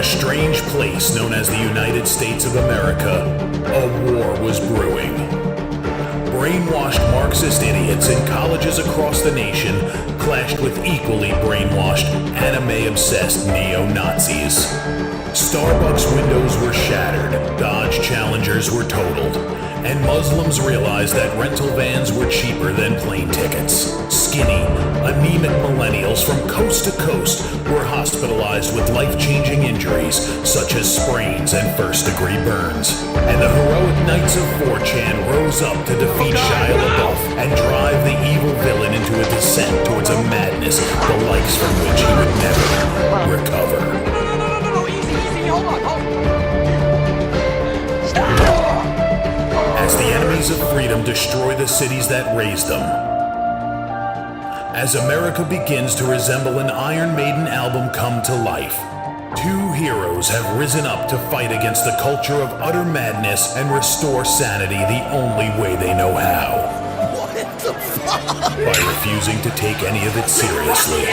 strange place known as the United States of America, a war was brewing. Brainwashed Marxist idiots in colleges across the nation clashed with equally brainwashed, anime-obsessed neo-Nazis. Starbucks windows were shattered, Dodge Challengers were totaled, and Muslims realized that rental vans were cheaper than plane tickets. Skinny, anemic millennials from coast to coast were hospitalized with life-changing injuries such as sprains and first-degree burns. And the heroic knights of 4chan rose up to defeat Shia LaBeouf and drive the evil villain into a descent towards a madness the likes from which he would never recover. No, easy, hold on. As the enemies of freedom destroy the cities that raised them. As America begins to resemble an Iron Maiden album come to life, two heroes have risen up to fight against the culture of utter madness and restore sanity the only way they know how. What the fuck? By refusing to take any of it seriously.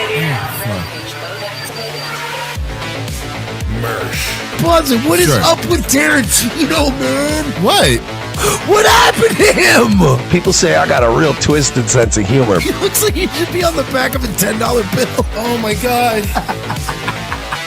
Mersh. Buzzer, what is up with Tarantino, man? What? What happened to him? People say I got a real twisted sense of humor. He looks like he should be on the back of a $10 bill. Oh my God.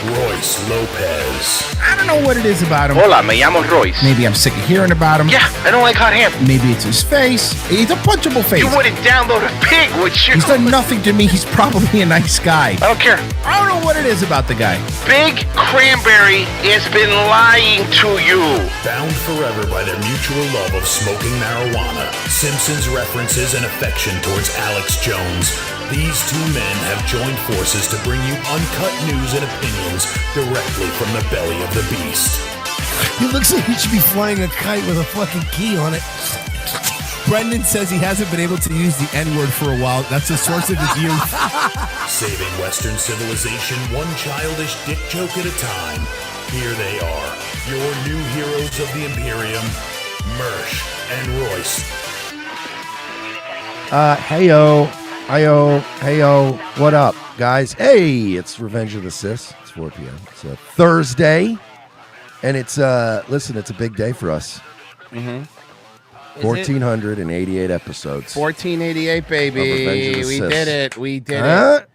Royce Lopez. I don't know what it is about him. Hola, me llamo Royce. Maybe I'm sick of hearing about him. Yeah, I don't like hot ham. Maybe it's his face. He's a punchable face. You wouldn't download a pig, would you? He's done nothing to me. He's probably a nice guy. I don't care. I don't know what it is about the guy. Big Cranberry has been lying to you. Bound forever by their mutual love of smoking marijuana, Simpsons references and affection towards Alex Jones, these two men have joined forces to bring you uncut news and opinions directly from the belly of the beast. He looks like he should be flying a kite with a fucking key on it. Brendan says he hasn't been able to use the N-word for a while. That's the source of his youth. Saving Western civilization one childish dick joke at a time. Here they are, your new heroes of the Imperium, Mersh and Royce. Heyo, what up, guys? Hey, it's Revenge of the Sis. It's 4 p.m. It's a Thursday, and it's listen, it's a big day for us. Mm-hmm. 1,488 episodes. 1488, baby. We did it. We did it.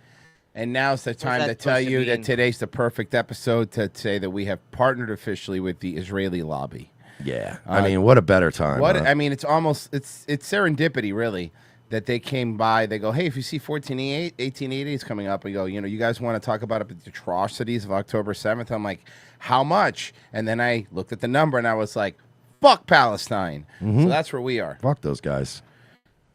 And now's the time to tell you that today's the perfect episode to say that we have partnered officially with the Israeli lobby. Yeah, I mean, what a better time. What huh? I mean, it's serendipity, really. That they came by, they go, hey, if you see 1880 is coming up, we go, you guys want to talk about the atrocities of October 7th? I'm like, how much? And then I looked at the number and I was like, fuck Palestine. Mm-hmm. So that's where we are. Fuck those guys.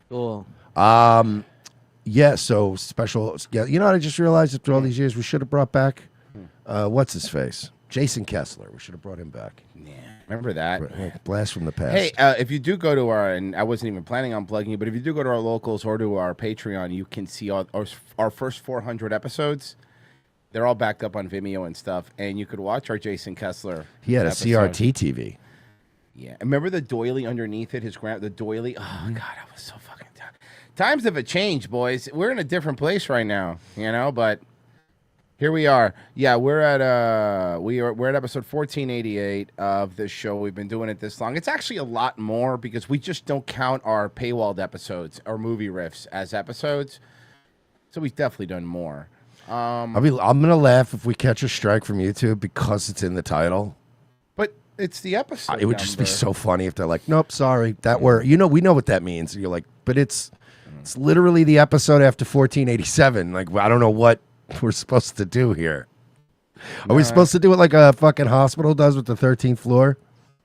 Cool. Yeah, so special. Yeah, you know what I just realized after all these years we should have brought back? What's his face? Jason Kessler. We should have brought him back. Yeah, remember that? Blast from the past. Hey, if you do go to our, and I wasn't even planning on plugging you, but if you do go to our locals or to our Patreon, you can see our first 400 episodes. They're all backed up on Vimeo and stuff, and you could watch our Jason Kessler. He had episode. a CRT TV. Yeah, remember the doily underneath it? The doily. Oh God, I was so fucking tired. Times have changed, boys. We're in a different place right now, but. Here we are. Yeah, we're at episode 1488 of this show. We've been doing it this long. It's actually a lot more because we just don't count our paywalled episodes or movie riffs as episodes. So we've definitely done more. I'm gonna laugh if we catch a strike from YouTube because it's in the title. But it's the episode. It would just be so funny if they're like, "Nope, sorry, that word." We know what that means. And you're like, but it's literally the episode after 1487. Like, I don't know what we're supposed to do here. Are we supposed to do it like a fucking hospital does with the 13th floor?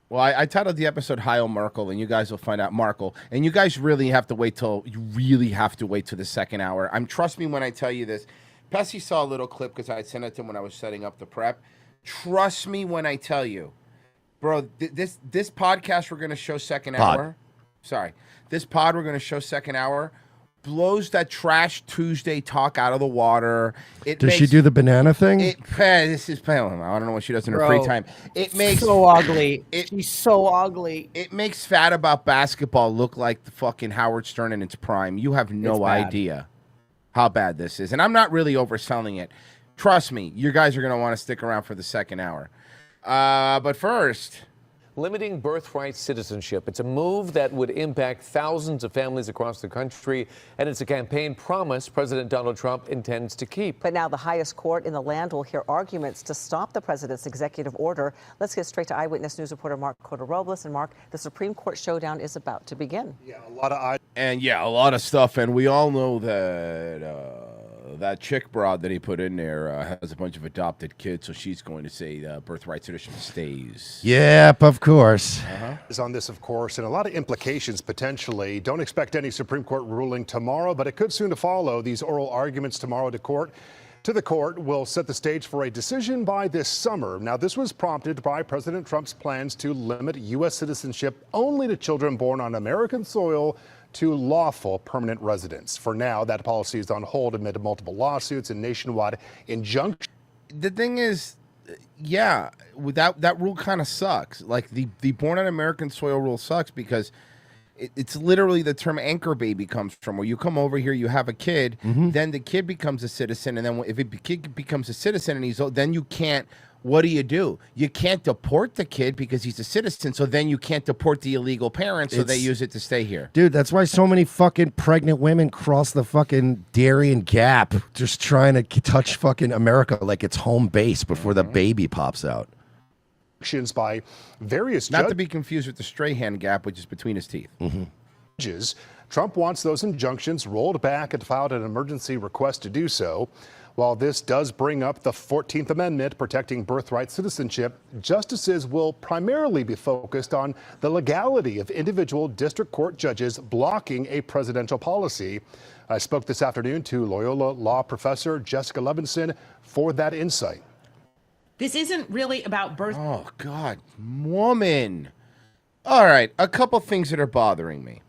Well, I titled the episode Heil, Markle, and you guys will find out Markle. And you guys really have to wait till the second hour. Trust me when I tell you this. Pessy saw a little clip because I sent it to him when I was setting up the prep. Trust me when I tell you. Bro, this podcast we're going to show second hour. Sorry. This pod we're going to show second hour blows that Trash Tuesday talk out of the water. Does she do the banana thing? This is I don't know what she does in her free time. It makes so ugly. She's so ugly. It makes Fat About Basketball look like the fucking Howard Stern in its prime. You have no idea how bad this is, and I'm not really overselling it. Trust me, you guys are going to want to stick around for the second hour. But first, limiting birthright citizenship. It's a move that would impact thousands of families across the country, and it's a campaign promise President Donald Trump intends to keep. But now the highest court in the land will hear arguments to stop the president's executive order. Let's get straight to Eyewitness News reporter Markle. And Mark, the Supreme Court showdown is about to begin. Yeah, a lot of stuff, and we all know that that chick broad that he put in there has a bunch of adopted kids, so she's going to say birthright citizenship stays. Yep, of course. Is on this, of course, and a lot of implications potentially. Don't expect any Supreme Court ruling tomorrow, but it could soon to follow. These oral arguments tomorrow to the court will set the stage for a decision by this summer. Now, this was prompted by President Trump's plans to limit U.S. citizenship only to children born on American soil to lawful permanent residents. For now, that policy is on hold amid multiple lawsuits and nationwide injunctions. The thing is, yeah, that rule kind of sucks. Like the born on American soil rule sucks because it's literally the term anchor baby comes from, where you come over here, you have a kid, then the kid becomes a citizen, and then if the kid becomes a citizen and he's old, then you can't. What do? You can't deport the kid because he's a citizen, so then you can't deport the illegal parents, so they use it to stay here. Dude, that's why so many fucking pregnant women cross the fucking Darien Gap just trying to touch fucking America like it's home base before the baby pops out. By various Not to be confused with the Strahan Gap, which is between his teeth. judges. Trump wants those injunctions rolled back and filed an emergency request to do so. While this does bring up the 14th Amendment protecting birthright citizenship, justices will primarily be focused on the legality of individual district court judges blocking a presidential policy. I spoke this afternoon to Loyola law professor Jessica Levinson for that insight. This isn't really about birth. Oh, God, woman. All right, a couple things that are bothering me.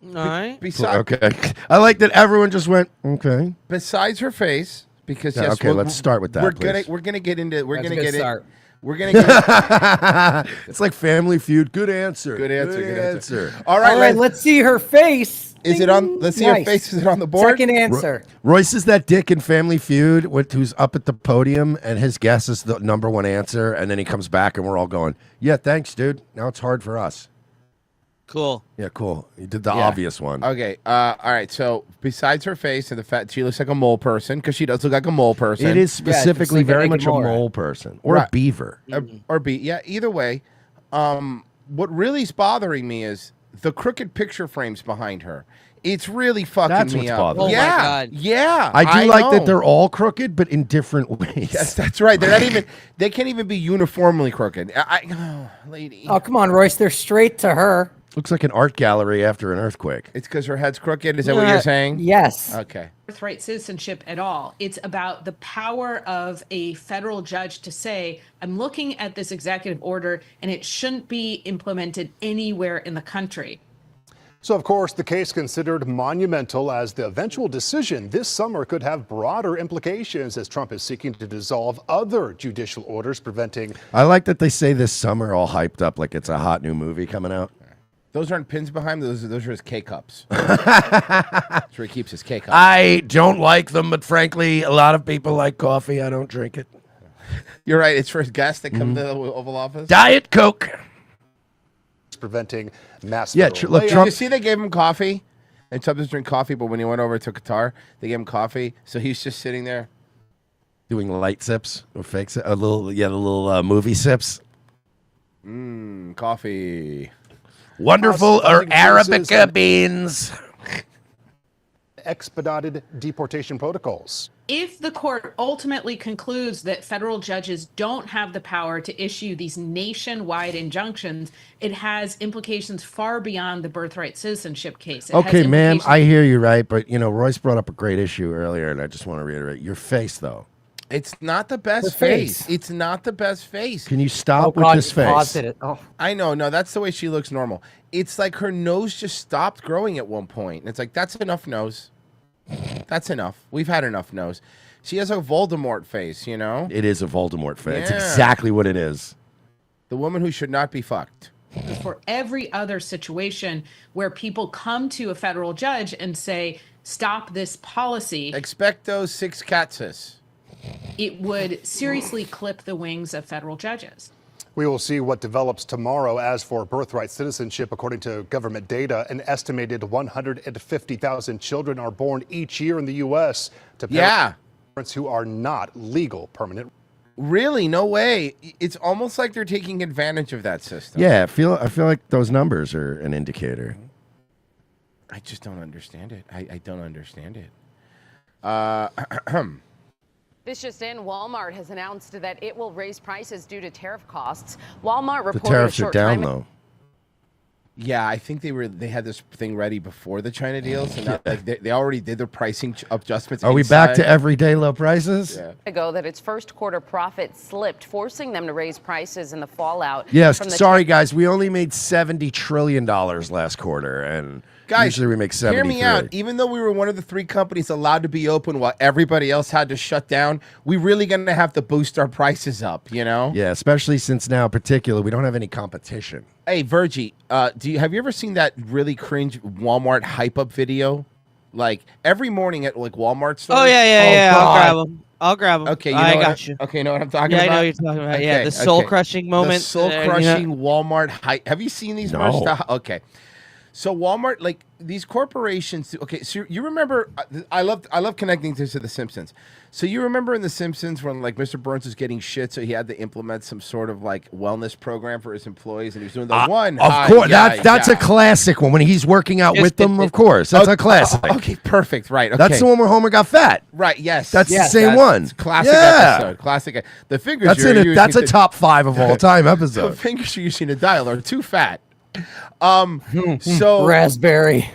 All right. Okay. I like that everyone just went, okay. Besides her face, because Yeah, yes, okay, let's start with that, We're please. gonna get into. That's a good start. We're gonna get. It's like Family Feud. Good answer. Good answer. All right, let's see her face. Is it on? Let's see her face. Is it on the board? Second answer. Royce is that dick in Family Feud who's up at the podium, and his guess is the number one answer, and then he comes back, and we're all going, yeah, thanks, dude. Now it's hard for us. Cool. Yeah, cool. You did the obvious one. Okay. All right. So besides her face and the fact she looks like a mole person, because she does look like a mole person. It is specifically very much a mole person or a beaver. Yeah. Either way, what really is bothering me is the crooked picture frames behind her. It's really fucking That's me what's up. bothering me. Yeah. Oh my God. Yeah. I do like know. that they're all crooked, but in different ways. Yes, that's right. They're not even. They can't even be uniformly crooked. Lady. Oh, come on, Royce. They're straight to her. Looks like an art gallery after an earthquake. It's because her head's crooked. Is that what you're saying? Yes. Okay. Birthright citizenship at all. It's about the power of a federal judge to say, I'm looking at this executive order and it shouldn't be implemented anywhere in the country. So, of course, the case considered monumental, as the eventual decision this summer could have broader implications, as Trump is seeking to dissolve other judicial orders preventing. I like that they say this summer all hyped up like it's a hot new movie coming out. Those aren't pins behind those are his K-cups. That's where he keeps his K-cups. I don't like them, but frankly, a lot of people like coffee. I don't drink it. You're right. It's for his guests that come to the Oval Office. Diet Coke. Preventing mass. Yeah, look, Trump. You see, they gave him coffee, and Trump doesn't drink coffee. But when he went over to Qatar, they gave him coffee, so he's just sitting there Doing light sips or fake sips. The little movie sips. Coffee. Wonderful or Arabica beans. Expedited deportation protocols. If the court ultimately concludes that federal judges don't have the power to issue these nationwide injunctions, it has implications far beyond the birthright citizenship case. It Okay, has ma'am, implications- I hear you, right? But, Royce brought up a great issue earlier, and I just want to reiterate. Your face, though. It's not the best Her face. face. It's not the best face. Can you stop with God, this face? paused it. Oh. I know. No, that's the way she looks normal. It's like her nose just stopped growing at one point. And it's like, that's enough nose. That's enough. We've had enough nose. She has a Voldemort face, you know? It is a Voldemort face. It's Yeah. exactly what it is. The woman who should not be fucked. For every other situation where people come to a federal judge and say, stop this policy. Expect those 6 catsis. it would seriously clip the wings of federal judges. We will see what develops tomorrow. As for birthright citizenship, according to government data, an estimated 150,000 children are born each year in the U.S. to parents who are not legal permanent. Really? No way. It's almost like they're taking advantage of that system. Yeah, I feel like those numbers are an indicator. I just don't understand it. I don't understand it. This just in, Walmart has announced that it will raise prices due to tariff costs. Walmart reported The tariffs a are short down time though. Yeah, I think they had this thing ready before the China deal, so now, like, they already did their pricing adjustments. Are we back to everyday low prices? Yeah. ago that its first quarter profit slipped, forcing them to raise prices in the fallout. Yes, from the sorry guys, we only made $70 trillion last quarter, and Guys, usually we make 73. hear me out. Even though we were one of the 3 companies allowed to be open while everybody else had to shut down, we really going to have to boost our prices up, you know? Yeah, especially since now, in particular, we don't have any competition. Hey, Virgie, have you ever seen that really cringe Walmart hype up video? Like every morning at like Walmart stores. Oh yeah. I'll grab them. Okay, I got you. Okay, you know what I'm talking Yeah, about? I know what you're talking about. Yeah, Okay, the soul crushing moment. The soul crushing Walmart hype. Have you seen these? No. Okay. So Walmart, like these corporations. Okay, so you remember? I love connecting this to The Simpsons. So you remember in The Simpsons when like Mr. Burns was getting shit, so he had to implement some sort of like wellness program for his employees, and he was doing the one. Of course, that's a classic one when he's working out with them. Of course, that's a classic. Okay, perfect. Right. Okay. That's the one where Homer got fat. Right. Yes. That's the same one. Classic Yeah. episode. Classic. The fingers. That's you're using That's a to- top 5 of all time The episode. fingers you're using to dial are too fat. So Raspberry.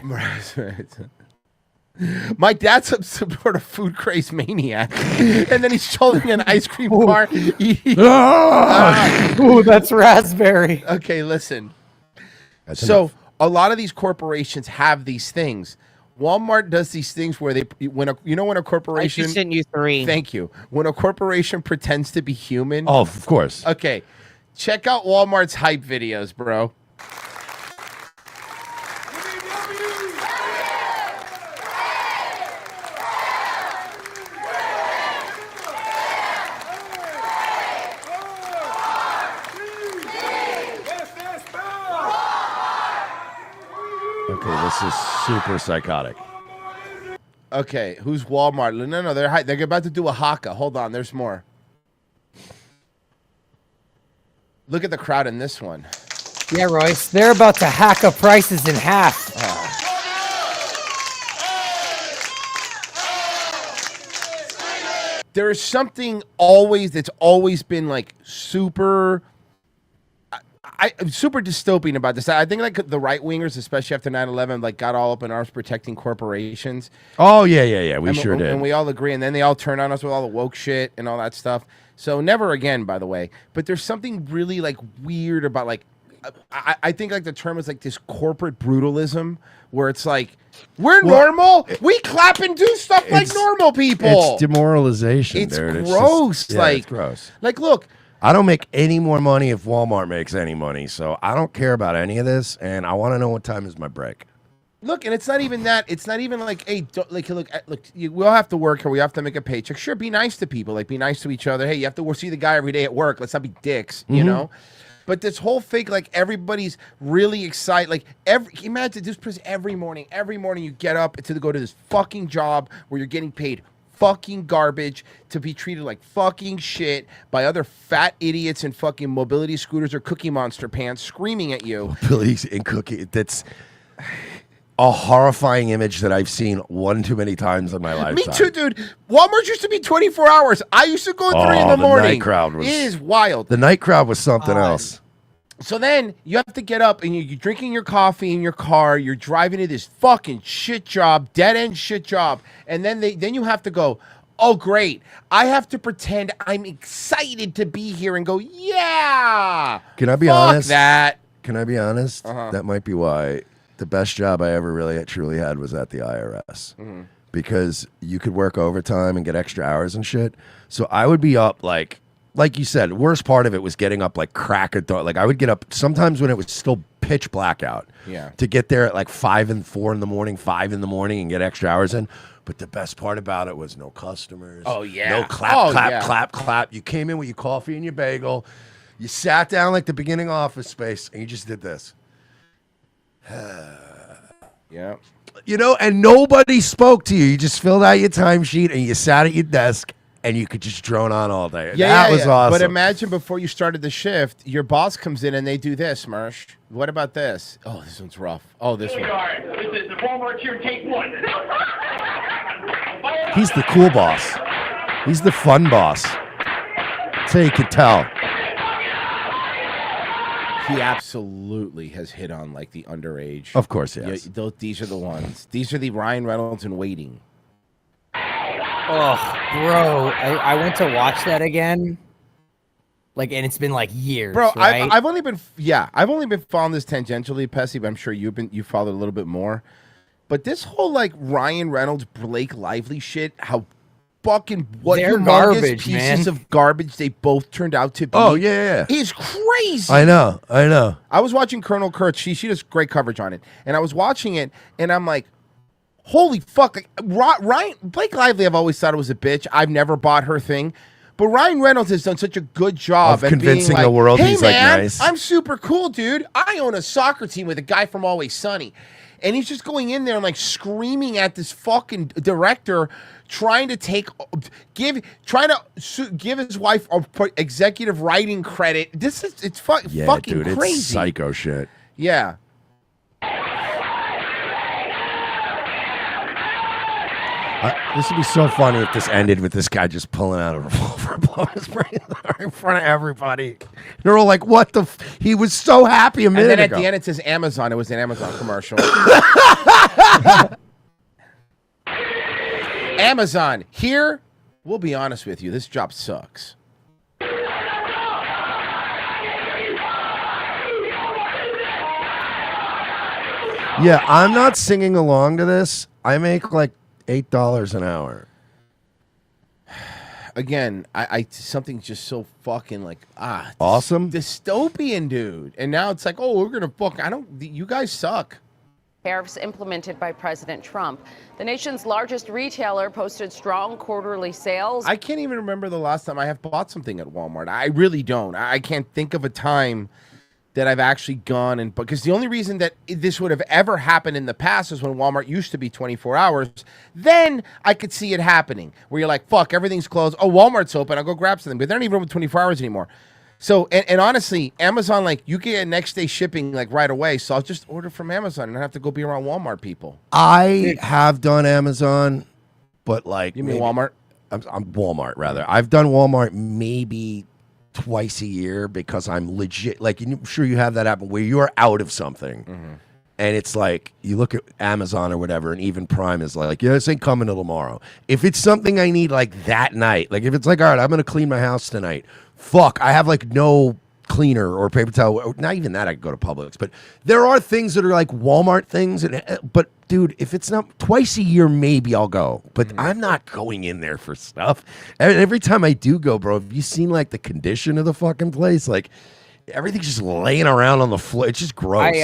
My dad's some sort of food craze maniac, and then he's holding an ice cream bar. Ooh, that's raspberry. Okay, listen. That's So enough. a lot of these corporations have these things. Walmart does these things where when a corporation. I just sent you 3. Thank you. When a corporation pretends to be human. Oh, of course. Okay, check out Walmart's hype videos, bro. Okay, this is super psychotic. Okay, who's Walmart? No, they're about to do a haka. Hold on, there's more. Look at the crowd in this one. Yeah, Royce, they're about to hack up prices in half. There is something that's always been like super super dystopian about this. I think like the right wingers, especially after 9/11, like got all up in arms protecting corporations. Oh yeah. We sure did. And we all agree. And then they all turn on us with all the woke shit and all that stuff. So never again, by the way. But there's something really like weird about like I think like the term is like this corporate brutalism where it's like we're normal. We clap and do stuff like normal people. It's demoralization. It's dude. gross. It's gross. Like look. I don't make any more money if Walmart makes any money, so I don't care about any of this, and I want to know what time is my break. Look, and it's not even that. It's not even like, hey, look. We all have to work here. We have to make a paycheck. Sure, be nice to people. Like, be nice to each other. Hey, you have to see the guy every day at work. Let's not be dicks, you know. But this whole fake, like everybody's really excited. Like imagine this person every morning. Every morning you get up to go to this fucking job where you're getting paid fucking garbage to be treated like fucking shit by other fat idiots in fucking mobility scooters or Cookie Monster pants screaming at you. Police and cookie. That's a horrifying image that I've seen one too many times in my lifetime. Me too, dude. Walmart used to be 24 hours. I used to go at 3 in the morning. Night crowd was, it is wild. The night crowd was something else. So then you have to get up and you're drinking your coffee in your car. You're driving to this fucking shit job, dead end shit job, and then you have to go. Oh great! I have to pretend I'm excited to be here and go. Yeah. Can I be fuck honest? That. Can I be honest? That might be why the best job I ever really truly had was at the IRS. Because you could work overtime and get extra hours and shit. So I would be up like you said, worst part of it was getting up like crack of dawn. Like I would get up sometimes when it was still pitch blackout. Yeah. To get there at like 5 and 4 in the morning, 5 in the morning, and get extra hours in. But the best part about it was no customers. Oh, yeah. No clap, Oh, clap, yeah. clap, clap. You came in with your coffee and your bagel. You sat down like the beginning Office Space, and you just did this. Yeah. You know, and nobody spoke to you. You just filled out your timesheet, and you sat at your desk, and you could just drone on all day. That was awesome. But imagine before you started the shift, your boss comes in and they do this, Mersh. What about this? Oh, this one's rough. Oh, this one. This is the Walmart here. Take one. He's the cool boss. He's the fun boss. That's how you can tell. He absolutely has hit on like the underage. Of course he has. These are the ones. These are the Ryan Reynolds in waiting. Oh, bro, I went to watch that again. Like, and it's been like years, Bro, right? I've only been following this tangentially, Pessy, but I'm sure you followed a little bit more. But this whole like Ryan Reynolds, Blake Lively shit, how fucking what They're humongous garbage, pieces man. of garbage they both turned out to be. Oh, yeah. Is crazy. I know. I was watching Colonel Kurtz. She does great coverage on it, and I was watching it, and I'm like, holy fuck! Like, Ryan Blake Lively, I've always thought it was a bitch. I've never bought her thing. But Ryan Reynolds has done such a good job Of at convincing being like, the world hey, he's, like, man, nice." I'm super cool, dude. I own a soccer team with a guy from Always Sunny. And he's just going in there and like screaming at this fucking director, trying to give his wife executive writing credit. It's fucking dude, crazy. It's psycho shit. Yeah. This would be so funny if this ended with this guy just pulling out a revolver, blowing his brains out in front of everybody. They're all like, "What the?" He was so happy a minute And then ago. at the end it says Amazon. It was an Amazon commercial. Amazon, here, we'll be honest with you, this job sucks. Yeah, I'm not singing along to this. I make like $8 an hour. Again, I something just so fucking like Awesome. dystopian, dude. And now it's like, oh, we're gonna fuck. You guys suck. Tariffs implemented by President Trump. The nation's largest retailer posted strong quarterly sales. I can't even remember the last time I have bought something at Walmart. I really don't. I can't think of a time that I've actually gone and because the only reason that this would have ever happened in the past is when Walmart used to be 24 hours. Then I could see it happening where you're like, fuck, everything's closed. Oh, Walmart's open. I'll go grab something. But they're not even open 24 hours anymore. So, and honestly, Amazon, like, you can get next day shipping, like, right away. So I'll just order from Amazon and not have to go be around Walmart people. I have done Amazon, but like... You mean Walmart? I'm Walmart, rather. I've done Walmart maybe twice a year because I'm legit... Like, I'm sure you have that happen where you're out of something. Mm-hmm. And it's like, you look at Amazon or whatever, and even Prime is like, yeah, this ain't coming till tomorrow. If it's something I need like that night, like if it's like, all right, I'm going to clean my house tonight. Fuck, I have like no cleaner or paper towel. Not even that I could go to Publix. But there are things that are like Walmart things. But dude, if it's not twice a year, maybe I'll go. But I'm not going in there for stuff. Every time I do go, bro, have you seen like the condition of the fucking place? Like everything's just laying around on the floor. It's just gross.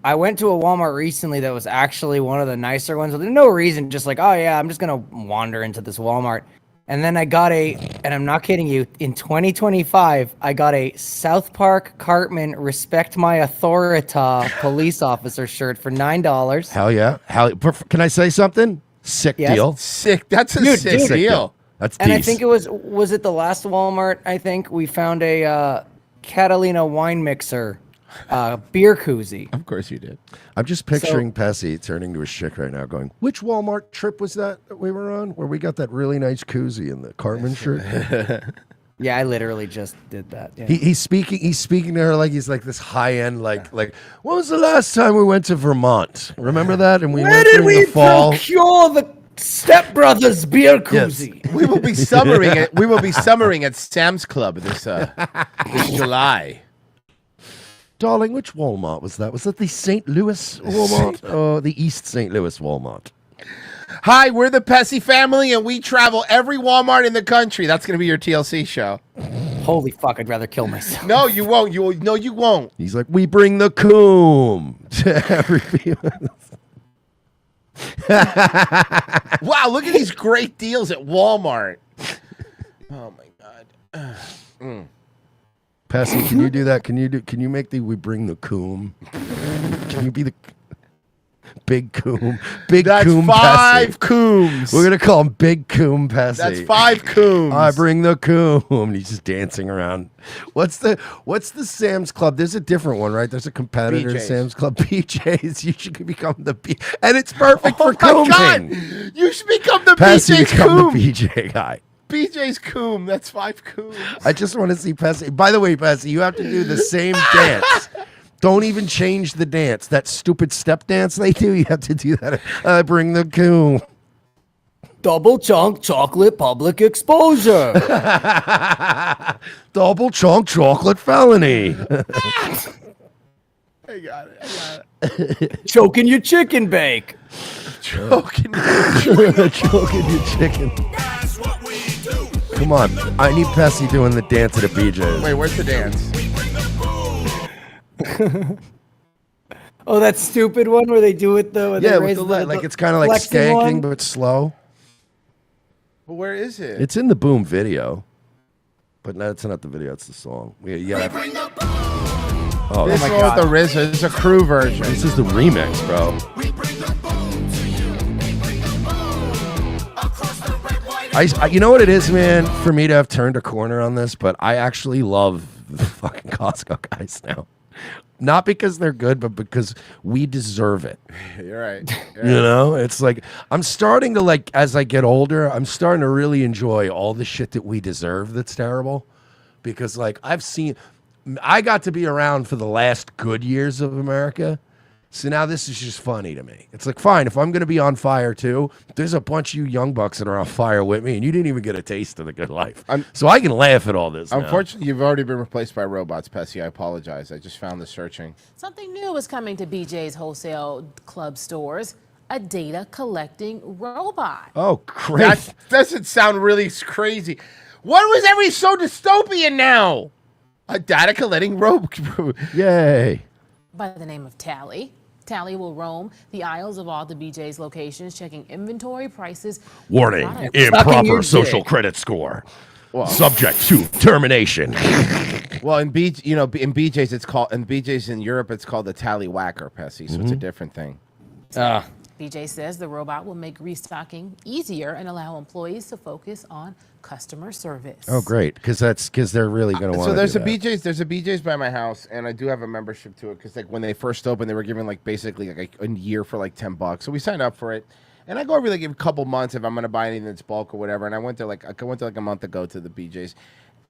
I went to a Walmart recently that was actually one of the nicer ones. There's no reason, just like, oh yeah, I'm just gonna wander into this Walmart. And then I got and I'm not kidding you, in 2025, I got a South Park Cartman Respect My Authority police officer shirt for $9. Hell yeah. Can I say something? Sick deal. Sick. That's a sick deal. That's And I peace. think it was it the last Walmart, I think, we found a Catalina wine mixer beer koozie. Of course you did. I'm just picturing Pessy turning to his chick right now going, which Walmart trip was that we were on where we got that really nice koozie and the Cartman shirt? Yeah, I literally just did that. Yeah. He's speaking to her like he's like this high-end, like when was the last time we went to Vermont? Remember that? And we Where went did during we the fall. procure the Step Brothers beer koozie? Yes. We will be summering it. We will be summering at Sam's Club this July. Darling, which Walmart was that? Was that the St. Louis Walmart or the East St. Louis Walmart? Hi, we're the Pessy family, and we travel every Walmart in the country. That's going to be your TLC show. Holy fuck, I'd rather kill myself. No, you won't. You won't. He's like, we bring the coom to every Wow, look at these great deals at Walmart. Oh my god. Pessy, can you do that? Can you make the we bring the coom? Can you be the Big Coom? That's Coom 5 Pessy. Cooms. We're gonna call him Big Coom Pessy. That's 5 Cooms. I bring the coom. He's just dancing around. What's the Sam's Club? There's a different one, right? There's a competitor to BJ's. Sam's Club. BJ's. You should become the B, and it's perfect for Oh my God. cooming. You should become the Pessy, BJ's become Coom. the BJ guy. BJ's Coom. That's 5 Cooms. I just want to see Pessy. By the way, Pessy, you have to do the same dance. Don't even change the dance. That stupid step dance they do, you have to do that. I bring the coom. Double chunk chocolate public exposure. Double chunk chocolate felony. I got it. Choking your chicken bake. Choking your chicken. Come on. I need Pessy doing the dance at a BJ's. Wait, where's the dance? Oh, that stupid one where they do it though. Yeah, with the like it's kind of like skanking, but slow. Well, where is it? It's in the Boom video, but no, it's not the video. It's the song. Yeah. Oh, This my one God. with the RZA. This is a crew version. This is the remix, bro. You know what it is, man, for me to have turned a corner on this, but I actually love the fucking Costco guys now. Not because they're good, but because we deserve it. You're right. You know, it's like I'm starting to like as I get older, I'm starting to really enjoy all the shit that we deserve that's terrible. Because like I got to be around for the last good years of America. So now this is just funny to me. It's like, fine, if I'm going to be on fire too, there's a bunch of you young bucks that are on fire with me, and you didn't even get a taste of the good life. So I can laugh at all this now. Unfortunately, you've already been replaced by robots, Pessy. I apologize. I just found the searching. Something new is coming to BJ's wholesale club stores. A data collecting robot. Oh, great. That doesn't sound really crazy. What was every so dystopian now? A data collecting robot. Yay. By the name of Tally. Tally will roam the aisles of all the BJ's locations, checking inventory, prices. Warning, products. improper social credit score. Subject to termination. Well, in BJ's it's called in BJ's in Europe it's called the Tally Whacker, Pessy, so it's a different thing. BJ says the robot will make restocking easier and allow employees to focus on customer service. Oh, great, because they're really going to want. So there's a BJ's by my house, and I do have a membership to it because like when they first opened, they were giving like basically like a year for like $10. So we signed up for it, and I go every like a couple months if I'm going to buy anything that's bulk or whatever. And I went there like a month ago to the BJ's.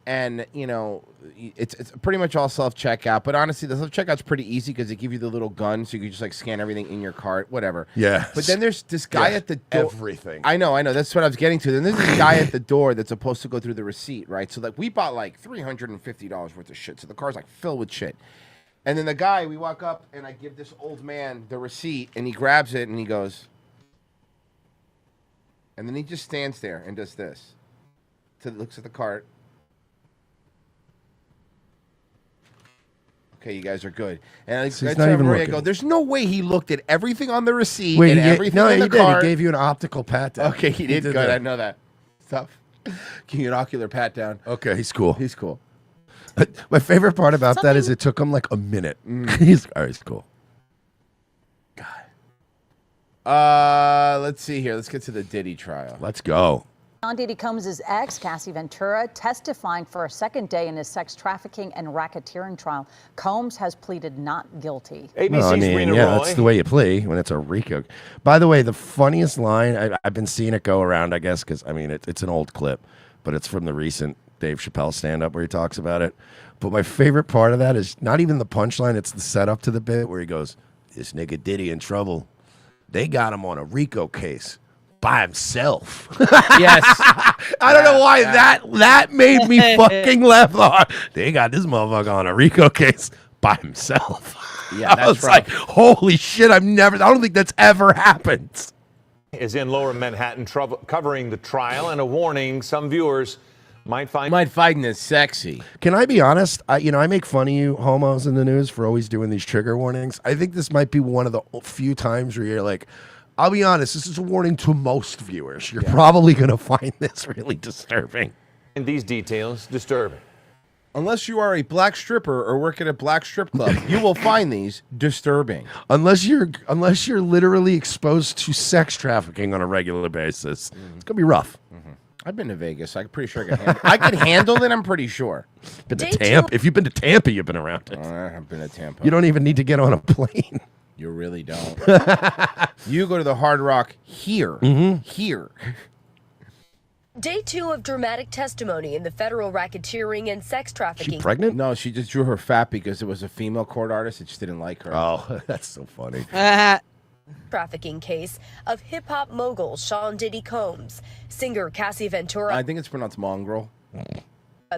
And, you know, it's pretty much all self-checkout. But honestly, the self-checkout's pretty easy because they give you the little gun so you can just, like, scan everything in your cart, whatever. Yeah. But then there's this guy at the door. Everything. I know. That's what I was getting to. Then there's this guy at the door that's supposed to go through the receipt, right? So, like, we bought, like, $350 worth of shit. So the car's, like, filled with shit. And then the guy, we walk up, and I give this old man the receipt, and he grabs it, and he goes. And then he just stands there and does this. Looks at the cart. Okay, you guys are good. And I not even Maria, looking. go, there's no way he looked at everything on the receipt Wait, and everything in the he did. cart. He gave you an optical pat down. Okay, he did. Good, that. I know that. Stuff. Give you an ocular pat down. Okay, he's cool. He's cool. My favorite part about that is it took him like a minute. He's cool. Let's see here. Let's get to the Diddy trial. Let's go. John Diddy Combs' ex, Cassie Ventura, testifying for a second day in his sex trafficking and racketeering trial. Combs has pleaded not guilty. That's the way you play when it's a RICO. By the way, the funniest line, I've been seeing it go around, I guess, because, I mean, it's an old clip, but it's from the recent Dave Chappelle stand-up where he talks about it. But my favorite part of that is not even the punchline, it's the setup to the bit where he goes, this nigga Diddy in trouble. They got him on a RICO case. By himself. Yes. I don't know why that made me fucking laugh hard. They got this motherfucker on a RICO case by himself. Yeah, that's I was right. like, holy shit, I don't think that's ever happened. Is in Lower Manhattan covering the trial, and a warning, some viewers might find this sexy. Can I be honest? I make fun of you homos in the news for always doing these trigger warnings. I think this might be one of the few times where you're like, I'll be honest, this is a warning to most viewers. You're probably going to find this really disturbing. And these details disturbing. Unless you are a black stripper or work at a black strip club, you will find these disturbing. Unless you're literally exposed to sex trafficking on a regular basis, it's gonna be rough. I've been to Vegas. I'm pretty sure I could handle it. I'm pretty sure. Been to Tampa. If you've been to Tampa, you've been around it. I've been to Tampa. You don't even need to get on a plane. You really don't. You go to the Hard Rock here. Here. Day 2 of dramatic testimony in the federal racketeering and sex trafficking. Pregnant? No, she just drew her fat because it was a female court artist that just didn't like her. Oh, that's so funny. Trafficking case of hip-hop mogul Sean Diddy Combs. Singer Cassie Ventura I think it's pronounced mongrel.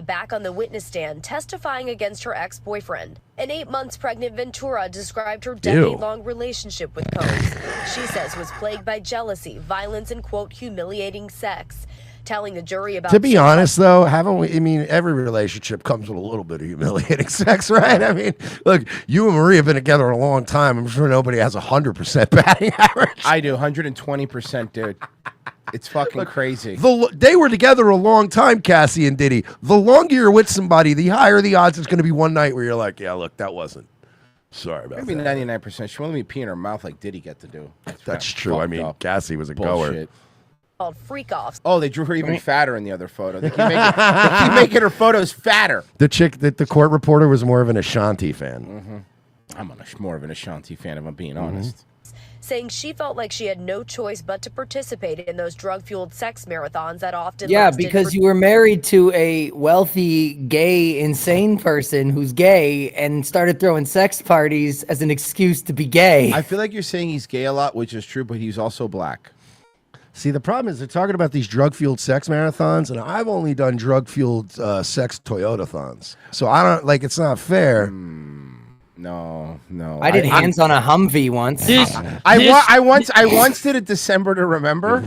back on the witness stand testifying against her ex-boyfriend. An 8 months pregnant Ventura described her decade-long relationship with Combs. She says was plagued by jealousy, violence, and, quote, humiliating sex. Telling the jury about... To be honest, though, every relationship comes with a little bit of humiliating sex, right? I mean, look, you and Marie have been together a long time. I'm sure nobody has 100% batting average. I do, 120%, dude. It's fucking crazy. They were together a long time, Cassie and Diddy. The longer you're with somebody, the higher the odds it's going to be one night where you're like, yeah, look, that wasn't. Sorry about Maybe that. 99%. She won't let me pee in her mouth like Diddy get to do. That's true. I mean, Cassie was a goer. called freak-offs. Oh, they drew her even fatter in the other photo. They keep making her photos fatter. The chick, the court reporter, was more of an Ashanti fan. I'm more of an Ashanti fan, if I'm being honest. Saying she felt like she had no choice but to participate in those drug-fueled sex marathons that often Yeah, lasted because for you were married to a wealthy, gay, insane person who's gay and started throwing sex parties as an excuse to be gay. I feel like you're saying he's gay a lot, which is true, but he's also black. See, the problem is they're talking about these drug-fueled sex marathons, and I've only done drug-fueled sex Toyota-thons. So I don't, like, it's not fair. No. I did hands on a Humvee once. I once did a December to Remember,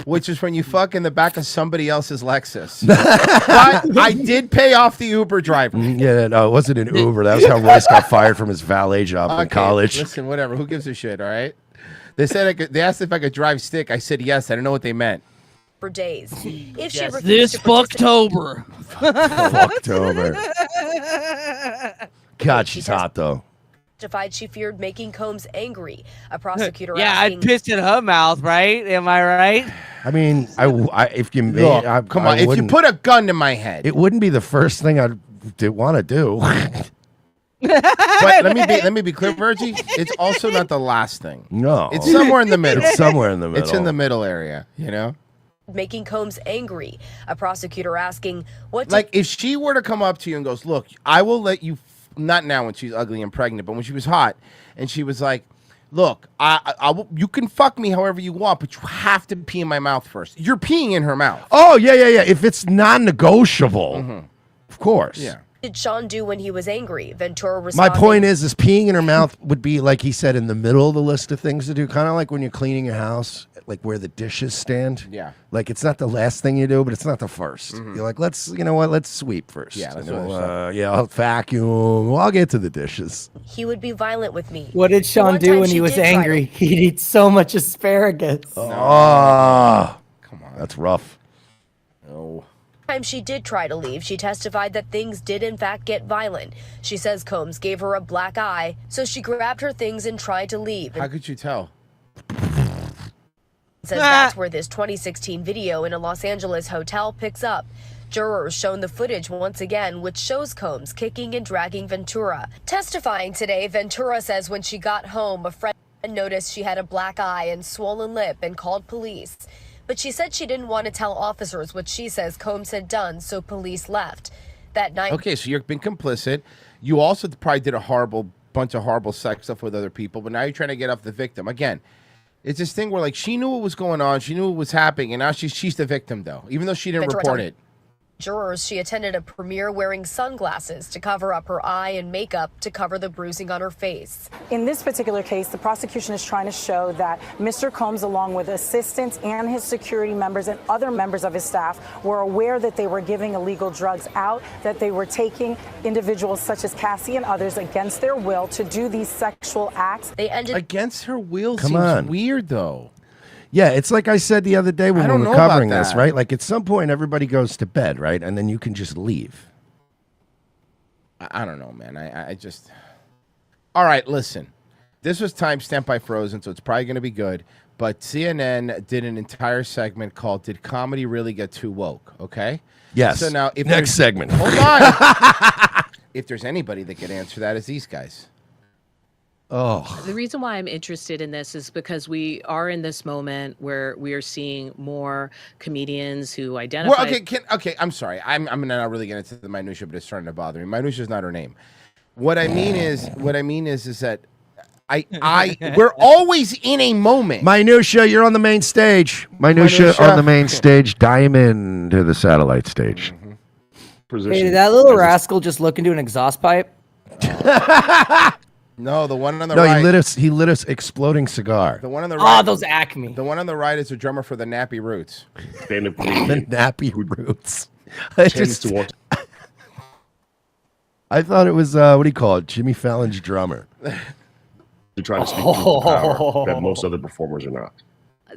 which is when you fuck in the back of somebody else's Lexus. But I did pay off the Uber driver. Yeah, no, it wasn't an Uber. That was how Royce got fired from his valet job in college. Listen, whatever. Who gives a shit? All right. They said they asked if I could drive stick. I said yes. I don't know what they meant. for days. If she refused This to participate- Fucktober. Fucktober. God, she's hot though. Testified she feared making Combs angry. A prosecutor Yeah, asking, I'd pissed in her mouth, right? Am I right? I mean, if you made, Look, come on, if you put a gun to my head, it wouldn't be the first thing I'd want to do. But let me be clear, Virgie. It's also not the last thing. No, it's somewhere in the middle. It's somewhere in the middle. It's in the middle area, you know. making Combs angry. A prosecutor asking, what did Like, if she were to come up to you and goes, look, I will let you, not now when she's ugly and pregnant, but when she was hot, and she was like, look, you can fuck me however you want, but you have to pee in my mouth first. You're peeing in her mouth. Oh, yeah. If it's non-negotiable, of course. Yeah. did Sean do when he was angry? Ventura responded, My point is peeing in her mouth would be, like he said, in the middle of the list of things to do. Kind of like when you're cleaning your house, like where the dishes stand. Yeah. Like, it's not the last thing you do, but it's not the 1st. You're like, let's sweep first. Yeah, that's And what we'll, I'll vacuum. Well, I'll get to the dishes. he would be violent with me. What did Sean One do time when she he was did try to- angry? He'd eat so much asparagus. Oh, come on. That's rough. Oh. Time she did try to leave, she testified that things did in fact get violent. She says Combs gave her a black eye, so she grabbed her things and tried to leave. How could you tell? Says that's where this 2016 video in a Los Angeles hotel picks up. Jurors shown the footage once again, which shows Combs kicking and dragging Ventura. Testifying today, Ventura says when she got home, a friend noticed she had a black eye and swollen lip and called police. But she said she didn't want to tell officers what she says Combs had done, so police left. That night. Okay, so you've been complicit. You also probably did a bunch of horrible sex stuff with other people, but now you're trying to get off the victim. Again, it's this thing where, like, she knew what was going on, she knew what was happening, and now she's the victim, though, even though she didn't Ventura report told- it. Jurors, she attended a premiere wearing sunglasses to cover up her eye and makeup to cover the bruising on her face. In this particular case, the prosecution is trying to show that Mr. Combs, along with assistants and his security members and other members of his staff, were aware that they were giving illegal drugs out, that they were taking individuals such as Cassie and others against their will to do these sexual acts. They ended against her will. Come seems on. weird though. Yeah, it's like I said the other day when I we don't were know about covering this, that. right? Like at some point, everybody goes to bed, right? And then you can just leave. I don't know, man. I just. All right, listen. This was timestamped by Frozen, so it's probably going to be good. But CNN did an entire segment called "Did Comedy Really Get Too Woke?" Okay. Yes. So now, if Next there's- segment. Hold on. If there's anybody that could answer that, is these guys. Oh. The reason why I'm interested in this is because we are in this moment where we are seeing more comedians who identify. Well, okay. I'm sorry. I'm not really getting into the minutia, but it's starting to bother me. Minutia is not her name. What I mean is that we're always in a moment. Minutia, you're on the main stage. Minutia on the main stage. Diamond to the satellite stage. Hey, did that little rascal just look into an exhaust pipe? No, the one on the No, right. he lit us exploding cigar. The one on the right. Oh, those Acme. The one on the right is the drummer for the Nappy Roots. The Nappy Roots. I just, I thought it was what do you call it? Jimmy Fallon's drummer. To try to speak to the power that most other performers are not.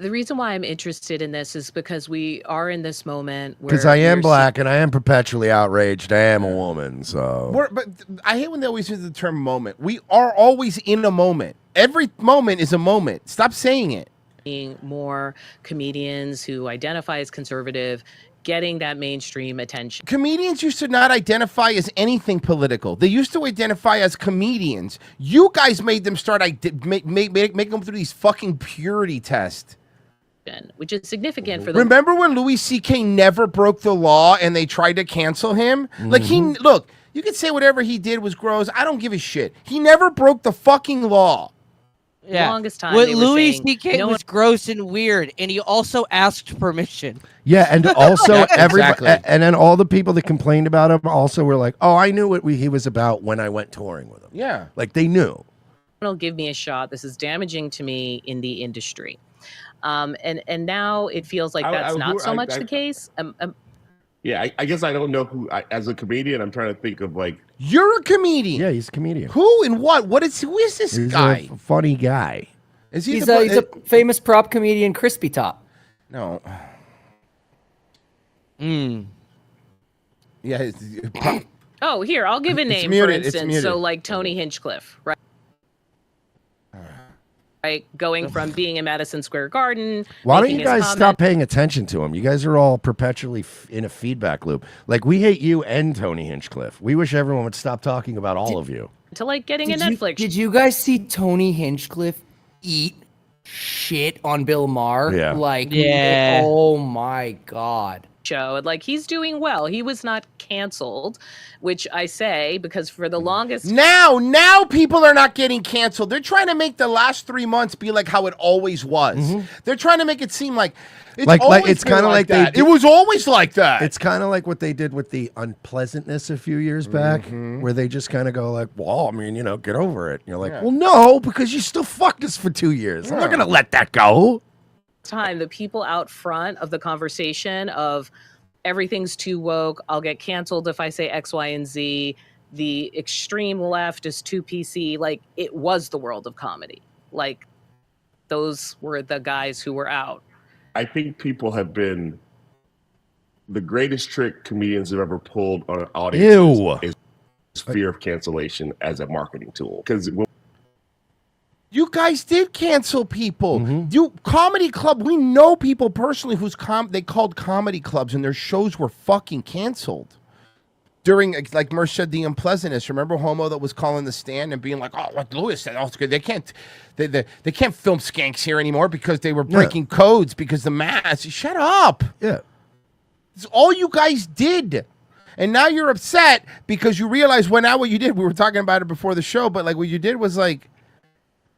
The reason why I'm interested in this is because we are in this moment where Because I am we're black and I am perpetually outraged. I am a woman, so. But I hate when they always use the term moment. We are always in a moment. Every moment is a moment. Stop saying it. seeing more comedians who identify as conservative getting that mainstream attention. Comedians used to not identify as anything political. They used to identify as comedians. You guys made them start make them through these fucking purity tests. Which is significant for the Remember when Louis C.K. never broke the law and they tried to cancel him? Like look, you could say whatever he did was gross. I don't give a shit. He never broke the fucking law. longest time. What they were Louis saying, C.K. no was gross and weird, and he also asked permission. Yeah, and also Yeah, everybody, exactly. and then all the people that complained about him also were like, "Oh, I knew what he was about when I went touring with him." Yeah, like they knew. Will give me a shot. This is damaging to me in the industry. And now it feels like that's not so much the case. Yeah, I guess I don't know who. As a comedian, I'm trying to think of like. You're a comedian. Yeah, he's a comedian. Who and what? Who is this He's guy? a funny guy. Is he? He's a famous prop comedian, Crispy Top. No. Yeah. Oh, here, I'll give a It's name, muted, for it's instance. muted. So like Tony Hinchcliffe, right? Right, going from being in Madison Square Garden. Why don't making you his guys comment- stop paying attention to him? You guys are all perpetually in a feedback loop. Like we hate you and Tony Hinchcliffe. We wish everyone would stop talking about all of you. to like getting a Netflix Did you guys see Tony Hinchcliffe eat shit on Bill Maher? Yeah. Like, Yeah. oh my God. show. And like he's doing well. He was not canceled, which I say because for the longest Now people are not getting canceled. They're trying to make the last 3 months be like how it always was. They're trying to make it seem like it's always it's been kind of like that. they. It was always like that. It's kind of like what they did with the unpleasantness a few years back, where they just kind of go like, "Well, I mean, get over it." And you're like, Yeah. "Well, no, because you still fucked us for 2 years. I'm not Yeah. gonna let that go." time, the people out front of the conversation of everything's too woke, I'll get canceled if I say X, Y, and Z, the extreme left is too PC, like it was the world of comedy. Like those were the guys who were out. I think people have been the greatest trick comedians have ever pulled on an audience Ew. is fear of cancellation as a marketing tool. Because You guys did cancel people. You comedy club. We know people personally whose they called comedy clubs and their shows were fucking canceled during, like Mersh said, the unpleasantness. Remember Homo that was calling the stand and being like, "Oh, what Lewis said, oh, it's good. They can't film skanks here anymore because they were breaking codes because the mask." Shut up. Yeah, it's all you guys did. And now you're upset because you realize now what you did. We were talking about it before the show, but like what you did was like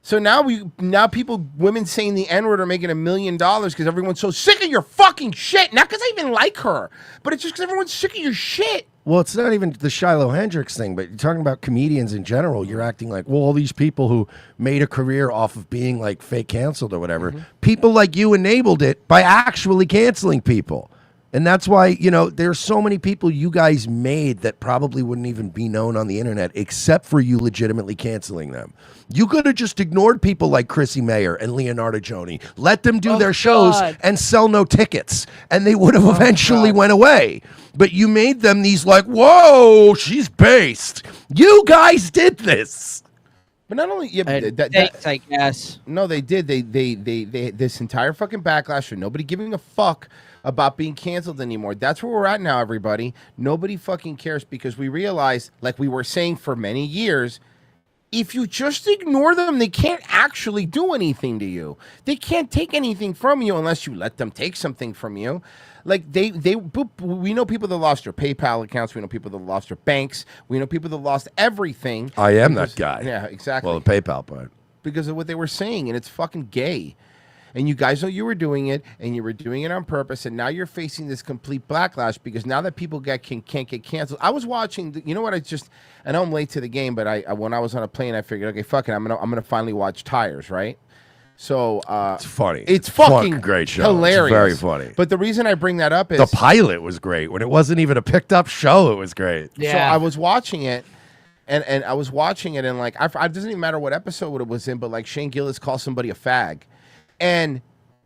So now women saying the N-word are making $1 million because everyone's so sick of your fucking shit. Not because I even like her, but it's just because everyone's sick of your shit. Well, it's not even the Shiloh Hendricks thing, but you're talking about comedians in general. You're acting like, well, all these people who made a career off of being like fake canceled or whatever, people like you enabled it by actually canceling people. And that's why, you know, there's so many people you guys made that probably wouldn't even be known on the internet except for you legitimately canceling them. You could have just ignored people like Chrissy Mayer and Leonardo Joni. Let them do their shows and sell no tickets. And they would have eventually went away. But you made them these like, whoa, she's based. You guys did this. But not only Thanks, I guess. No, they did. They this entire fucking backlash for nobody giving a fuck about being canceled anymore. That's where we're at now, everybody. Nobody fucking cares because we realize, like we were saying for many years, if you just ignore them, they can't actually do anything to you. They can't take anything from you unless you let them take something from you. Like we know people that lost their PayPal accounts. We know people that lost their banks. We know people that lost everything. I am that guy. Yeah, exactly. Well, the PayPal part. Because of what they were saying, and it's fucking gay. And you guys know you were doing it, and you were doing it on purpose, and now you're facing this complete backlash because now that people can't get canceled. I was watching, you know what? I know I'm late to the game, but when I was on a plane, I figured, okay, fuck it, I'm gonna finally watch Tires, right? So it's funny. It's fucking great show. Hilarious. It's very funny. But the reason I bring that up is the pilot was great. When it wasn't even a picked up show, it was great. So I was watching it. And I was watching it, and like, it doesn't even matter what episode it was in, but like Shane Gillis calls somebody a fag, and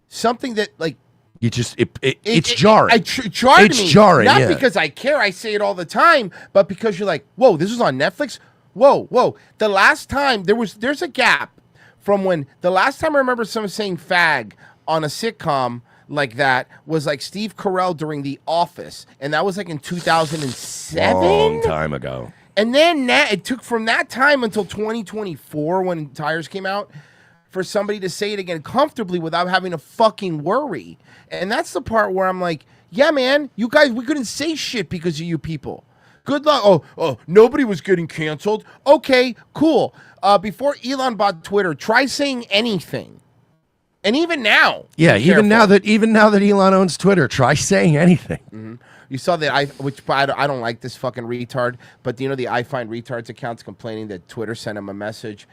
something that like you just it's jarring. It jarred It's me, jarring, not yeah. because I care. I say it all the time, but because you're like, whoa, this was on Netflix. Whoa. The last time there's a gap from when the last time I remember someone saying fag on a sitcom like that was like Steve Carell during The Office, and that was like in 2007. Long time ago. And then it took from that time until 2024 when Tires came out for somebody to say it again comfortably without having to fucking worry. And that's the part where I'm like, yeah, man, you guys, we couldn't say shit because of you people. Good luck. Oh, nobody was getting canceled. Okay, cool. Before Elon bought Twitter, try saying anything. And even now. Yeah, be even careful. now that Elon owns Twitter, try saying anything. Mm-hmm. You saw that I don't like this fucking retard, but you know the I Find Retards account's complaining that Twitter sent him a message.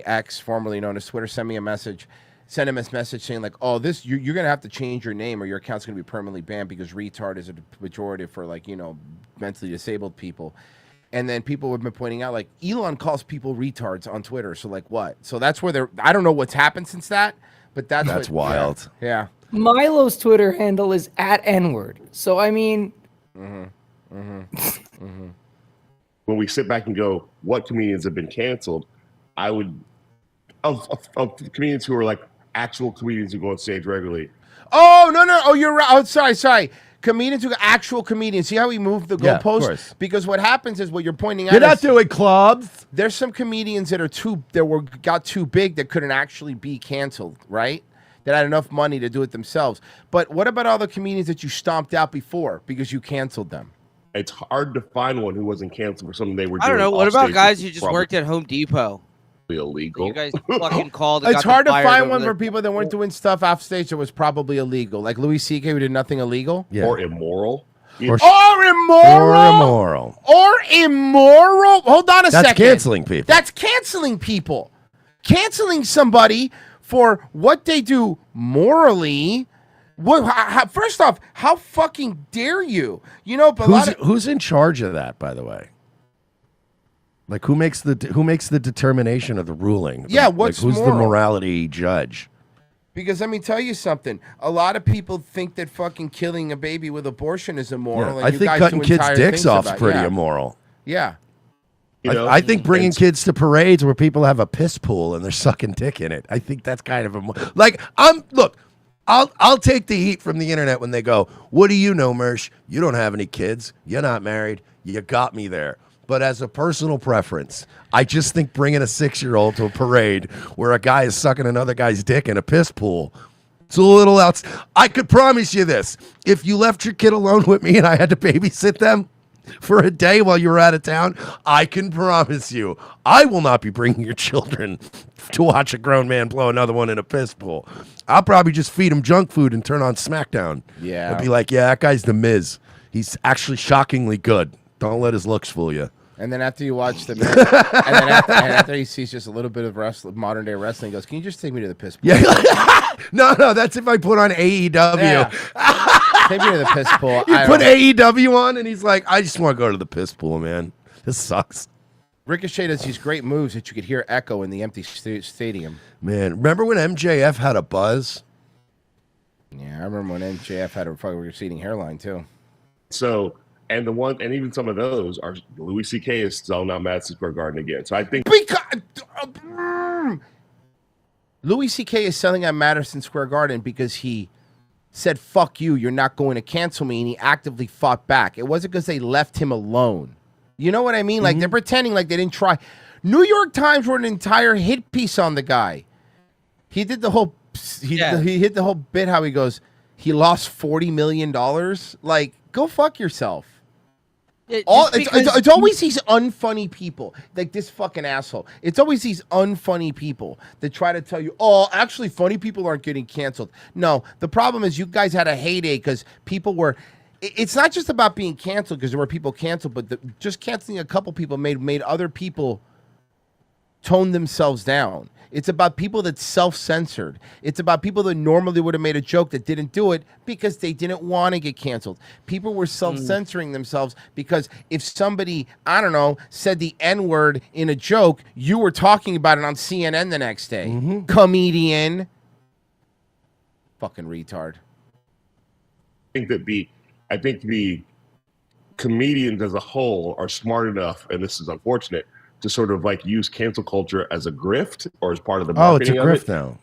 X, formerly known as Twitter, sent him a message saying like, oh, this you're gonna have to change your name or your account's gonna be permanently banned because retard is a pejorative for like, you know, mentally disabled people. And then people have been pointing out like Elon calls people retards on Twitter. So like what? So that's where I don't know what's happened since that, but that's wild. Yeah. Milo's Twitter handle is @N-word. So I mean, When we sit back and go, what comedians have been canceled? I would of comedians who are like actual comedians who go on stage regularly. Oh no! Oh, you're right. Oh, sorry. Comedians who are actual comedians. See how we moved the Yeah, of goalpost? course. Because what happens is what you're pointing out. You're not is doing clubs. There's some comedians that got too big that couldn't actually be canceled, right? That had enough money to do it themselves. But what about all the comedians that you stomped out before because you canceled them? It's hard to find one who wasn't canceled for something they were doing. I don't know. What off about stage guys that's who just probably worked at Home Depot? Illegal. You guys fucking called. It's hard to find one for people that weren't doing stuff off stage that was probably illegal, like Louis C.K. who did nothing illegal, or immoral. Or immoral. Hold on a second. That's canceling people. That's canceling people. Canceling somebody for what they do morally. First off, how fucking dare you? You know, but Who's in charge of that, by the way? Like who makes the determination of the ruling? Yeah, Like, what's who's the moral? morality judge? Because let me tell you something. A lot of people think that fucking killing a baby with abortion is immoral. Yeah, and I you think guys cutting do kids' entire dicks things off is about- pretty yeah. immoral. Yeah. I think bringing kids to parades where people have a piss pool and they're sucking dick in it. I think that's kind of I'll take the heat from the internet when they go, "What do you know, Mersh? You don't have any kids. You're not married. You got me there." But as a personal preference, I just think bringing a 6-year-old to a parade where a guy is sucking another guy's dick in a piss pool, it's a little outs. I could promise you this: if you left your kid alone with me and I had to babysit them, for a day while you're out of town, I can promise you, I will not be bringing your children to watch a grown man blow another one in a piss pool. I'll probably just feed them junk food and turn on SmackDown. Yeah. I'll be like, yeah, that guy's the Miz. He's actually shockingly good. Don't let his looks fool you. And then after you watch the match, and then after he sees just a little bit of modern day wrestling, he goes, "Can you just take me to the piss pool?" Yeah. No, that's if I put on AEW. Yeah. Take me to the piss pool. You put AEW on, and he's like, I just want to go to the piss pool, man. This sucks. Ricochet does these great moves that you could hear echo in the empty stadium. Man, remember when MJF had a buzz? Yeah, I remember when MJF had a fucking receding hairline too. So, and even some of those are Louis C.K. is still not Madison Square Garden again. So I think Louis C.K. is selling at Madison Square Garden because he said, "Fuck you, you're not going to cancel me," and he actively fought back. It wasn't because they left him alone. You know what I mean? Like they're pretending like they didn't try. New York Times wrote an entire hit piece on the guy. He did the whole he hit the whole bit how he goes, he lost $40 million. Like, go fuck yourself. It's always these unfunny people, like this fucking asshole. It's always these unfunny people that try to tell you, oh, actually, funny people aren't getting canceled. No, the problem is you guys had a heyday because people were. It's not just about being canceled because there were people canceled, but just canceling a couple people made other people tone themselves down. It's about people that self-censored. It's about people that normally would have made a joke that didn't do it because they didn't want to get canceled. People were self-censoring themselves because if somebody, I don't know, said the N-word in a joke, you were talking about it on CNN the next day. Comedian. Fucking retard. I think the comedians as a whole are smart enough, and this is unfortunate, to sort of like use cancel culture as a grift or as part of the marketing it's a grift now.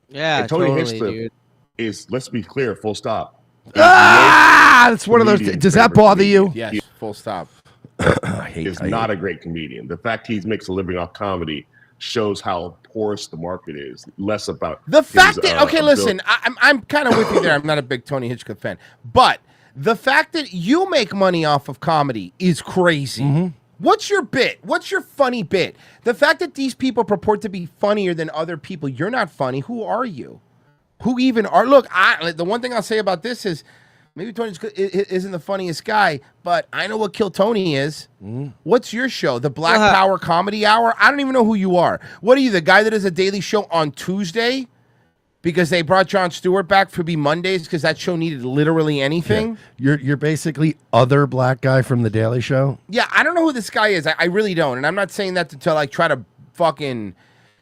Yeah, and Tony totally, Hinchcliffe dude. is, let's be clear, full stop. That's one of those. Does that bother you? Yes, full stop. Is not a great comedian. The fact he makes a living off comedy shows how porous the market is. Less about the fact that listen, I'm kind of with you there. I'm not a big Tony Hinchcliffe fan, but the fact that you make money off of comedy is crazy. What's your bit? What's your funny bit? The fact that these people purport to be funnier than other people, you're not funny. Who are you? Who even are? Look, the one thing I'll say about this is maybe Tony isn't the funniest guy, but I know what Kill Tony is. What's your show? The Black Power Comedy Hour? I don't even know who you are. What are you, the guy that does a daily show on Tuesday? Because they brought Jon Stewart back for be Mondays because that show needed literally anything. Yeah. You're basically other black guy from the Daily Show. Yeah, I don't know who this guy is. I really don't, and I'm not saying that to like try to fucking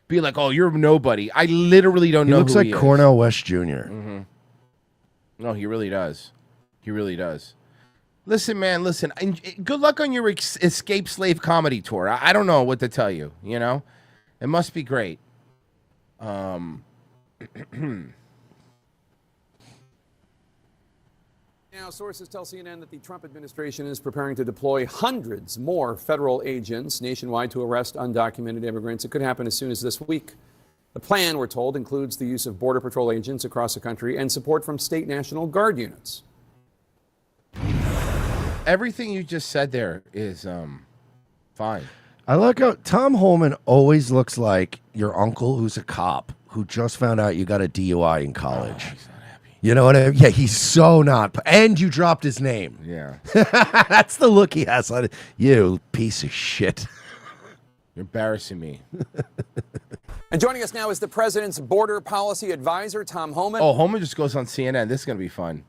be like, oh, you're nobody. I literally don't know. He looks like he is. Cornel West Jr. No, he really does. He really does. Listen, man. Listen. Good luck on your escape slave comedy tour. I don't know what to tell you. You know, it must be great. Now, sources tell CNN that the Trump administration is preparing to deploy hundreds more federal agents nationwide to arrest undocumented immigrants. It could happen as soon as this week. The plan, we're told, includes the use of Border Patrol agents across the country and support from state National Guard units. Everything you just said there is fine. I like how Tom Holman always looks like your uncle who's a cop who just found out you got a DUI in college. Oh, he's not happy. You know what I mean? Yeah, he's so not. And you dropped his name. Yeah. That's the look he has on it. You piece of shit. You're embarrassing me. And joining us now is the president's border policy advisor, Tom Homan. Oh, Homan just goes on CNN. This is going to be fun.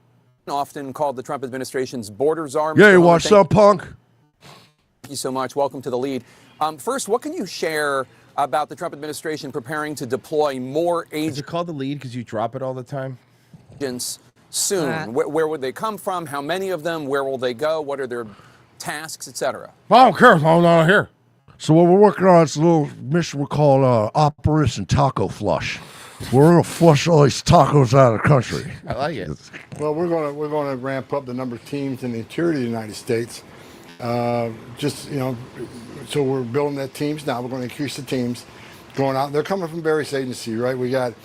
Often called the Trump administration's border czar. Yeah, you watch some punk. Thank you so much. Welcome to the lead. First, what can you share about the Trump administration preparing to deploy more agents? Is it called the lead because you drop it all the time? Soon. Where would they come from? How many of them? Where will they go? What are their tasks, etc.? I don't care. I'm not here. So what we're working on is a little mission we call Operation Taco Flush. We're gonna flush all these tacos out of the country. I like it. Well, we're going to ramp up the number of teams in the interior of the United States. So we're building that teams now. We're going to increase the teams going out. They're coming from various agencies, right? We got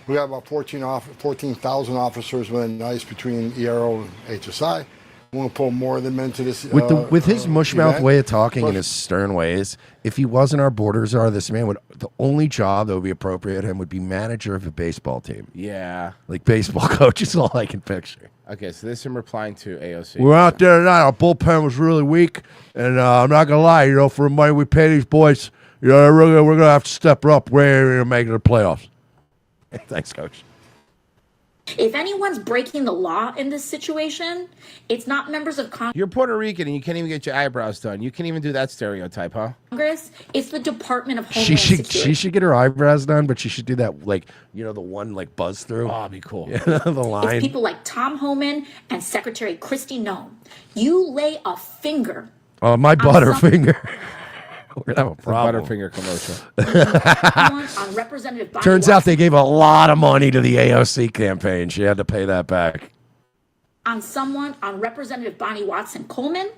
about 14,000 officers within ICE between ERO and HSI. want to pull more of them into this. With his mushmouth event. way of talking Plus- and his stern ways, if he wasn't our border czar, this man would, the only job that would be appropriate to him would be manager of a baseball team. Yeah. Like baseball coach is all I can picture. Okay, so this is him replying to AOC. We were out there tonight. Our bullpen was really weak, and I'm not gonna lie. For the money we pay these boys, we're gonna have to step up. We're gonna make it the playoffs. Thanks, Coach. If anyone's breaking the law in this situation, it's not members of You're Puerto Rican and you can't even get your eyebrows done. You can't even do that stereotype, huh? Congress. It's the Department of Homeland She Security. should get her eyebrows done, but she should do that the one buzz through. Oh, that'd be cool. Yeah, the It's line. people like Tom Homan and Secretary Kristi Noem. You lay a finger. Oh, my Butterfinger. We're gonna have a problem. Butterfinger commercial. on Representative Bonnie Turns out Watson, they gave a lot of money to the AOC campaign. She had to pay that back. on Representative Bonnie Watson Coleman,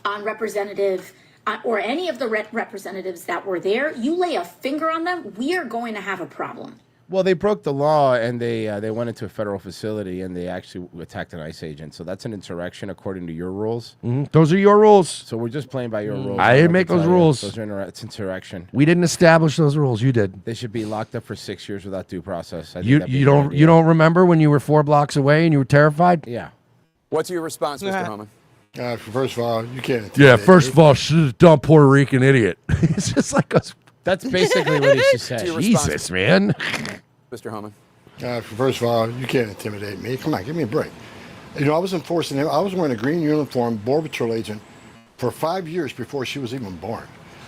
on Representative or any of the representatives that were there. You lay a finger on them, we are going to have a problem. Well, they broke the law and they went into a federal facility and they actually attacked an ICE agent. So that's an insurrection according to your rules. Those are your rules. So we're just playing by your rules. I didn't make those rules. Those are it's insurrection. We didn't establish those rules. You did. They should be locked up for 6 years without due process. I think You that'd be you a good don't idea. you don't remember when you were 4 blocks away and you were terrified? Yeah. What's your response, Mr. Homan? First of all, you can't. Yeah. First of all, she's a dumb Puerto Rican idiot. It's just like us. That's basically what he should say. Jesus, man. Mr. Homan. First of all, you can't intimidate me. Come on, give me a break. I was enforcing him. I was wearing a green uniform, Border Patrol agent, for 5 years before she was even born.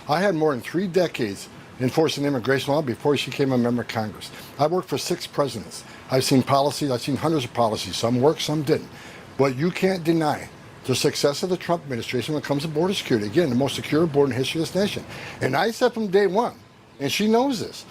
I had more than 3 decades enforcing immigration law before she became a member of Congress. I worked for 6 presidents. I've seen policies. I've seen hundreds of policies. Some worked, some didn't. But you can't deny the success of the Trump administration when it comes to border security. Again, the most secure border in the history of this nation. And I said from day one, and she knows this,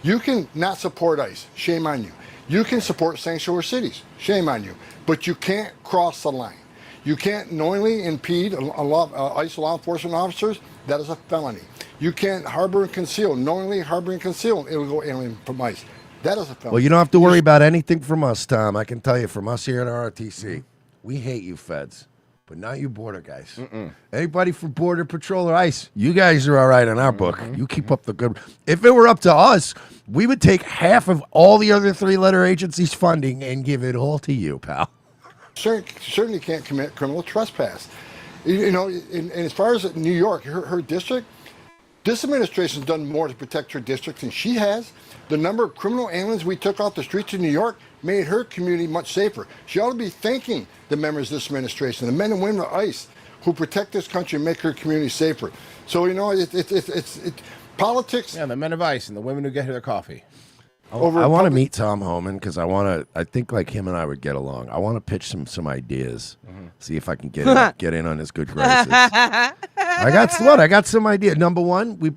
you can not support ICE. Shame on you. You can support sanctuary cities. Shame on you. But you can't cross the line. You can't knowingly impede ICE law enforcement officers. That is a felony. You can't harbor and conceal, knowingly harbor and conceal an illegal alien from ICE. That is a felony. Well, you don't have to worry about anything from us, Tom. I can tell you from us here at ROTC, we hate you feds, but not you border guys. Anybody from Border Patrol or ICE, you guys are all right in our book. You keep up the good. If it were up to us, we would take half of all the other 3-letter agencies' funding and give it all to you, pal. Certainly can't commit criminal trespass. And as far as New York, her district, this administration's done more to protect her district than she has. The number of criminal aliens we took off the streets of New York made her community much safer. She ought to be thanking the members of this administration, the men and women of ICE, who protect this country and make her community safer. So, it's politics. Yeah, the men of ICE and the women who get their coffee. I want to meet Tom Homan because I think like him and I would get along. I want to pitch some ideas, see if I can get in on his good graces. I got some idea. Number one, we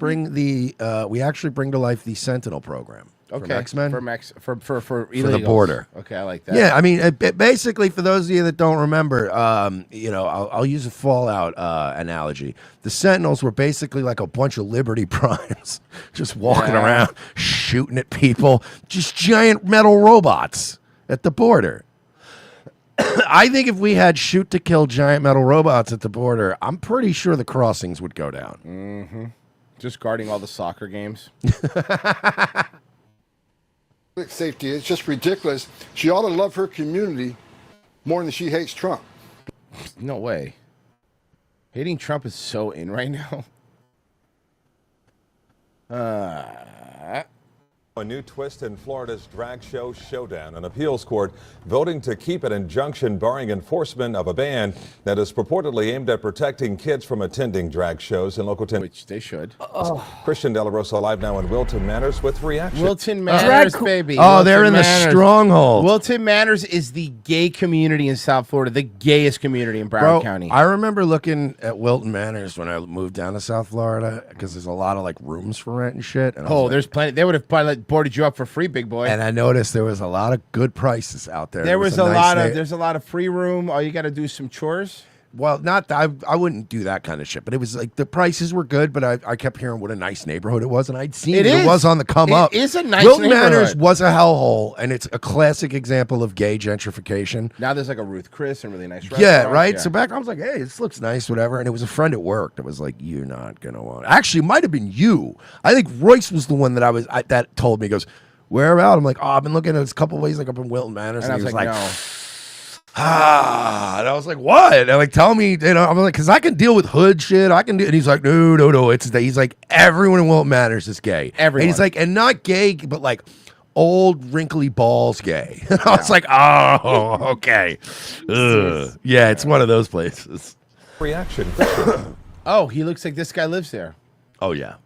actually bring to life the Sentinel program. Okay. From X-Men. For For the illegals. border. Okay, I like that. Yeah, I mean, basically, for those of you that don't remember, I'll use a Fallout analogy. The Sentinels were basically like a bunch of Liberty Primes, just walking around, shooting at people, just giant metal robots at the border. I think if we had shoot-to-kill giant metal robots at the border, I'm pretty sure the crossings would go down. Mm-hmm. Just guarding all the soccer games. Safety, it's just ridiculous. She ought to love her community more than she hates Trump. No way. Hating Trump is so in right now. A new twist in Florida's drag show showdown. An appeals court voting to keep an injunction barring enforcement of a ban that is purportedly aimed at protecting kids from attending drag shows in local town. Which they should. Christian De La Rosa live now in Wilton Manors with reaction. Wilton Manors, baby. Oh, they're Wilton in the Manors. stronghold. Wilton Manors is the gay community in South Florida, the gayest community in Broward County. I remember looking at Wilton Manors when I moved down to South Florida because there's a lot of like rooms for rent and shit. And I was like, there's plenty. They would have probably boarded you up for free, big boy. and I noticed there was a lot of good prices out there. There It was a a nice lot na- of. There's a lot of free room. All you got to do is some chores. Well, not that I wouldn't do that kind of shit, but it was like the prices were good, but I kept hearing what a nice neighborhood it was, and I'd seen it was on the come up. It is a nice Wilton Manors neighborhood. was a hellhole, and it's a classic example of gay gentrification. Now there's like a Ruth Chris and really nice Yeah, restaurants. right. Yeah. So back, I was like, "Hey, this looks nice, whatever." And it was a friend at work that was like, "You're not gonna want." Actually, it might have been you. I think Royce was the one that that told me. He goes, "Where about?" I'm like, "Oh, I've been looking at this couple ways, like up in Wilton Manors." And I he was was like, no. and I was like, "What?" And like, tell me, I'm like, "Cause I can deal with hood shit. I can do." And he's like, "No. He's like, everyone in Wilton Manors is gay. Everyone. And he's like, and not gay, but like old wrinkly balls gay." I was like, "Oh, okay." Ugh. Yeah, it's one of those places. Reaction. Oh, he looks like this guy lives there. Oh yeah.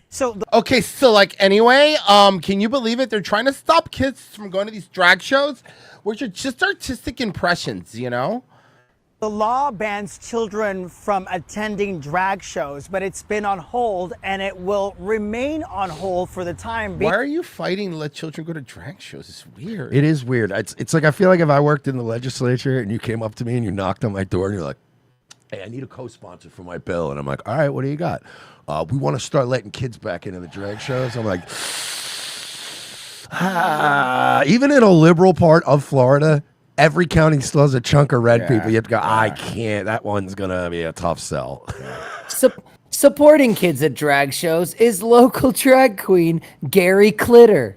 So okay, so like anyway, can you believe it? They're trying to stop kids from going to these drag shows, which are just artistic impressions, you know? The law bans children from attending drag shows, but it's been on hold and it will remain on hold for the time being. Why are you fighting to let children go to drag shows? It's weird. It is weird. It's like I feel like if I worked in the legislature and you came up to me and you knocked on my door and you're like, "Hey, I need a co-sponsor for my bill," and I'm like, "All right, what do you got?" We want to start letting kids back into the drag shows. I'm like, even in a liberal part of Florida, every county still has a chunk of red people. You have to go, I can't. That one's going to be a tough sell. Supporting kids at drag shows is local drag queen Gary Clitter.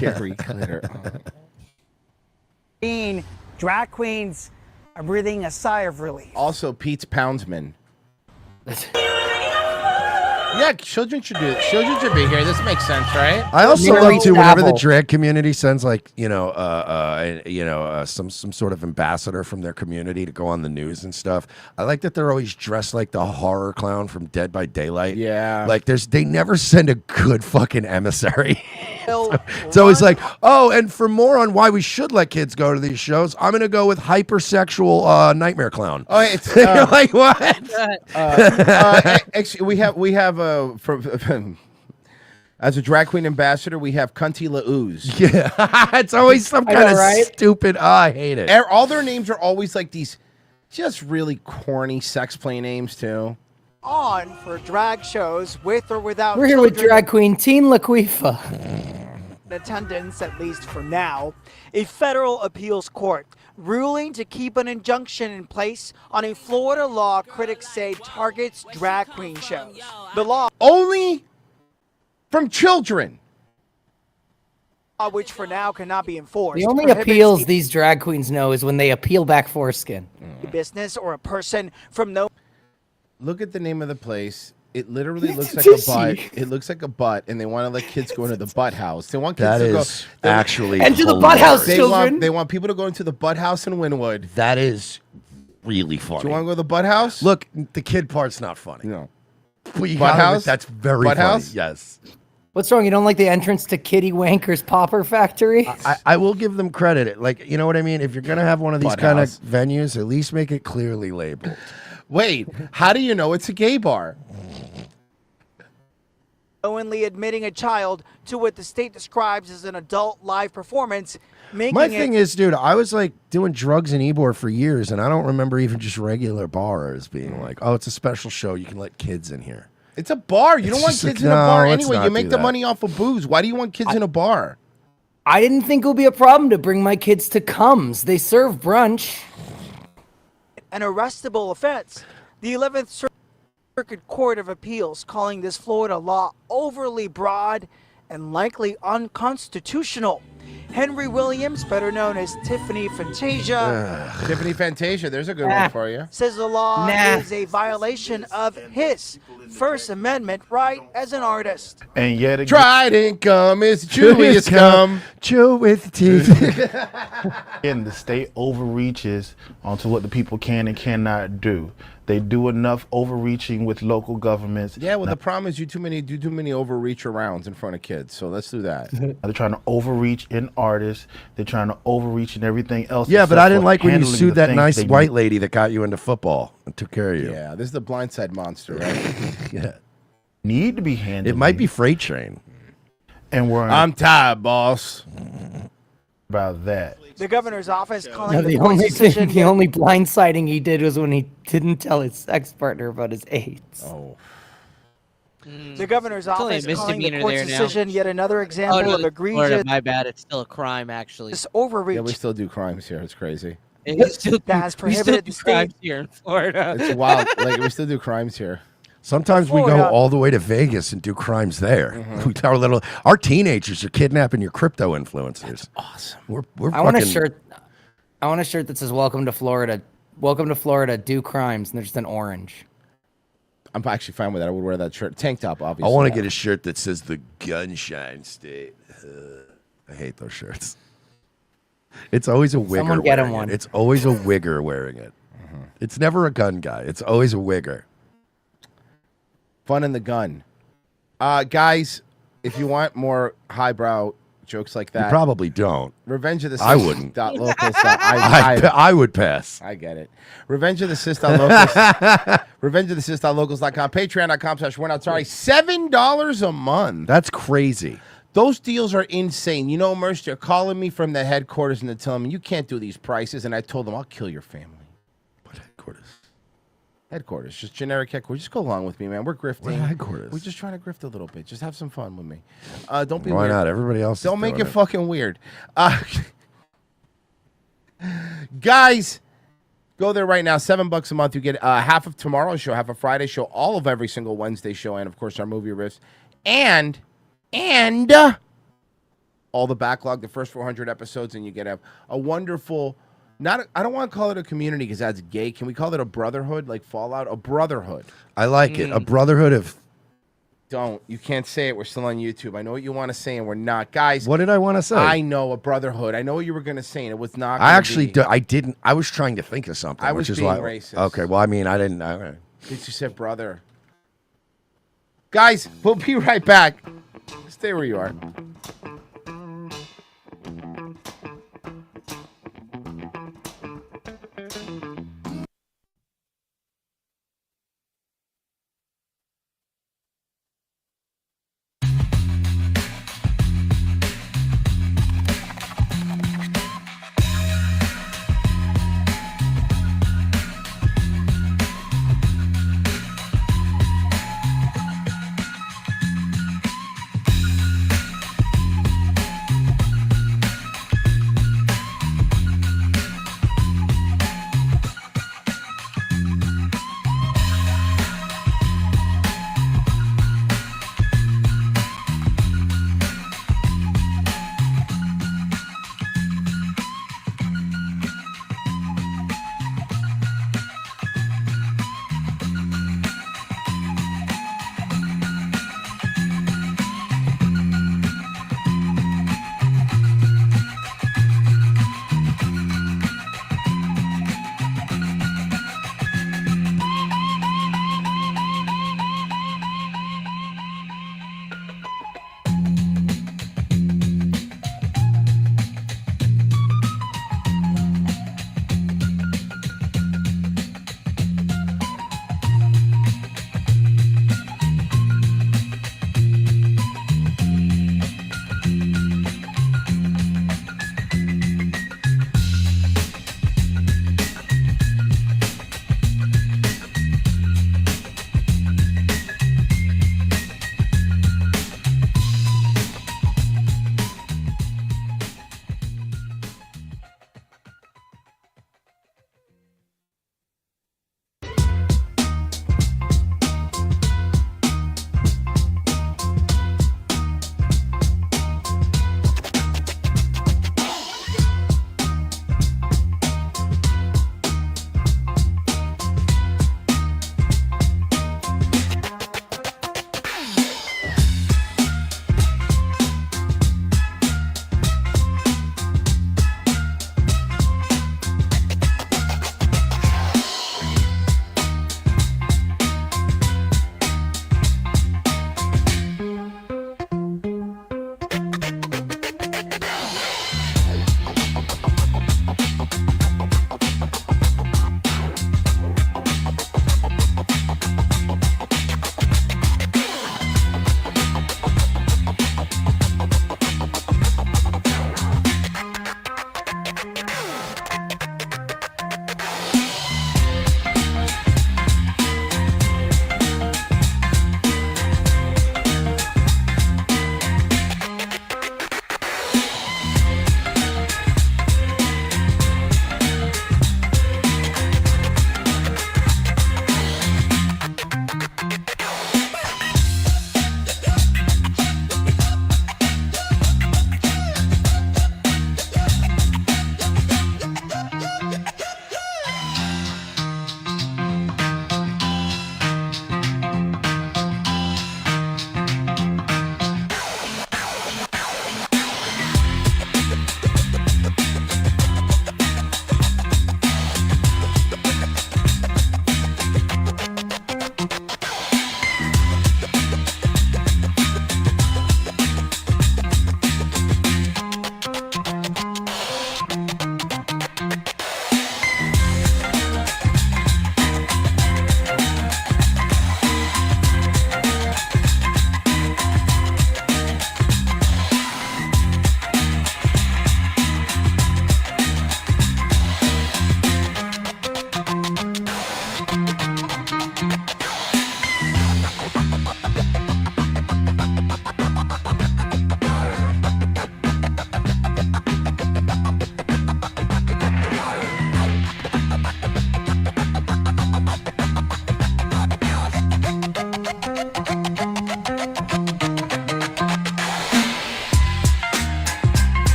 Gary Clitter. Drag queens are breathing a sigh of relief. Also, Pete's Poundsman. Yeah, children should do it. Children should be here. This makes sense, right? I also like to whenever the drag community sends like some sort of ambassador from their community to go on the news and stuff. I like that they're always dressed like the horror clown from Dead by Daylight. Yeah, like they never send a good fucking emissary. It's always like, oh, and for more on why we should let kids go to these shows, I'm gonna go with hypersexual nightmare clown. Oh, it's You're like what? Actually, we have as a drag queen ambassador, we have Cunty LaOoze. Yeah, it's always some kind of stupid. Oh, I hate it. All their names are always like these, just really corny sex play names too. On for drag shows with or without We're here with children drag queen Teen Laquifa. in attendance, at least for now. A federal appeals court ruling to keep an injunction in place on a Florida law critics say targets drag queen shows. The law only from children, which for now cannot be enforced. The only prohibits appeals these drag queens know is when they appeal back foreskin. a business or a person from no. Look at the name of the place. It literally looks like a butt. It looks like a butt, and they want to let kids go into the butt house. They want kids That to go. is actually Enter the butt house, They children. want people to go into the butt house in Wynwood. That is really funny. Do you want to go to the butt house? Look, the kid part's not funny. No. But you Butt gotta admit, house? that's very Butt funny. house? Yes. What's wrong? You don't like the entrance to Kitty Wanker's Popper Factory? I will give them credit. Like, you know what I mean? If you're going to have one of these Butt kind of house. venues, at least make it clearly labeled. Wait, how do you know it's a gay bar? Knowingly admitting a child to what the state describes as an adult live performance, making My it thing is, dude, I was like doing drugs in Ybor for years, and I don't remember even just regular bars being like, oh, it's a special show. You can let kids in here. It's a bar. You It's don't want just kids like, in a bar no, let's anyway. not You do make the that. money off of booze. Why do you want kids in a bar? I didn't think it would be a problem to bring my kids to Cums. They serve brunch. an arrestable offense. The 11th Circuit Court of Appeals calling this Florida law overly broad and likely unconstitutional. Henry Williams, better known as Tiffany Fantasia, Tiffany Fantasia, there's a good one for you. says the law is a violation of his First Amendment right as an artist. And yet again, Trident gum is chewiest gum. Chew with teeth. and the state overreaches onto what the people can and cannot do. They do enough overreaching with local governments. Yeah, well, the problem is you do too many overreach arounds in front of kids. So let's do that. They're trying to overreach in artists. They're trying to overreach in everything else. Yeah, but except I didn't for like when you handling sued the that things nice they white need. lady that got you into football and took care of you. Yeah, this is the blindside monster, right? Yeah. Need to be handled. It might be Freight Train. And we're I'm tired, boss. about that. The governor's office calling No, the the court's only decision. the only blindsiding he did was when he didn't tell his sex partner about his AIDS. Oh. The governor's It's only a office calling the misdemeanor court's there now. decision yet another example Oh, no, of Florida, egregious my bad. It's still a crime, actually. overreach Yeah, we still do crimes here. It's crazy. We still that has we still prohibited do the crimes state. here in Florida. It's wild. Like we still do crimes here. Sometimes we go Florida. all the way to Vegas and do crimes there. Our teenagers are kidnapping your crypto influencers. That's awesome. We're I want a fucking- shirt. I want a shirt that says "Welcome to Florida." Welcome to Florida. Do crimes, and there's just an orange. I'm actually fine with that. I would wear that shirt. Tank top, I obviously. want to get a shirt that says the gunshine state. I hate those shirts. It's always a wigger Someone get him wearing one. it. It's always a wigger wearing it. It's never a gun guy. It's always a wigger. Fun in the gun. Guys, if you want more highbrow jokes like that, You probably don't. Revenge of the I Sis- wouldn't. dot locals. I would pass. I get it. Revenge of the Sis. Locals. Revenge of the Sis. Locals.com. Patreon.com/We're Not Sorry. $7 a month. That's crazy. Those deals are insane. You know, Merce, they're calling me from the headquarters and they're telling me, you can't do these prices. And I told them, I'll kill your family. What headquarters? Headquarters. Just generic headquarters. Just go along with me, man. We're grifting. What headquarters? We're just trying to grift a little bit. Just have some fun with me. Don't be Why weird. not? Everybody else is Don't make it doing it. fucking weird. Guys, go there right now. $7 a month. You get half of tomorrow's show, half of Friday's show, all of every single Wednesday show, and of course our movie riffs. And all the backlog, the first 400 episodes, and you get a wonderful, I don't want to call it a community because that's gay. Can we call it a brotherhood, like Fallout? A brotherhood. I like it. A brotherhood of. Don't. You can't say it. We're still on YouTube. I know what you want to say, and we're not. Guys. What did I want to say? I know, a brotherhood. I know what you were going to say, and it was not I gonna actually be. I didn't. I was trying to think of something. I was which is being why. racist. Okay. Well, I mean, I didn't. Because you said brother. Guys, we'll be right back. Stay where you are.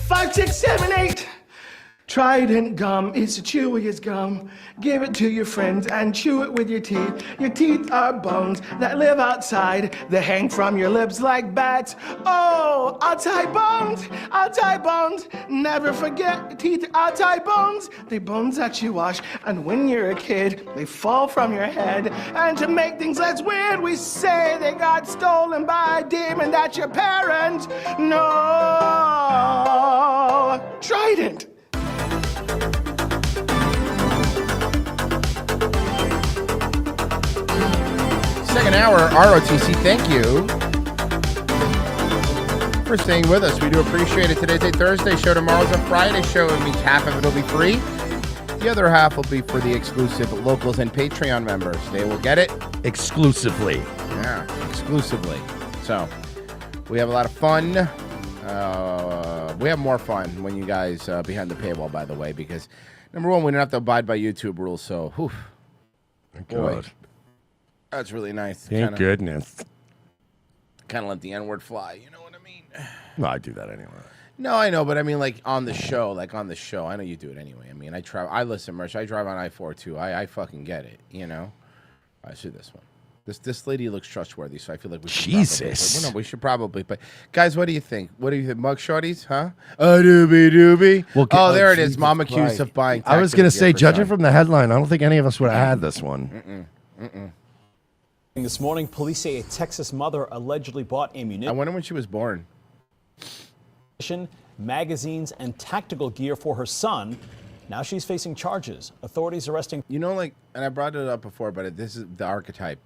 5, 6, 7, 8. Trident gum is the chewiest gum. Give it to your friends and chew it with your teeth. Your teeth are bones that live outside. They hang from your lips like bats. Oh, I'll tie bones. I'll tie bones. Never forget, teeth are tie bones. They bones that you wash. And when you're a kid, they fall from your head. And to make things less weird, we say they got stolen by a demon. That's your parent. No. Trident. Second hour, ROTC, thank you for staying with us. We do appreciate it. Today's a Thursday show. Tomorrow's a Friday show. It means half of it will be free. The other half will be for the exclusive locals and Patreon members. They will get it exclusively. Yeah, exclusively. So we have a lot of fun. We have more fun when you guys behind the paywall, by the way, because number one, we don't have to abide by YouTube rules. So, whew, boy, that's really nice. Thank goodness. Kind of let the N-word fly. You know what I mean? No, I do that anyway. No, I know, but I mean, like on the show, I know you do it anyway. I mean, I listen, Merch. I drive on I-4 too. I fucking get it. You know. I see this one. This lady looks trustworthy, so I feel like we should we should probably. But guys, what do you think? What do you think? Mug shorties, huh? Doobie. Well, there it is. Mom accused of buying. I was going to say, judging from the headline, I don't think any of us would have had this one. This morning, police say a Texas mother allegedly bought ammunition. I wonder when she was born. Magazines and tactical gear for her son. Now she's facing charges. Authorities arresting. You know, like, and I brought it up before, but this is the archetype.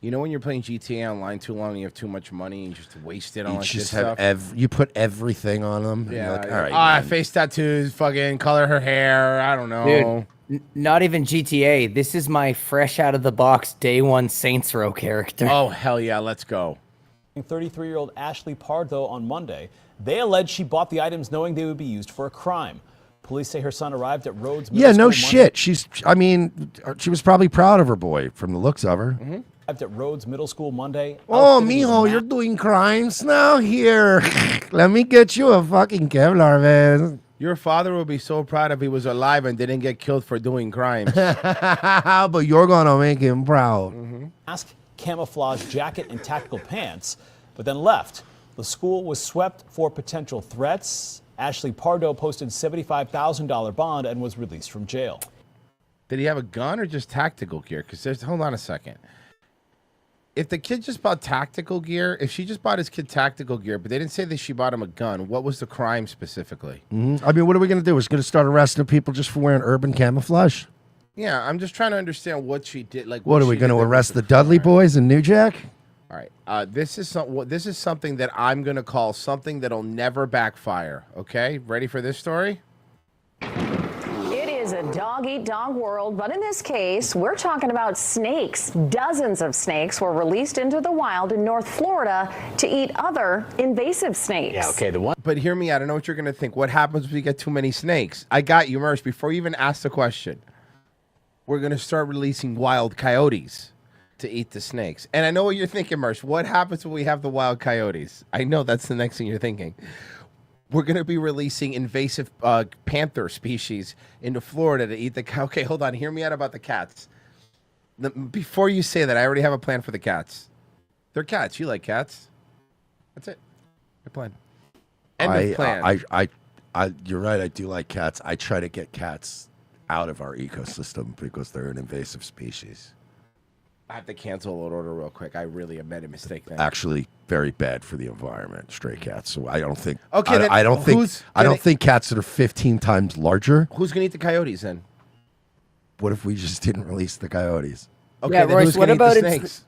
You know when you're playing GTA online too long and you have too much money and just waste it on like this stuff? You put everything on them. Yeah. Like, all right, face tattoos, fucking color her hair. I don't know. Dude, not even GTA. This is my fresh out of the box day one Saints Row character. Oh, hell yeah. Let's go. 33-year-old Ashley Pardo on Monday. They allege she bought the items knowing they would be used for a crime. Police say her son arrived at Rhodes Middle School shit. She was probably proud of her boy from the looks of her. Arrived at Rhodes Middle School Monday. Oh, mijo, you're doing crimes now? Here, let me get you a fucking Kevlar vest. Your father would be so proud if he was alive and didn't get killed for doing crimes. But you're going to make him proud. Mask, camouflage jacket, and tactical pants, but then left. The school was swept for potential threats. Ashley Pardo posted $75,000 bond and was released from jail. Did he have a gun or just tactical gear? Because hold on a second. If the kid just bought tactical gear, if she just bought his kid tactical gear, but they didn't say that she bought him a gun, what was the crime specifically? I mean, what are we going to do? We're going to start arresting people just for wearing urban camouflage? Yeah, I'm just trying to understand what she did. Like, What are we she going to did that arrest was the Dudley boys in New Jack? All right. This is something that I'm going to call something that'll never backfire. Okay, ready for this story? It is a dog-eat-dog world, but in this case, we're talking about snakes. Dozens of snakes were released into the wild in North Florida to eat other invasive snakes. Yeah, okay, the one. But hear me out. I know what you're going to think. What happens if we get too many snakes? I got you, Merce. Before you even ask the question, we're going to start releasing wild coyotes to eat the snakes. And I know what you're thinking, Merce. What happens when we have the wild coyotes? I know that's the next thing you're thinking. We're going to be releasing invasive panther species into Florida to eat the... Okay, hold on. Hear me out about the cats. Before you say that, I already have a plan for the cats. They're cats. You like cats. That's it. My plan. End of plan. You're right. I do like cats. I try to get cats out of our ecosystem because they're an invasive species. I have to cancel an order real quick. I really have made a mistake there. Actually, very bad for the environment. Stray cats. So I don't think. Okay, then I don't think cats that are 15 times larger. Who's gonna eat the coyotes then? What if we just didn't release the coyotes? Okay, Yeah, then Royce, who's what gonna eat the about snakes?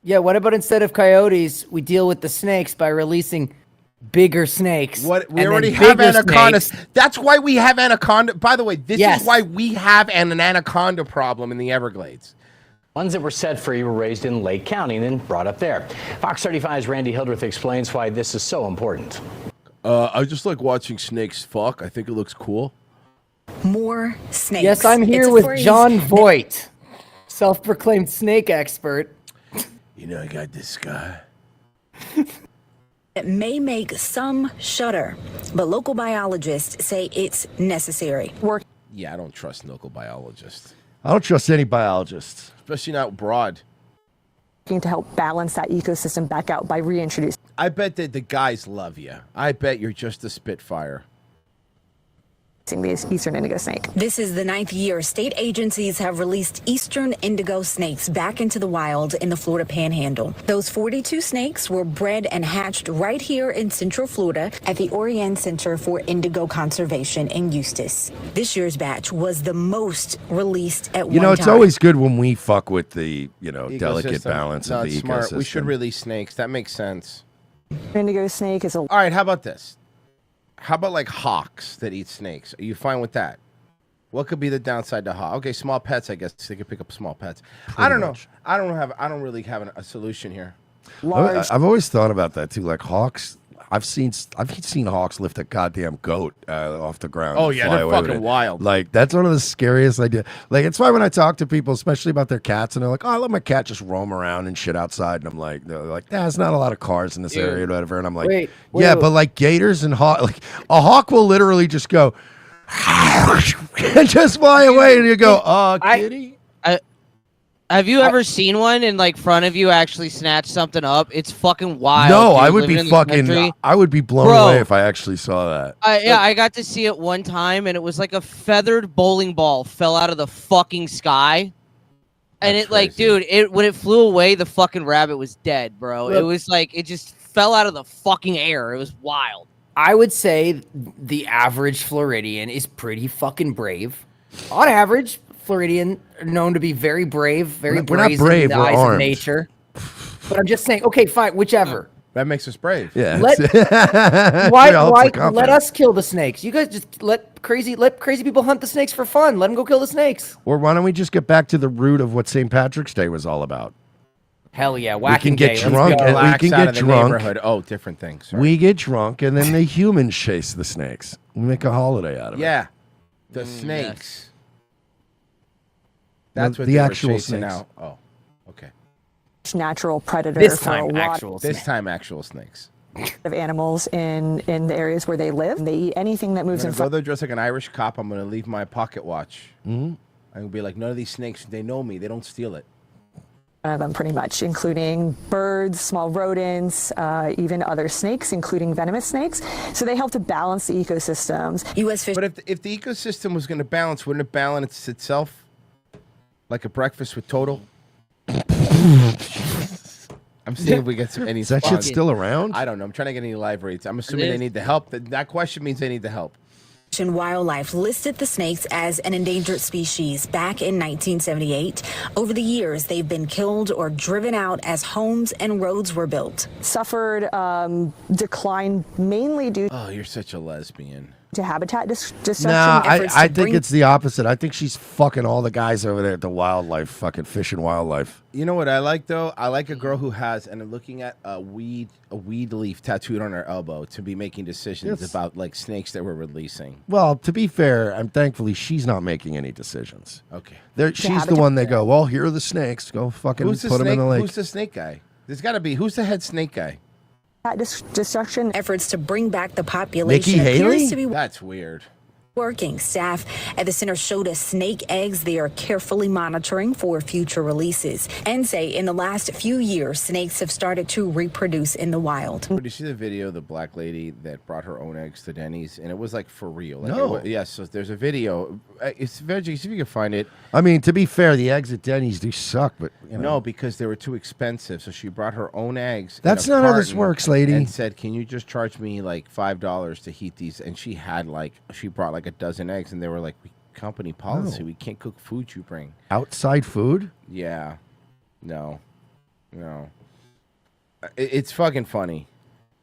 Yeah, what about instead of coyotes, we deal with the snakes by releasing bigger snakes? What we and already then have bigger anacondas. snakes. That's why we have anaconda. By the way, this Yes. is why we have an anaconda problem in the Everglades. Ones that were set free were raised in Lake County and then brought up there. Fox 35's Randy Hildreth explains why this is so important. I just like watching snakes fuck. I think it looks cool. More snakes. Yes, I'm It's here a with phrase John Voight, self-proclaimed snake expert. You know, I got this guy. It may make some shudder, but local biologists say it's necessary. Yeah, I don't trust local biologists, I don't trust any biologists. especially not broad. To help balance that ecosystem back out by reintroducing. I bet that the guys love you. I bet you're just a spitfire. The eastern indigo snake. This is the 9th year state agencies have released eastern indigo snakes back into the wild in the Florida Panhandle. Those 42 snakes were bred and hatched right here in Central Florida at the Orion Center for Indigo Conservation in Eustis. This year's batch was the most released at one time. It's always good when we fuck with the, delicate Ecosystem. balance No, of the it's smart. ecosystem. We should release snakes. That makes sense. Indigo snake is a. All right, how about this? How about like hawks that eat snakes? Are you fine with that? What could be the downside to hawk? Okay, small pets. I guess they could pick up small pets. I don't know. I don't really have a solution here. I've always thought about that too. Like hawks, I've seen hawks lift a goddamn goat off the ground. Oh and yeah, fly they're away with fucking it. wild. Like that's one of the scariest ideas. Like it's why when I talk to people, especially about their cats, and they're like, "Oh, I let my cat just roam around and shit outside," and I'm like, "They're like, there's not a lot of cars in this Dude. area, or whatever." And I'm like, Wait, "Yeah, wait. but like gators and hawk, like a hawk will literally just go." and just fly away, and you go, "Oh, kitty." Have you ever seen one in like front of you actually snatch something up? It's fucking wild. No, dude, I would living be in the fucking. country. I would be blown Bro. away if I actually saw that. Yeah, I got to see it one time, and it was like a feathered bowling ball fell out of the fucking sky. And That's it like, crazy. dude, when it flew away, the fucking rabbit was dead, bro. Look. It was like, it just fell out of the fucking air. It was wild. I would say the average Floridian is pretty fucking brave. On average, Floridian are known to be very brave, very We're not brazen brave, in the we're eyes armed. of nature. But I'm just saying, okay, fine, whichever. That makes us brave. Yeah. Let, It why helps the let confidence. us kill the snakes? You guys just let crazy people hunt the snakes for fun. Let them go kill the snakes. Or why don't we just get back to the root of what St. Patrick's Day was all about? Hell yeah, We whacking can get day, let's drunk go. and we Relax can out get of the drunk. neighborhood. Oh, different things. Sorry. We get drunk, and then the humans chase the snakes. We make a holiday out of it. Yeah, the snakes. That's what the they were actual chasing snakes. out. Oh, okay. Natural predator This for time, a lot actual This time, actual snakes. of animals in the areas where they live. They eat anything that I'm moves gonna in go front there dressed like an Irish cop. I'm gonna leave my pocket watch. Mm-hmm. I'm gonna be like, none of these snakes. They know me. They don't steal it. of them, pretty much, including birds, small rodents, even other snakes, including venomous snakes. So they help to balance the ecosystems. U.S. fish. But if the ecosystem was gonna balance, wouldn't it balance itself? Like a breakfast with Total. I'm seeing if we get some any. Is that shit sponsors. still around? I don't know. I'm trying to get any live rates. I'm assuming is. they need the help. That question means they need the help. Wildlife listed the snakes as an endangered species back in 1978. Over the years, they've been killed or driven out as homes and roads were built. Suffered decline mainly due Oh, you're such a lesbian. to habitat destruction. Nah, efforts I to think bring- it's the opposite. I think she's fucking all the guys over there at the wildlife, fucking fishing wildlife. You know what I like though? I like a girl who has, and I'm looking at a weed leaf tattooed on her elbow to be making decisions Yes. about like snakes that we're releasing. Well, to be fair, I'm thankfully she's not making any decisions. Okay. She's the one they go, well, here are the snakes. Go fucking Who's the put them snake? in the lake. Who's the snake guy? There's got to be. Who's the head snake guy? Destruction efforts to bring back the population Nikki Haley? appears to be That's weird. working. Staff at the center showed us snake eggs they are carefully monitoring for future releases and say in the last few years, snakes have started to reproduce in the wild. Did you see the video of the black lady that brought her own eggs to Denny's? And it was like for real. Like, No. Yes, so there's a video. It's veggies, if you can find it. I mean, to be fair, the eggs at Denny's do suck, but you know. No, because they were too expensive. So she brought her own eggs. in That's a not how this carton works, lady. And said, "Can you just charge me like $5 to heat these?" And she brought like a dozen eggs, and they were like, "Company policy, No. we can't cook food you bring." Outside food? Yeah, no. It's fucking funny.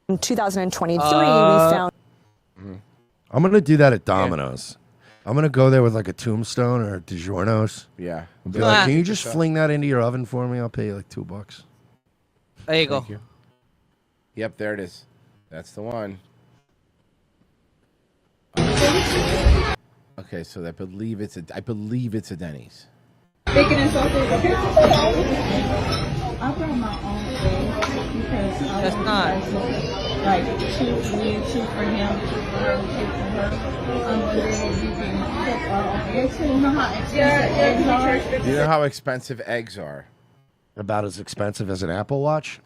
In 2023, we found I'm going to do that at Domino's. I'm going to go there with like a Tombstone or a DiGiorno's. Yeah. And be like, can you Good just stuff. fling that into your oven for me? I'll pay you like $2. There you go. Thank you. Yep, there it is. That's the one. Okay, so I believe it's a Denny's. Bacon and sausage, okay? I brought my own thing because That's not. Like two for him, two for her, two for her. I'm wondering if you can cook our own eggs. You know how expensive eggs are? Do you know how expensive eggs are? About as expensive as an Apple Watch?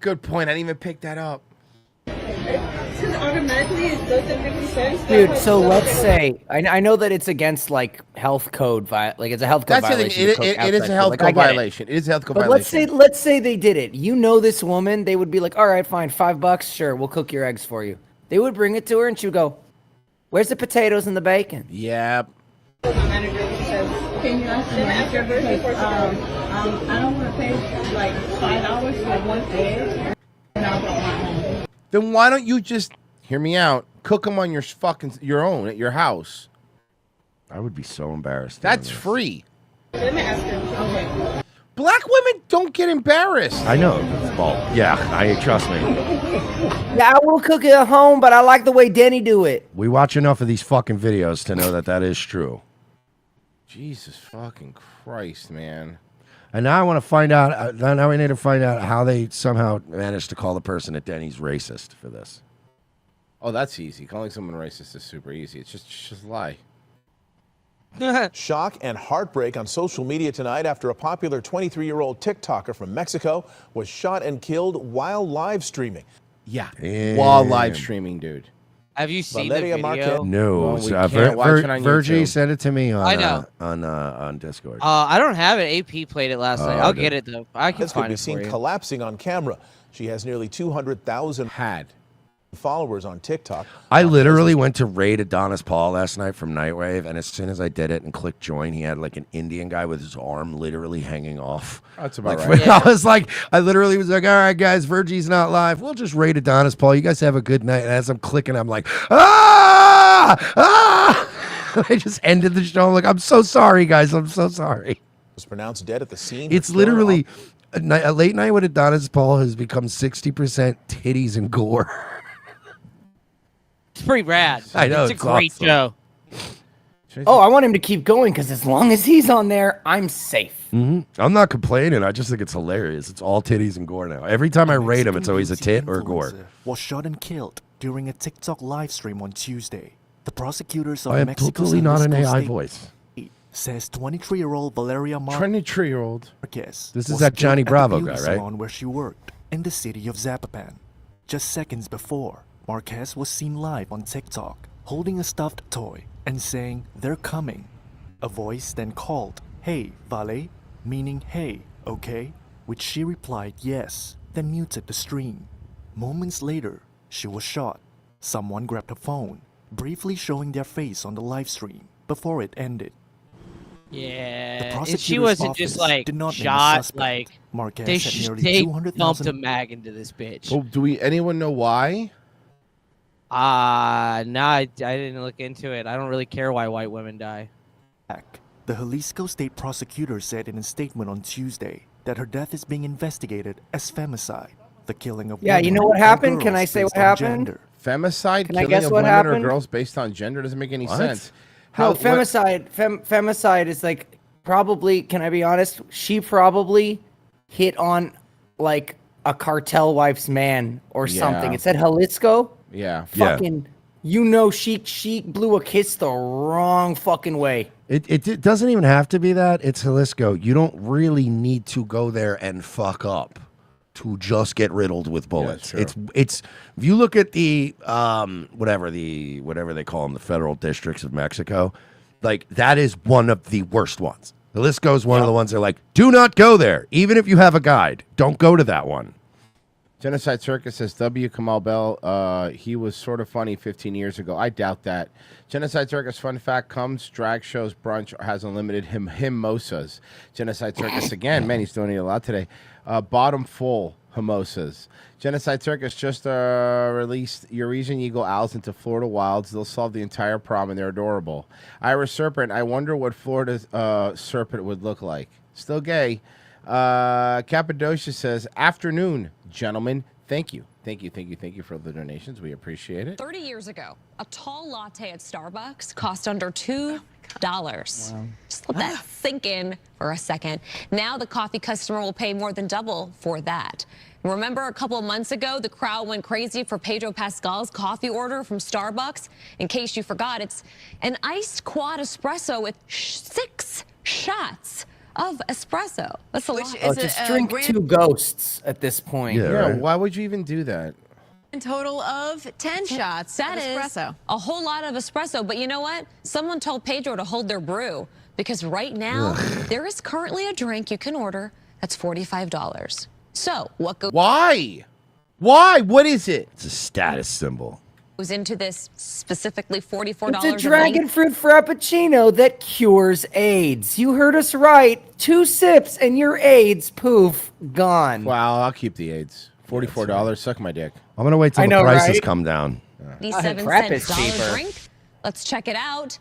Good point. I didn't even pick that up. Because automatically it doesn't make sense. Dude, so let's say I know that it's against like health code, like it's a health code That's the thing. violation. to cook It is outside a health food. Like, I code get it. violation. It is a health code But violation. let's say they did it. You know this woman, they would be like, all right, fine, $5, sure, we'll cook your eggs for you. They would bring it to her and she would go, where's the potatoes and the bacon? Yep. The manager says, can you ask them after because I don't want to pay like $5 for one egg, and I brought my own. Then why don't you just hear me out? Cook them on your own at your house. I would be so embarrassed. That's free. Let me ask him. Okay. Black women don't get embarrassed. I know. Well, yeah, trust me. Yeah, I will cook it at home, but I like the way Denny do it. We watch enough of these fucking videos to know that that is true. Jesus fucking Christ, man. And now I want to find out. Now we need to find out how they somehow managed to call the person at Denny's racist for this. Oh, that's easy. Calling someone racist is super easy. It's just lie. Shock and heartbreak on social media tonight after a popular 23-year-old TikToker from Mexico was shot and killed while live streaming. Yeah, Damn. while live streaming, dude. Have you seen Valeria the Marquez? video? No, Well, we can't watch it on Virgie YouTube. sent it to me I know. on Discord. I don't have it. AP played it last night. I'll okay. get it though. I can This could find be it for seen you. collapsing on camera. She has nearly 200,000 followers on TikTok. I literally went to raid Adonis Paul last night from Nightwave, and as soon as I did it and clicked join, he had like an Indian guy with his arm literally hanging off. That's about Like, right. I was like, I literally was like, all right, guys, Virgie's not live. We'll just raid Adonis Paul. You guys have a good night. And as I'm clicking, I'm like, ah! I just ended the show. I'm like, I'm so sorry, guys. I'm so sorry. Was pronounced dead at the scene. It's literally a late night with Adonis Paul has become 60% titties and gore. It's pretty rad. I know, It's a it's great awesome. show. Oh, I want him to keep going because as long as he's on there, I'm safe. I'm not complaining. I just think it's hilarious. It's all titties and gore now. Every time I rate him, it's always a tit or a gore. Was shot and killed during a TikTok live stream on Tuesday. The prosecutors of I am Mexico's totally not an Jalisco AI State voice. says 23-year-old Valeria 23-year-old. Marquez. This is was that Johnny killed at Bravo the guy, beauty right? salon where she worked in the city of Zapopan. Just seconds before, Marquez was seen live on TikTok holding a stuffed toy and saying, "They're coming." A voice then called, "Hey, Vale," meaning hey, okay, which she replied yes, then muted the stream. Moments later, she was shot. Someone grabbed her phone, briefly showing their face on the live stream before it ended. Yeah, and she prosecutor's wasn't just office like did not name a shot. suspect. Like Marquez they, had nearly they 200,000 dumped a mag into this bitch. Well, anyone know why? Nah, I didn't look into it. I don't really care why white women die. The Jalisco State prosecutor said in a statement on Tuesday that her death is being investigated as femicide, the killing of Yeah, you know women what and happened? Can girls I say based what on happened? gender. Femicide, Can I killing guess of what women or happened? girls based on gender doesn't make any What? sense. No, what- femicide is like probably, can I be honest? She probably hit on like a cartel wife's man or something. Yeah. It said Jalisco. Yeah. Fucking, you know, she blew a kiss the wrong fucking way. It doesn't even have to be that. It's Jalisco. You don't really need to go there and fuck up to just get riddled with bullets. true. It's if you look at the whatever they call them, the federal districts of Mexico, like that is one of the worst ones. Jalisco is one of the ones that are like, do not go there. Even if you have a guide, don't go to that one. Genocide Circus says W. Kamal Bell, he was sort of funny 15 years ago. I doubt that. Genocide Circus, fun fact, comes, drag shows, brunch, has unlimited mimosas. Genocide Circus, again, man, he's donating a lot today. Bottom full mimosas. Genocide Circus just released Eurasian Eagle Owls into Florida wilds. They'll solve the entire problem, and they're adorable. Irish Serpent, I wonder what Florida's serpent would look like. Still gay. Cappadocia says, afternoon, gentlemen. Thank you for the donations. We appreciate it. 30 years ago, a tall latte at Starbucks cost under $2. Just let that sink in for a second. Now the coffee customer will pay more than double for that. Remember a couple of months ago, the crowd went crazy for Pedro Pascal's coffee order from Starbucks? In case you forgot, it's an iced quad espresso with 6 shots of espresso. That's a lot. Just drink 2 ghosts at this point. Yeah, why would you even do that? A total of 10 shots. That is espresso. A whole lot of espresso. But you know what? Someone told Pedro to hold their brew because right now there is currently a drink you can order that's $45. So what goes? Why? What is it? It's a status symbol. Goes into this specifically $44? It's a dragon fruit frappuccino that cures AIDS. You heard us right. 2 sips and your AIDS, poof, gone. Wow, I'll keep the AIDS. $44. Suck my dick. I'm gonna wait till the prices come down. 87-cent dollar drink. Let's check it out.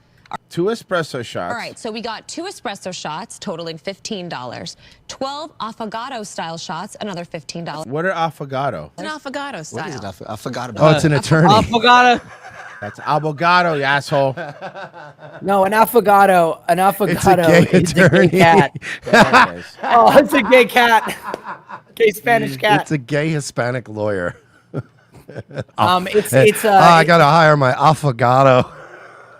2 espresso shots. All right, so we got 2 espresso shots totaling $15. 12 affogato style shots, another $15. What are affogato? An affogato style. What is it? I forgot about Oh, it's an attorney. Affogato. That's avocado, you asshole. No, an affogato. An affogato gay is a attorney. gay cat. There it is. Oh, it's a gay cat. Gay Spanish cat. It's a gay Hispanic lawyer. It's I gotta hire my affogato.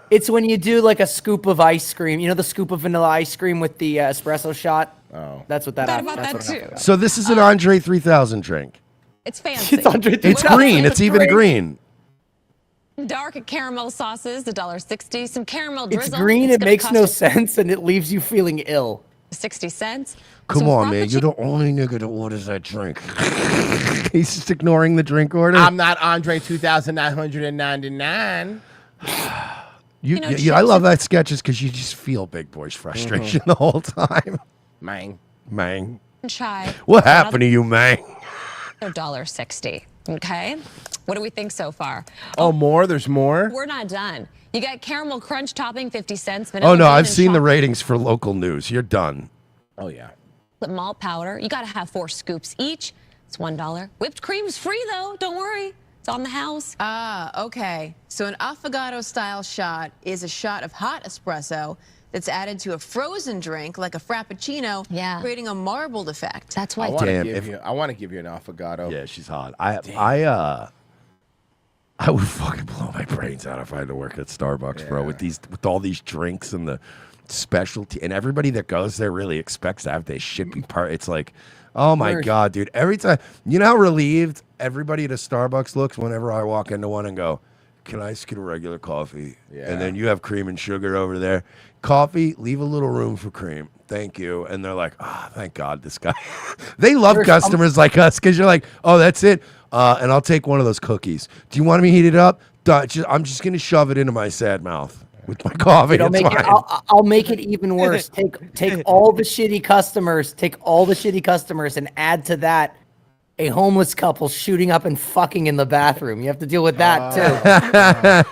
It's when you do like a scoop of ice cream. You know the scoop of vanilla ice cream with the espresso shot? Oh. That's what that Thought is. about that too. So this is an Andre 3000 drink. It's fancy. It's Andre It's 3000. green. It's even green. Dark caramel sauces, $1.60. Some caramel It's drizzle. green. It's It gonna makes cost no you sense, and it leaves you feeling ill. 60 cents. Come Some on, man. frappuccino- You're the only nigga that orders that drink. He's just ignoring the drink order. I'm not Andre 2,999. I love that sketches because you just feel Big Boy's frustration the whole time. Mang. Chai. What happened to you, man? $1.60. Okay. What do we think so far? Oh, more? There's more? We're not done. You got caramel crunch topping, 50 cents. Oh, vanilla no. bean I've and seen the chocolate ratings for local news. You're done. Oh, yeah. malt powder. You got to have 4 scoops each. It's $1. Whipped cream's free, though. Don't worry. It's on the house. Ah, okay. So an affogato-style shot is a shot of hot espresso that's added to a frozen drink like a frappuccino, creating a marbled effect. That's I want to give you an affogato. Yeah, she's hot. I would fucking blow my brains out if I had to work at Starbucks, bro, with all these drinks and the specialty, and everybody that goes there really expects to have their shit be part. It's like, oh my God, dude. Every time, you know how relieved everybody at a Starbucks looks whenever I walk into one and go, can I just get a regular coffee? Yeah. And then you have cream and sugar over there. Coffee, leave a little room for cream. Thank you. And they're like, thank God this guy. They love customers like us because you're like, oh, that's it. And I'll take one of those cookies. Do you want me to heat it up? I'm just going to shove it into my sad mouth with my coffee. I'll make it even worse. Take all the shitty customers. Take all the shitty customers and add to that a homeless couple shooting up and fucking in the bathroom. You have to deal with that too.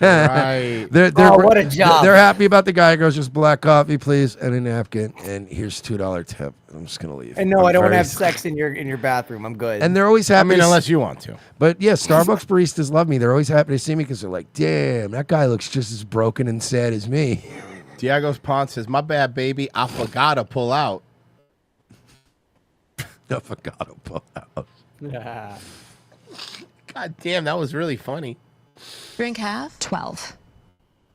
Right. What a job. They're happy about the guy who goes, just black coffee, please, and a napkin, and here's $2 tip. I'm just gonna leave. And no, I don't want to have sex in your bathroom. I'm good. And they're always happy. I mean, unless you want to. But yeah, Starbucks baristas love me. They're always happy to see me because they're like, damn, that guy looks just as broken and sad as me. Diego Pons says, my bad, baby. I forgot to pull out. I forgot to pull out. God damn, that was really funny. Drink half? 12.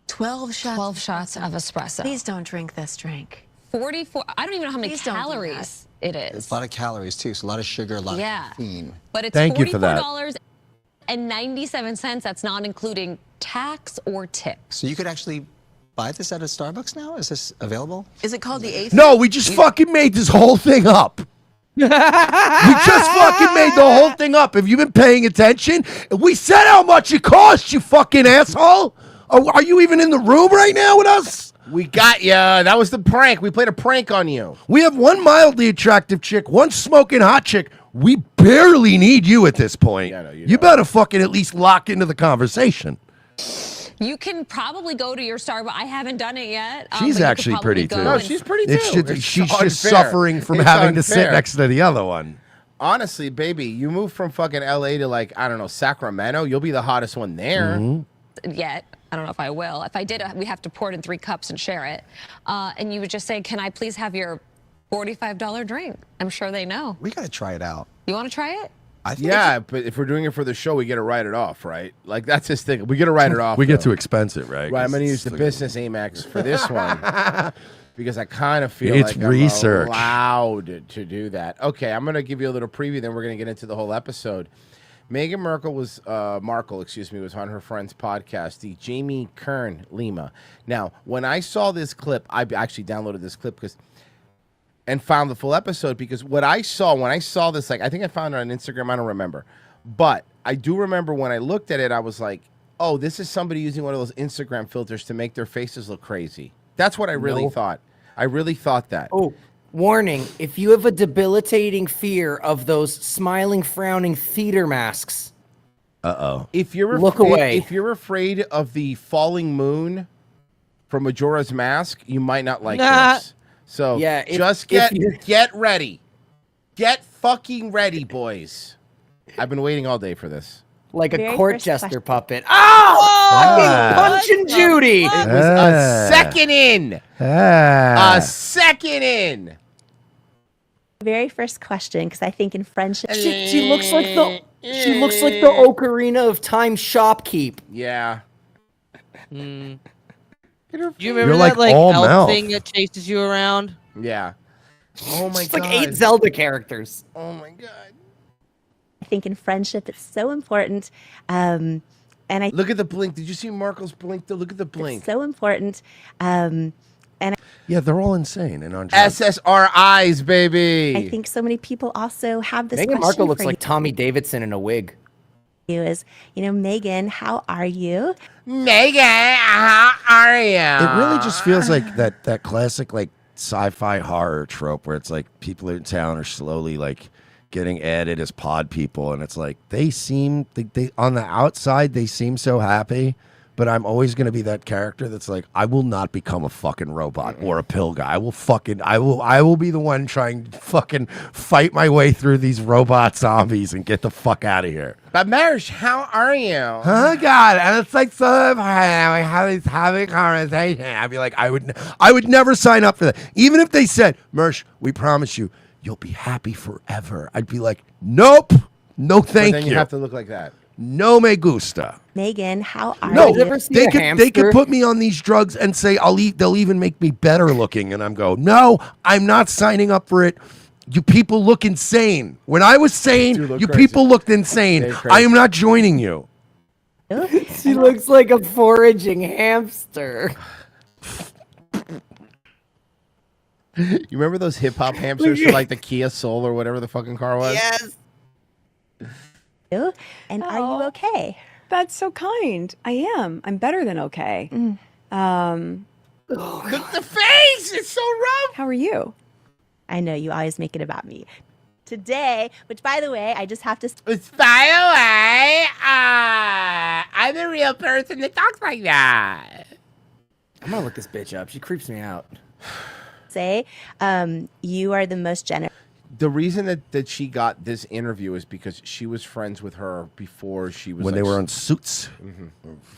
12 shots. 12 shots of espresso. Please don't drink this drink. 44. I don't even know how many Please don't do calories it is. It's a lot of calories too. So a lot of sugar, a lot of caffeine. But it's Thank you for that. $44.97. That's not including tax or tip. So you could actually buy this at a Starbucks now? Is this available? Is it called the eighth? No, we just fucking made this whole thing up. We just fucking made the whole thing up. Have you been paying attention? We said how much it cost, you fucking asshole. Are you even in the room right now with us? We got ya. That was the prank. We played a prank on you. We have one mildly attractive chick, one smoking hot chick. We barely need you at this point. Yeah, no, you better fucking at least lock into the conversation. You can probably go to your Starbucks. I haven't done it yet. She's actually pretty too. No, she's pretty too. She's just suffering from having to sit next to the other one. Honestly, baby, you move from fucking LA to like, I don't know, Sacramento. You'll be the hottest one there. Yet. I don't know if I will. If I did, we have to pour it in 3 cups and share it. And you would just say, can I please have your $45 drink? I'm sure they know. We got to try it out. You want to try it? Yeah, but if we're doing it for the show, we get to write it off, right? Like, that's his thing. We get to write it off. We get to expense it, right? Right, I'm going to use the business Amex for this one because I kind of feel it's like research. I'm allowed to do that. Okay, I'm going to give you a little preview, then we're going to get into the whole episode. Meghan Markle was was on her friend's podcast, the Jamie Kern Lima. Now, when I saw this clip, I actually downloaded this clip and found the full episode because what I saw when I saw this, like I think I found it on Instagram, I don't remember, but I do remember when I looked at it, I was like, oh, this is somebody using one of those Instagram filters to make their faces look crazy. That's what I really thought. I really thought that. Oh. Warning, if you have a debilitating fear of those smiling, frowning theater masks. If you're Look away. If you're afraid of the falling moon from Majora's Mask, you might not like this. So yeah, just get ready. Get fucking ready, boys. I've been waiting all day for this. Like a court jester puppet. Oh! Fucking Punch and Judy! It was a second in. A second in. Very first question, because I think in friendship, she looks like the Ocarina of Time shopkeep. Yeah. Do you remember like that like all elf mouth. thing that chases you around? Yeah. Oh my It's god. like 8 Zelda characters. Oh my god. I think in friendship, it's so important. And I look at the blink. Did you see Markle's blink? Look at the blink. It's so important. And yeah, they're all insane and on drugs. SSRIs, baby. I think so many people also have this Meghan question Markle looks for like Tommy Davidson in a wig. you is, Meghan, how are you? Meghan, how are you? It really just feels like that classic like sci-fi horror trope where it's like people in town are slowly like getting added as pod people, and it's like they on the outside they seem so happy, but I'm always going to be that character that's like, I will not become a fucking robot or a pill guy. I will be the one trying to fucking fight my way through these robot zombies and get the fuck out of here. But Marish, how are you? Oh God, and it's like so having conversation. I'd be like, I would never sign up for that. Even if they said, Mersh, we promise you, you'll be happy forever. I'd be like, nope, no, thank But then you have to look like that. No me gusta. Meghan, how are No, you? they could put me on these drugs and say they'll even make me better looking, and I'm going, no, I'm not signing up for it. You people look insane. When I was sane, you crazy. people looked insane. I am not joining you. She looks like a foraging hamster. You remember those hip hop hamsters for like the Kia Soul or whatever the fucking car was? Yes. And are you okay? That's so kind. I am. I'm better than okay. Look the face! It's so rough. How are you? I know you always make it about me. Today, which by the way, I just have to. It's by the way, I'm a real person that talks like that. I'm gonna look this bitch up. She creeps me out. Say, you are the most generous. The reason that she got this interview is because she was friends with her before she was When they were on Suits.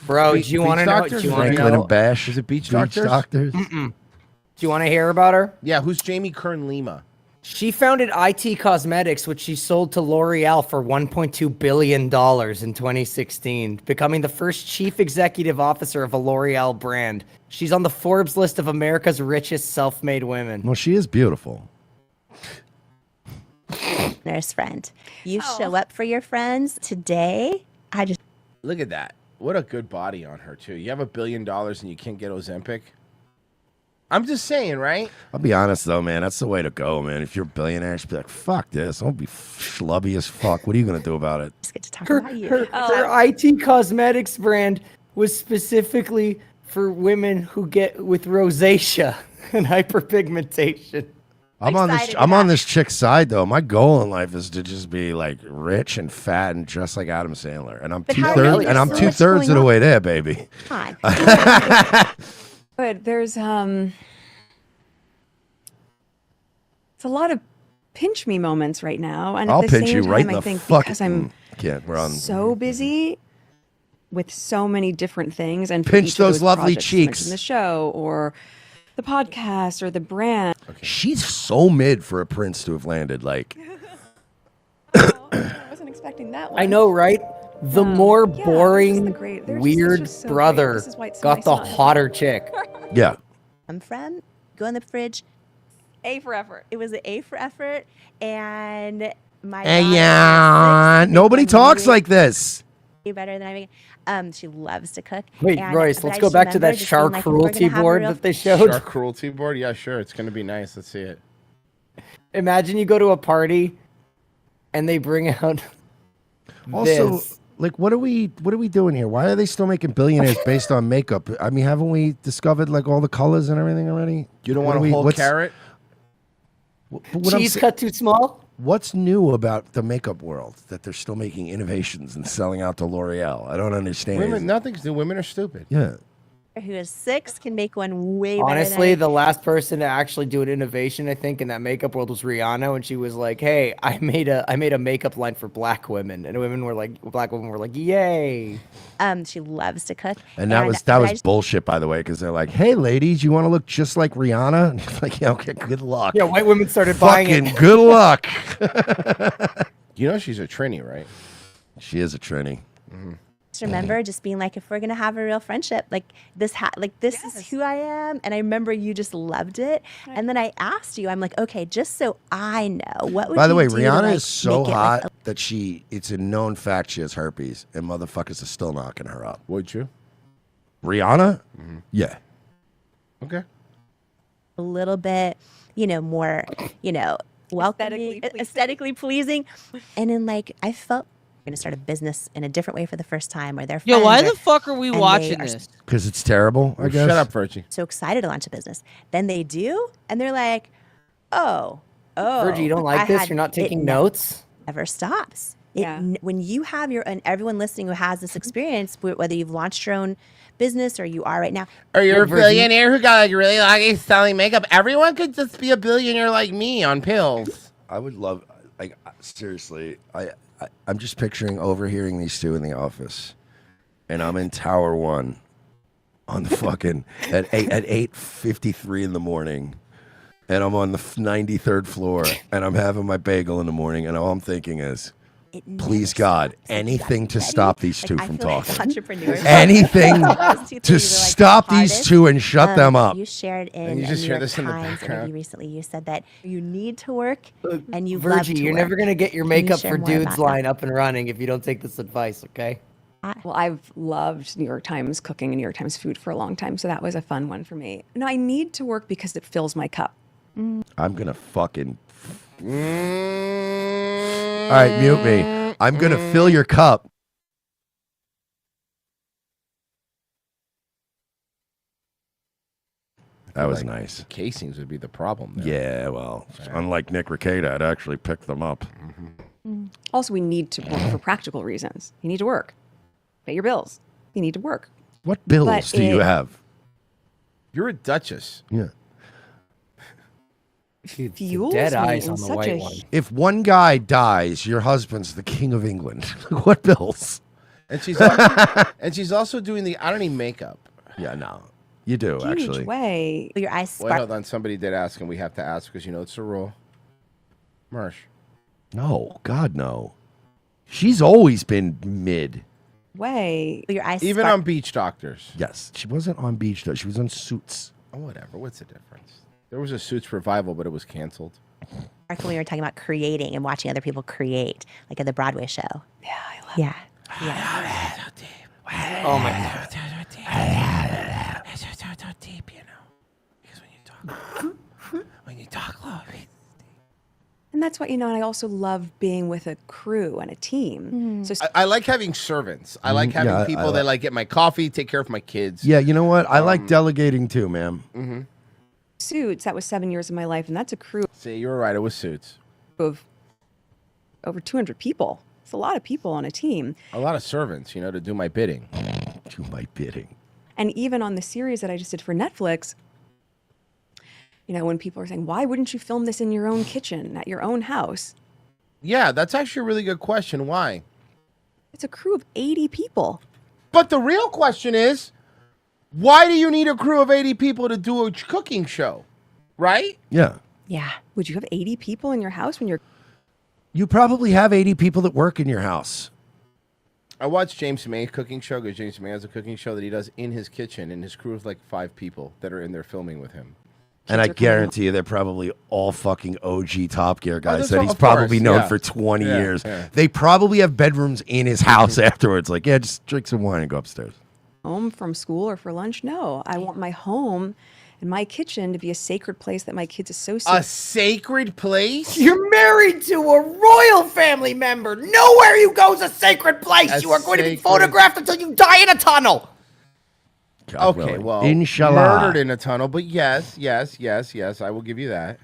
Bro, do you want to know? Do you want to Franklin know? and Bash. Is it Beach Doctors? Mm-mm. Do you want to hear about her? Yeah, who's Jamie Kern Lima? She founded IT Cosmetics, which she sold to L'Oreal for $1.2 billion in 2016, becoming the first chief executive officer of a L'Oreal brand. She's on the Forbes list of America's richest self-made women. Well, she is beautiful. Nurse friend. You show up for your friends. Today, I just. Look at that. What a good body on her, too. You have $1 billion and you can't get Ozempic? I'm just saying, right? I'll be honest, though, man. That's the way to go, man. If you're a billionaire, you should be like, fuck this. I'll be schlubby as fuck. What are you going to do about it? Just get to talk Her, about you. her, her IT Cosmetics brand was specifically for women who get with rosacea and hyperpigmentation. I'm on this chick's side though. My goal in life is to just be like rich and fat and just like Adam Sandler. And I'm But two how thirds really? and I'm So two what's thirds going of the on? way there, baby. Fine. But there's it's a lot of pinch me moments right now, and I'll at the pinch same you time, right in I the think fucking. because I'm We're on. so busy with so many different things, and for Pinch each of those lovely projects, you mentioned cheeks. the show or the podcast or the brand. She's so mid for a prince to have landed. Like, I wasn't expecting that one. I know, right? The more Yeah, boring, this is the great- they're just- weird it's just so great. brother This is why it's got my the son. hotter chick. yeah. I'm from. Go in the fridge. A for effort. It was an A for effort, and my. Hey, daughter yeah. is 6, Nobody and talks really like this. better than I make. She loves to cook. Wait, and, Royce, but let's I go just back to remember that just being shark like, if we're cruelty gonna have a board real- that they showed. Shark cruelty board? Yeah, sure. It's going to be nice. Let's see it. Imagine you go to a party and they bring out Also, this. like, what are we doing here? Why are they still making billionaires based on makeup? I mean, haven't we discovered like all the colors and everything already? You don't What want are a we- whole what's- carrot? what I'm Cheese sa- cut too small? What's new about the makeup world that they're still making innovations and selling out to L'Oreal? I don't understand. Women, nothing's new. Women are stupid. Yeah. Who is 6 can make one way better. Honestly, than the last person to actually do an innovation, I think, in that makeup world was Rihanna, and she was like, "Hey, I made a makeup line for black women," and black women were like, "Yay!" She loves to cook. And that was but I was just- bullshit, by the way, because they're like, "Hey, ladies, you want to look just like Rihanna?" And it's like, yeah, okay, good luck. Yeah, white women started buying Fucking it. good luck. You know she's a trini, right? She is a trini. Just remember just being like, if we're gonna have a real friendship, like this this is who I am. And I remember you just loved it. And then I asked you, I'm like, okay, just so I know, what would By the you way, do to, Rihanna like, is so make it, hot like, that it's a known fact she has herpes, and motherfuckers are still knocking her up. Would you? Rihanna? Yeah. Okay. a little bit, more, welcoming, aesthetically pleasing. And then I felt we're gonna start a business in a different way for the first time, or their friends. Yo, why or- the fuck are we and they watching are this? Because it's terrible, I guess. Shut up, Virgie. so excited to launch a business. Then they do, and they're like, oh. Virgie, you don't like this? You're not taking notes? Never stops. Yeah. When you have and everyone listening who has this experience, whether you've launched your own business or you are right now. Or you're a Virgie- billionaire who got really lucky selling makeup. Everyone could just be a billionaire like me on pills. I would love, seriously, I'm just picturing overhearing these two in the office, and I'm in Tower 1 on the fucking, at 8:53 in the morning, and I'm on the 93rd floor, and I'm having my bagel in the morning, and all I'm thinking is, please God, anything to stop these two from talking. Entrepreneurs. Anything Those two to things are, stop the these hardest. two and shut them up. You shared in And you a just New hear York this in the Times background. interview recently. You said that you need to work and you love Virgie, to you're work. never gonna get your Can you makeup share for more dudes about line up and running if you don't take this advice, okay? Well, I've loved New York Times cooking and New York Times food for a long time, so that was a fun one for me. No, I need to work because it fills my cup. I'm gonna fucking. All right, mute me. I'm gonna fill your cup. That was nice. The casings would be the problem there. Yeah, well, unlike Nick Rekieta, I'd actually picked them up. Also, we need to work for practical reasons. You need to work. Pay your bills. You need to work. What bills But do you have? You're a duchess. Yeah. Fuels dead me eyes in on the such white a one. If one guy dies, your husband's the king of England. What bills? And she's also doing the irony makeup. Yeah, no. You do, huge actually. way. Your eyes Wait, hold on. Somebody did ask, and we have to ask because it's a rule. Mersh. No, God, no. She's always been mid. Way. Your eyes Even on Beach Doctors. Yes, she wasn't on Beach, though. She was on Suits. Oh, whatever. What's the difference? There was a Suits revival, but it was canceled. When we were talking about creating and watching other people create, like at the Broadway show. Yeah, I love it. Yeah. Oh my God. It's so deep, you know. Because when you talk low, And that's what, and I also love being with a crew and a team. So I like having servants. I like having Yeah, people that get my coffee, take care of my kids. Yeah, you know what? I like delegating too, ma'am. Suits, that was 7 years of my life, and that's a crew See, you were right. It was Suits. of over 200 people. It's a lot of people on a team. A lot of servants, to do my bidding. Do my bidding. And even on the series that I just did for Netflix, when people are saying, why wouldn't you film this in your own kitchen, at your own house? Yeah, that's actually a really good question. Why? It's a crew of 80 people. But the real question is, why do you need a crew of 80 people to do a cooking show? Right? Yeah. Yeah. Would you have 80 people in your house when you're... You probably have 80 people that work in your house. I watched James May's cooking show because James May has a cooking show that he does in his kitchen, and his crew is like 5 people that are in there filming with him. And I guarantee you they're probably all fucking OG Top Gear guys they're that he's of course, probably known yeah. for 20 Yeah, years. yeah. They probably have bedrooms in his house afterwards. Like, yeah, just drink some wine and go upstairs. home from school or for lunch? No. I want my home and my kitchen to be a sacred place that my kids associate. A sacred place? You're married to a royal family member. Nowhere you go is a sacred place. You are going to be photographed until you die in a tunnel. God Okay, willing. well, Inshallah. murdered in a tunnel, but yes, I will give you that.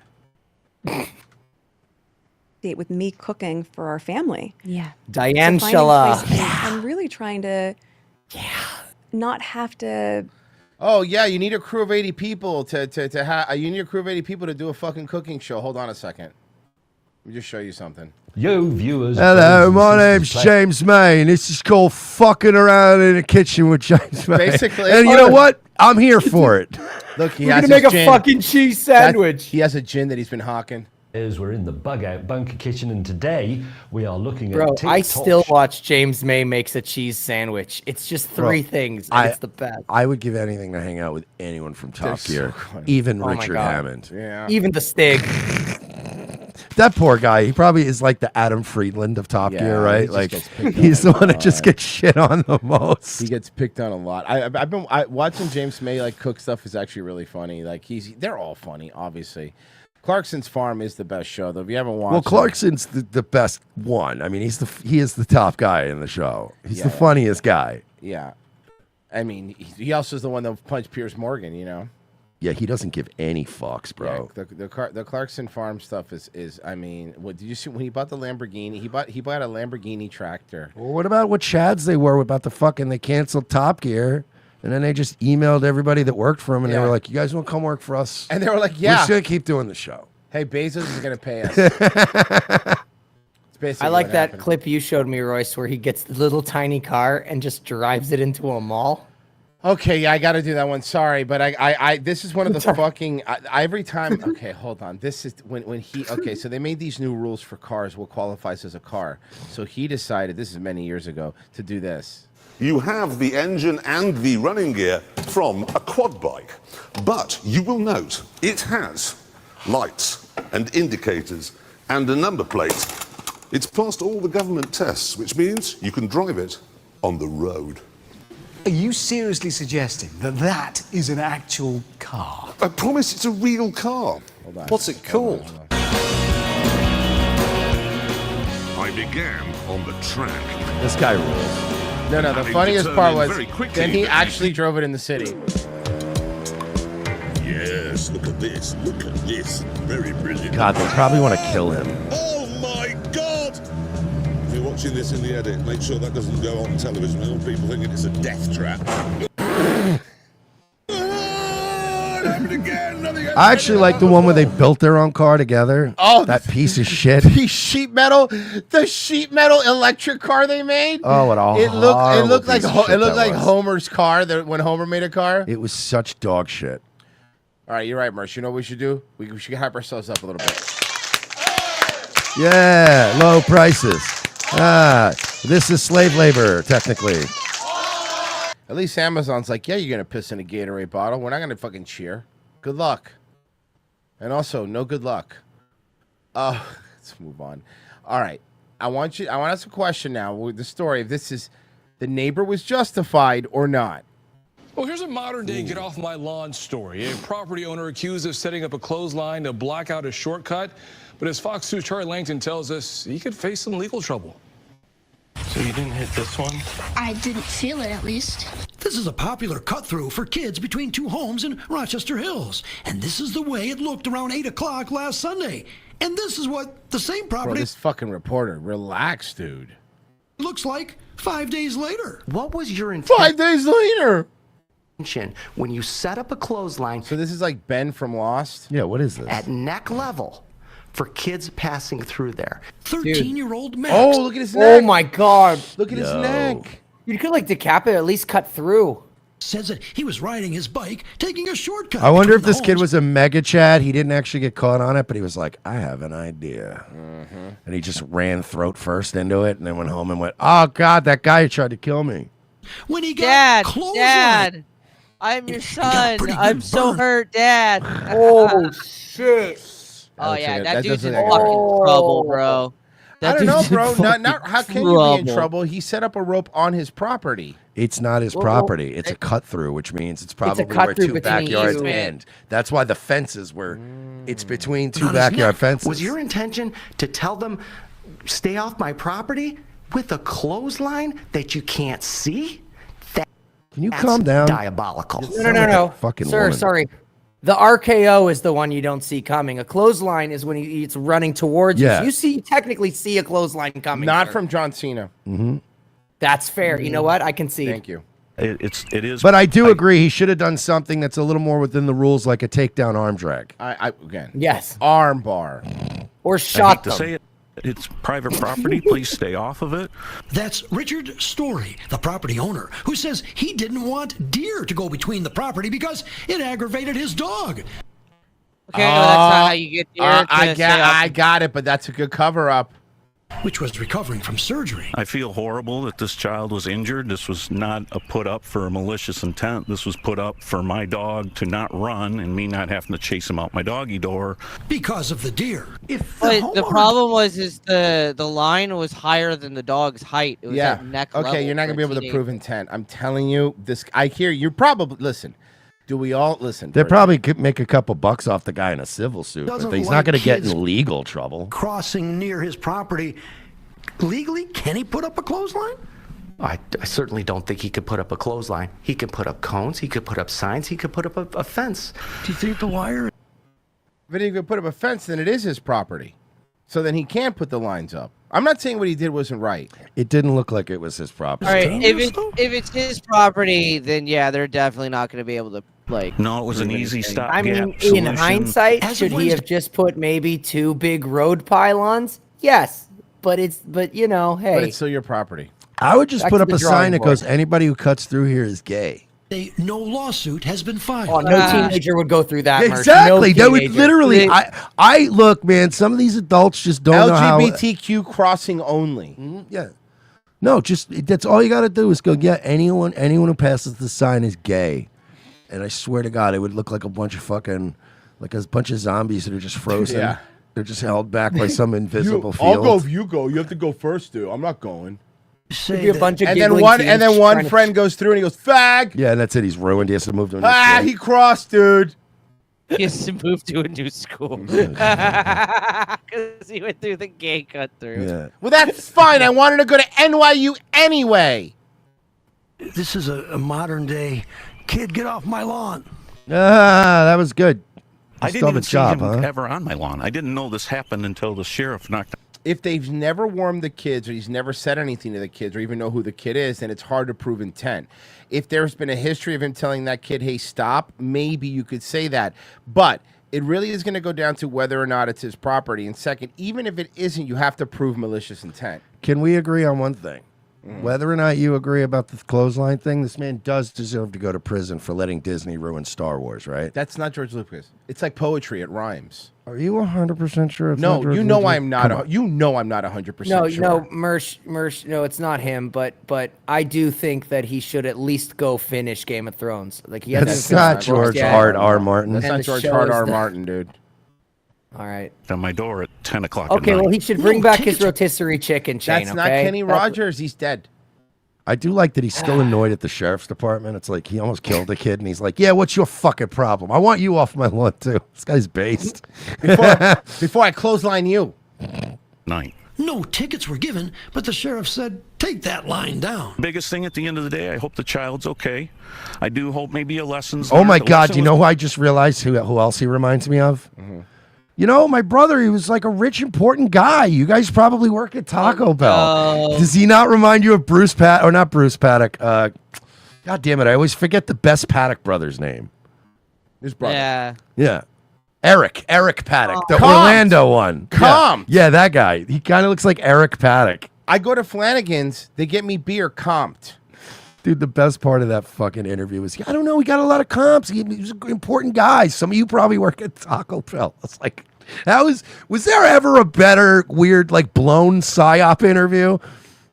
Date with me cooking for our family. Yeah. Diane So finding Shala. place- I'm really trying to not have to. Oh yeah, you need a crew of 80 people to have. You need a crew of 80 people to do a fucking cooking show. Hold on a second. Let me just show you something. Yo, viewers. Hello, my name's James May, and this is called Fucking Around in the Kitchen with James May. Basically. And you know what? I'm here for it. Look, he We're has gonna make his a gin. fucking cheese sandwich. He has a gin that he's been hawking. We're in the bug out bunker kitchen, and today we are looking Bro, at TikTok. I still watch James May makes a cheese sandwich. It's just three Bro, things, and it's the best. I would give anything to hang out with anyone from Top They're Gear, so funny. even Oh my Richard God. Hammond. Yeah. Even the Stig. That poor guy. He probably is like the Adam Friedland of Top Yeah, Gear, he right? just Like gets picked he's on the one a that just lot. gets shit on the most. He gets picked on a lot. I've been watching James May like cook stuff is actually really funny. Like they're all funny, obviously. Clarkson's Farm is the best show though. If you haven't watched, Well, Clarkson's the best one. I mean, he is the top guy in the show. He's the Yeah. funniest guy. Yeah, I mean, he also is the one that punched Piers Morgan. You know. Yeah, he doesn't give any fucks, bro. Yeah, the Clarkson Farm stuff is. I mean, what did you see when he bought the Lamborghini? He bought a Lamborghini tractor. Well, what about what chads they were about the fucking they canceled Top Gear, and then they just emailed everybody that worked for him, and they Yeah. were like, "You guys want to come work for us?" And they were like, We're "Yeah, just gonna keep doing the show." hey, Bezos is gonna pay us." It's basically I like what that happened. clip you showed me, Royce, where he gets the little tiny car and just drives it into a mall. Okay, yeah, I got to do that one. Sorry, but I this is one of the fucking every time. Okay, hold on. This is when he. Okay, so they made these new rules for cars. What qualifies as a car? So he decided. This is many years ago to do this. You have the engine and the running gear from a quad bike, but you will note it has lights and indicators and a number plate. It's passed all the government tests, which means you can drive it on the road. Are you seriously suggesting that that is an actual car? I promise it's a real car. What's it called? I began on the track. This guy rules. No, the Having funniest part determined was very quickly then he that actually drove it in the city. Yes, look at this. Look at this. Very brilliant. God, they probably want to kill him. Oh my God! If you're watching this in the edit, make sure that doesn't go on television. I don't want people thinking it's a death trap. I actually like the one where they built their own car together. Oh, that piece of shit. The sheet metal electric car they made. Oh, what a it looked like piece of shit it looked that like was. Homer's car when Homer made a car. It was such dog shit. All right, you're right, Merce. You know what we should do? We should hype ourselves up a little bit. Yeah, low prices. This is slave labor, technically. At least Amazon's like, yeah, you're gonna piss in a Gatorade bottle. We're not gonna fucking cheer. Good luck. And also, no good luck. Let's move on. All right, I want to ask a question now with the story. If this is the neighbor was justified or not. Well, here's a modern-day get-off-my-lawn story. A property owner accused of setting up a clothesline to block out a shortcut. But as Fox 2's Charlie Langton tells us, he could face some legal trouble. So you didn't hit this one? I didn't feel it, at least. This is a popular cut-through for kids between two homes in Rochester Hills. And this is the way it looked around 8 o'clock last Sunday. And this is what the same Bro, property this fucking reporter, relax, dude. looks like 5 days later. What was your intent? 5 days later. When you set up a clothesline. So this is like Ben from Lost? Yeah, what is this? At neck level for kids passing through there. 13-year-old Max. Oh, look at his neck. Oh my God! Look at his neck. You could like decapitate, at least cut through. Says that he was riding his bike, taking a shortcut. I wonder if between this the kid homes. was a mega Chad. He didn't actually get caught on it, but he was like, I have an idea. And he just ran throat first into it and then went home and went, oh, God, that guy tried to kill me. When he got Dad, I'm your son. I'm so hurt, Dad. Oh shit! Oh yeah, that dude's in doesn't- fucking trouble, bro. I That don't know, dude's in bro. Not fucking how can you be in trouble. trouble? He set up a rope on his property. It's not his Well, property. It's a cut through, which means it's probably where cut-through two between backyards you. end. That's why the fences were. It's between two Not his backyard neck. fences. Was your intention to tell them, stay off my property with a clothesline that you can't see? Can you That's calm down? Diabolical. No. Fucking Sir, woman. sorry. The RKO is the one you don't see coming. A clothesline is when it's running towards Yeah. you. You technically see a clothesline coming. Not sir. from John Cena. Mm-hmm. That's fair. You know what? I can see. Thank you. It is. But I do agree. He should have done something that's a little more within the rules, like a takedown arm drag. I again. Yes. Arm bar. Or I shot hate to them. say it. It's private property. Please stay off of it. That's Richard Story, the property owner, who says he didn't want deer to go between the property because it aggravated his dog. Okay, no, that's not how you get deer to I got it, but that's a good cover up. Which was recovering from surgery. I feel horrible that this child was injured. This was not a put up for a malicious intent. This was put up for my dog to not run and me not having to chase him out my doggy door. Because of the deer. If But the problem was the line was higher than the dog's height. It was Yeah. at neck Okay, level you're not for gonna a be able to teenager. prove intent. I'm telling you, this. I hear you're probably listen. Do we all listen? They probably could make a couple bucks off the guy in a civil suit, Doesn't but he's like not going to get kids in legal trouble. crossing near his property. Legally, can he put up a clothesline? I certainly don't think he could put up a clothesline. He could put up cones. He could put up signs. He could put up a fence. Do you think the wire? If he could put up a fence, then it is his property. So then he can't put the lines up. I'm not saying what he did wasn't right. It didn't look like it was his property. All right, if it's his property, then yeah, they're definitely not going to be able to like. No, it was an prove easy anything. stop. I mean, in hindsight, should he have just put maybe 2 big road pylons? Yes, but you know, hey, But it's still your property. I would just Back put to up the a sign drawing that goes, board. anybody who cuts through here is gay. No lawsuit has been filed. Oh, no teenager would go through that. Mersh. Exactly. No That would teenager. literally. I look, man. Some of these adults just don't know how. LGBTQ crossing only. Yeah. No, just that's all you got to do is go. Yeah, anyone who passes the sign is gay, and I swear to God, it would look like a bunch of fucking, like a bunch of zombies that are just frozen. Yeah. They're just held back by some invisible I'll field. go if you go. You have to go first, dude. I'm not going. Could be a bunch of and then giggling one teens and then trying one to- friend goes through and he goes, "Fag." Yeah, and that's it. He's ruined. He has to move to a new Ah, school. he crossed, dude. He has to move to a new school because he went through the gay cut through. Yeah. Well, that's fine. I wanted to go to NYU anyway. This is a modern day kid, get off my lawn. Ah, that was good. I You didn't still have even a see job, him huh? ever on my lawn. I didn't know this happened until the sheriff knocked. If they've never warned the kids or he's never said anything to the kids or even know who the kid is, then it's hard to prove intent. If there's been a history of him telling that kid, hey, stop, maybe you could say that. But it really is going to go down to whether or not it's his property. And second, even if it isn't, you have to prove malicious intent. Can we agree on one thing? Mm. Whether or not you agree about the clothesline thing, this man does deserve to go to prison for letting Disney ruin Star Wars, right? That's not George Lucas. It's like poetry. It rhymes. Are you 100% sure? It's No, not George you know Lucas? I'm not. Come on. You know I'm not 100% No, sure. no, Mersh, no, it's not him. But I do think that he should at least go finish Game of Thrones. Like he hasn't That's finished not the George books yet. R.R. Martin. That's And not the George show R.R. is- Martin, dude. All right. On my door at 10 o'clock Okay, at night. well he should bring back his rotisserie chicken chain. That's not okay? Kenny That's- Rogers. He's dead. I do like that he's still annoyed at the sheriff's department. It's like he almost killed a kid, and he's like, "Yeah, what's your fucking problem? I want you off my lawn too." This guy's based. Before I clothesline you. Night. No tickets were given, but the sheriff said, take that line down. Biggest thing at the end of the day, I hope the child's okay. I do hope maybe a lesson's Oh my learned. A God! lesson You was- know who I just realized who else he reminds me of? You know, my brother. He was like a rich, important guy. You guys probably work at Taco Bell. Does he not remind you of Bruce or not Bruce Paddock? God damn it! I always forget the best Paddock brother's name. His brother. Yeah. Yeah. Eric Paddock, the Comped. Orlando one. Comped. Yeah, that guy. He kind of looks like Eric Paddock. I go to Flanagan's. They get me beer comped. Dude, the best part of that fucking interview was, I don't know, he got a lot of comps. He was an important guy. Some of you probably work at Taco Bell. It's like, was there ever a better, weird, like, blown PSYOP interview?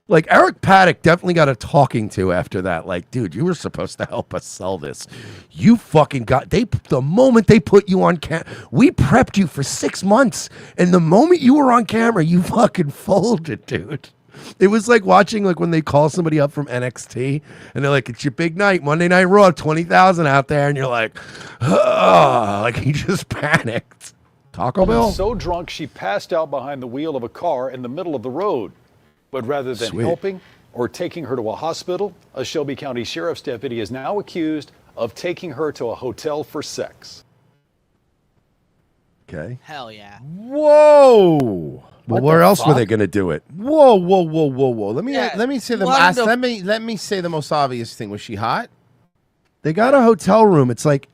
Like, Eric Paddock definitely got a talking to after that. Like, dude, you were supposed to help us sell this. You fucking the moment they put you on camera, we prepped you for 6 months. And the moment you were on camera, you fucking folded, dude. It was like watching like when they call somebody up from NXT and they're like, it's your big night, Monday Night Raw, 20,000 out there. And you're like, like he just panicked. Taco Bell? So drunk she passed out behind the wheel of a car in the middle of the road. But rather than Sweet. helping or taking her to a hospital, a Shelby County Sheriff's deputy is now accused of taking her to a hotel for sex. Okay. Hell yeah. Whoa. Well, where else were they going to do it? Whoa. Let me Yeah, let me say the wanted last. to- Let me say the most obvious thing. Was she hot? They got a hotel room. It's like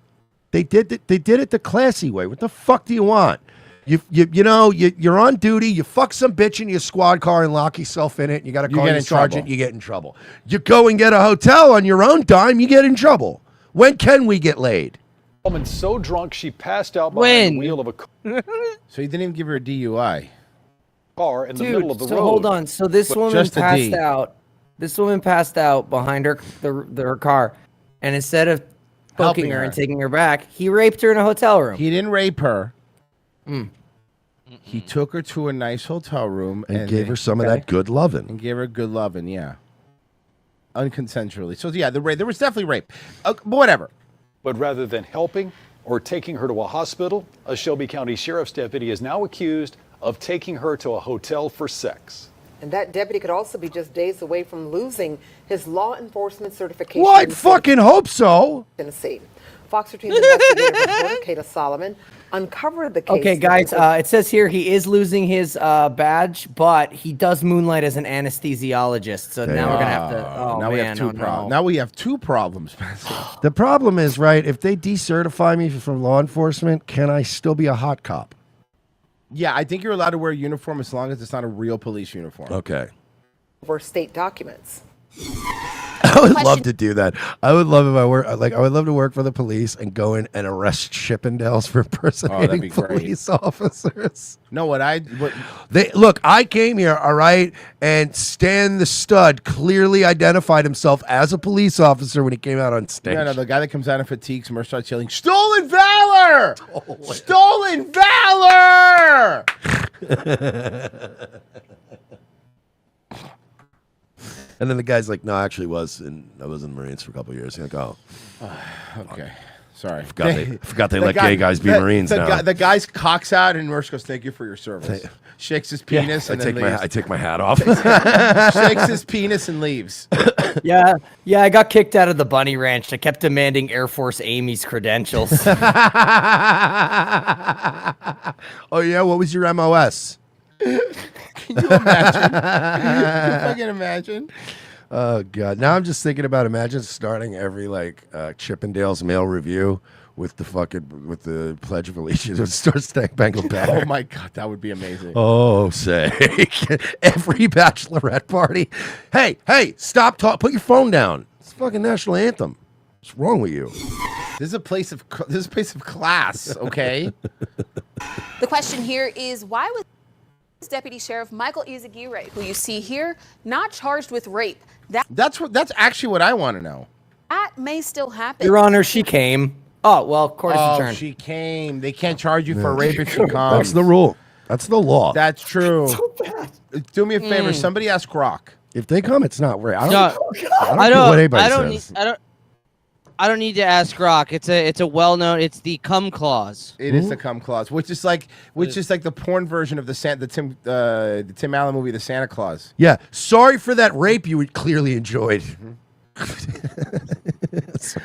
they did it the classy way. What the fuck do you want? You're on duty. You fuck some bitch in your squad car and lock yourself in it. And you got to You call get your in sergeant. trouble. You get in trouble. You go and get a hotel on your own dime. You get in trouble. When can we get laid? Woman so drunk she passed out behind the wheel of a So he didn't even give her a DUI. car in the Dude, middle of the so road. hold on. So this But woman just a passed D. out. This woman passed out behind her car, and instead of Helping poking her her. and taking her back, he raped her in a hotel room. He didn't rape her. Mm. He took her to a nice hotel room And gave her some of that good loving. And gave her good loving, yeah. Unconsensually. So yeah, there was definitely rape. But whatever. But rather than helping or taking her to a hospital, a Shelby County Sheriff's deputy is now accused of taking her to a hotel for sex. And that deputy could also be just days away from losing his law enforcement certification. Well, I in fucking hope so. Tennessee. Fox 13's investigative reporter Kayla Solomon uncovered the case. Okay, guys. It says here he is losing his badge, but he does moonlight as an anesthesiologist. So now we're gonna have to. Oh now man, we have two oh, no. problems. Now we have two problems, Spencer. The problem is, right, if they decertify me from law enforcement, can I still be a hot cop? Yeah, I think you're allowed to wear a uniform as long as it's not a real police uniform. Okay. For state documents. I would love to do that. I would love if I work I would love to work for the police and go in and arrest Chippendales for impersonating be great. police officers. No, what Look, I came here, all right, and Stan the Stud clearly identified himself as a police officer when he came out on stage. No, the guy that comes out in fatigues, Merce starts yelling, "Stolen valor! Stolen valor!" And then the guy's like, no, I actually was in the Marines for a couple of years. You're like, oh. Okay. Sorry. I forgot they let gay guys be Marines now. The guy's cocks out, and Mersh goes, "Thank you for your service." Shakes his penis, and then leaves. I take my hat off. Shakes his penis and leaves. Yeah, I got kicked out of the Bunny Ranch. I kept demanding Air Force Amy's credentials. Oh yeah, what was your MOS? Can you imagine? Can you fucking imagine? Oh god! Now I'm just thinking about imagine starting every Chippendales mail review with the Pledge of Allegiance with Star Spangled Bangle Banner. Oh my god, that would be amazing. Oh, say every bachelorette party. Hey, stop talking. Put your phone down. It's the fucking national anthem. What's wrong with you? This is a place of class. Okay. The question here is, why was Deputy Sheriff Michael Izaguirre, who you see here, not charged with rape? That's actually what I want to know. That may still happen. Your Honor, she came. Oh, well, court is adjourned. She came. They can't charge you for rape if she comes. That's the rule. That's the law. That's true. Do me a favor. Somebody ask Grok. If they come, it's not rape. I don't care what anybody says. I don't need to ask Grok. It's a well-known. It's the cum clause. It is the cum clause, which is like the porn version of the Tim Allen movie, The Santa Claus. Yeah. Sorry for that rape you clearly enjoyed. This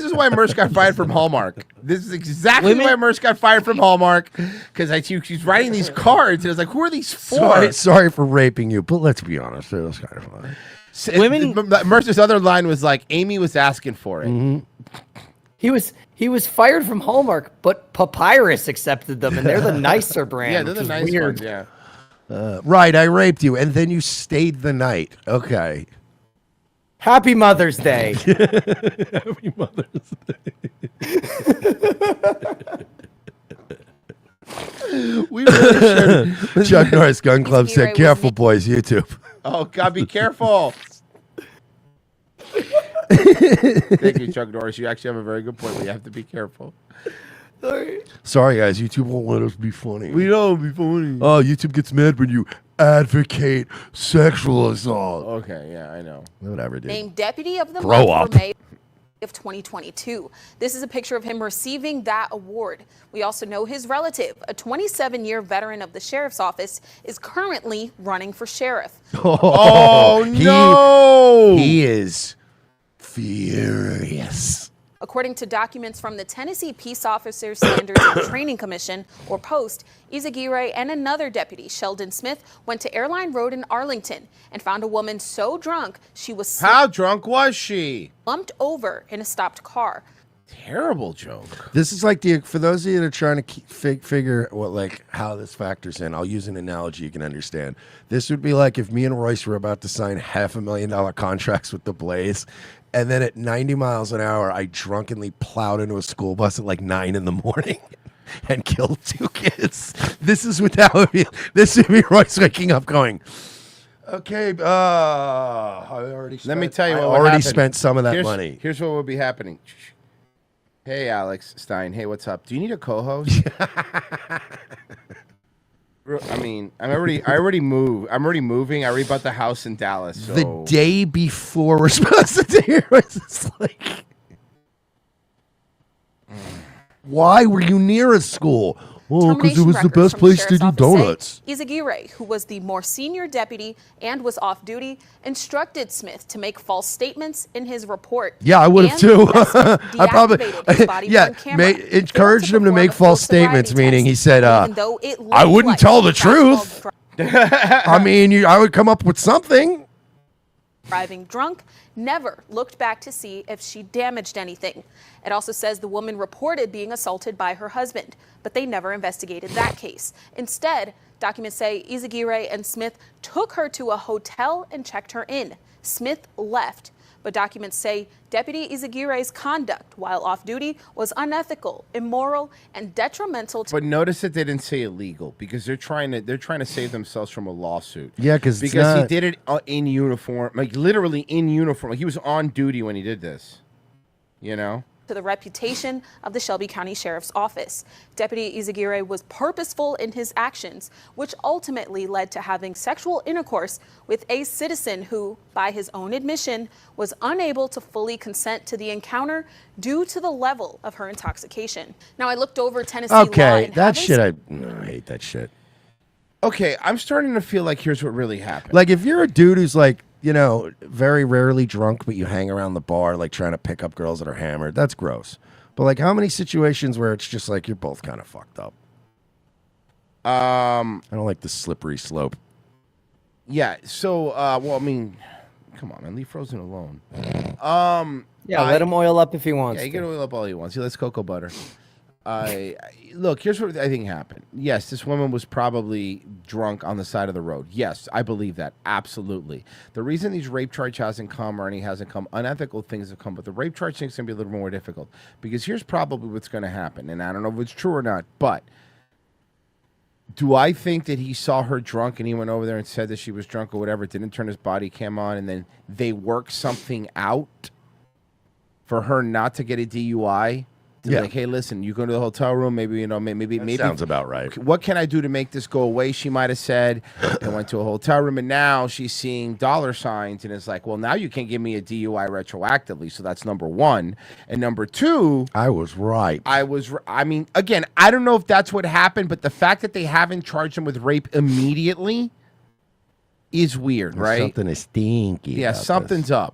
is why Mersh got fired from Hallmark. This is exactly why Mersh got fired from Hallmark, because she's writing these cards, and it's like, who are these for? Sorry for raping you, but let's be honest, it was kind of fun. Mercer's other line was like, Amy was asking for it. Mm-hmm. He was fired from Hallmark, but Papyrus accepted them, and they're the nicer brand. Yeah, they're the nice weird. ones. Yeah. Right, I raped you, and then you stayed the night. Okay. Happy Mother's Day. Happy Mother's Day. We really should. Chuck Norris Gun Club said, "Careful, boys, YouTube." Oh God, be careful. Thank you, Chuck Norris. You actually have a very good point. We have to be careful. Sorry, guys. YouTube won't let us be funny. We don't be funny. Oh, YouTube gets mad when you advocate sexual assault. Okay, yeah, I know. Whatever, dude. Named Deputy of the Grow Month up. for May of 2022. This is a picture of him receiving that award. We also know his relative, a 27-year veteran of the sheriff's office, is currently running for sheriff. Oh, no! He is furious. According to documents from the Tennessee Peace Officers Standards and Training Commission, or POST, Izaguirre and another deputy, Sheldon Smith, went to Airline Road in Arlington and found a woman so drunk she was How drunk was she? slumped over in a stopped car. Terrible joke. This is like for those of you that are trying to figure how this factors in. I'll use an analogy you can understand. This would be like if me and Royce were about to sign $500,000 contracts with the Blaze, and then at 90 miles an hour, I drunkenly plowed into a school bus at like 9 in the morning and killed 2 kids. This is what that would be. This would be Royce waking up going, okay, I already spent, Let me tell you I what would already happen. spent some of that money. Here's what would be happening. Hey, Alex Stein. Hey, what's up? Do you need a co-host? I mean, I already moved. I'm already moving. I already bought the house in Dallas. So. The day before we're supposed to do it, it's like, why were you near a school? Oh, because it was the best place to do donuts. Izaguirre, who was the more senior deputy and was off duty, instructed Smith to make false statements in his report. Yeah, I would have and too. Smith I probably, deactivated his body-worn camera. Encouraged him to make false statements, meaning he said, even though it I looked wouldn't like tell he the truth. I mean, I would come up with something. Driving drunk, never looked back to see if she damaged anything. It also says the woman reported being assaulted by her husband, but they never investigated that case. Instead, documents say Izaguirre and Smith took her to a hotel and checked her in. Smith left, but documents say Deputy Izaguirre's conduct while off duty was unethical, immoral, and detrimental to... But notice that they didn't say illegal because they're trying to save themselves from a lawsuit. Yeah, because he did it in uniform, like literally in uniform. Like he was on duty when he did this. You know. to the reputation of the Shelby County Sheriff's Office. Deputy Izaguirre was purposeful in his actions, which ultimately led to having sexual intercourse with a citizen who, by his own admission, was unable to fully consent to the encounter due to the level of her intoxication. Now, I looked over Tennessee law Okay, and that how shit, I hate that shit. Okay, I'm starting to feel like here's what really happened. Like, if you're a dude who's like, you know, very rarely drunk, but you hang around the bar, like trying to pick up girls that are hammered, that's gross. But like, how many situations where it's just like you're both kind of fucked up? I don't like the slippery slope. Yeah. So, well, I mean, come on, man, leave Frozen alone. Yeah, let him oil up if he wants. Yeah, he can oil up all he wants. He likes cocoa butter. Look, here's what I think happened. Yes, this woman was probably drunk on the side of the road. Yes, I believe that. Absolutely. The reason these rape charge hasn't come or any hasn't come, unethical things have come, but the rape charge thing's going to be a little more difficult. Because here's probably what's going to happen, and I don't know if it's true or not, but do I think that he saw her drunk and he went over there and said that she was drunk or whatever, didn't turn his body cam on, and then they worked something out for her not to get a DUI? Yeah. Like, hey, listen, you go to the hotel room, maybe, you know, maybe sounds about right. What can I do to make this go away? She might have said, I went to a hotel room, and now she's seeing dollar signs, and it's like, well, now you can't give me a DUI retroactively. So that's number one. And number two, I was right. I mean, again, I don't know if that's what happened, but the fact that they haven't charged him with rape immediately is weird, right? Something is stinky. Yeah, about something's up.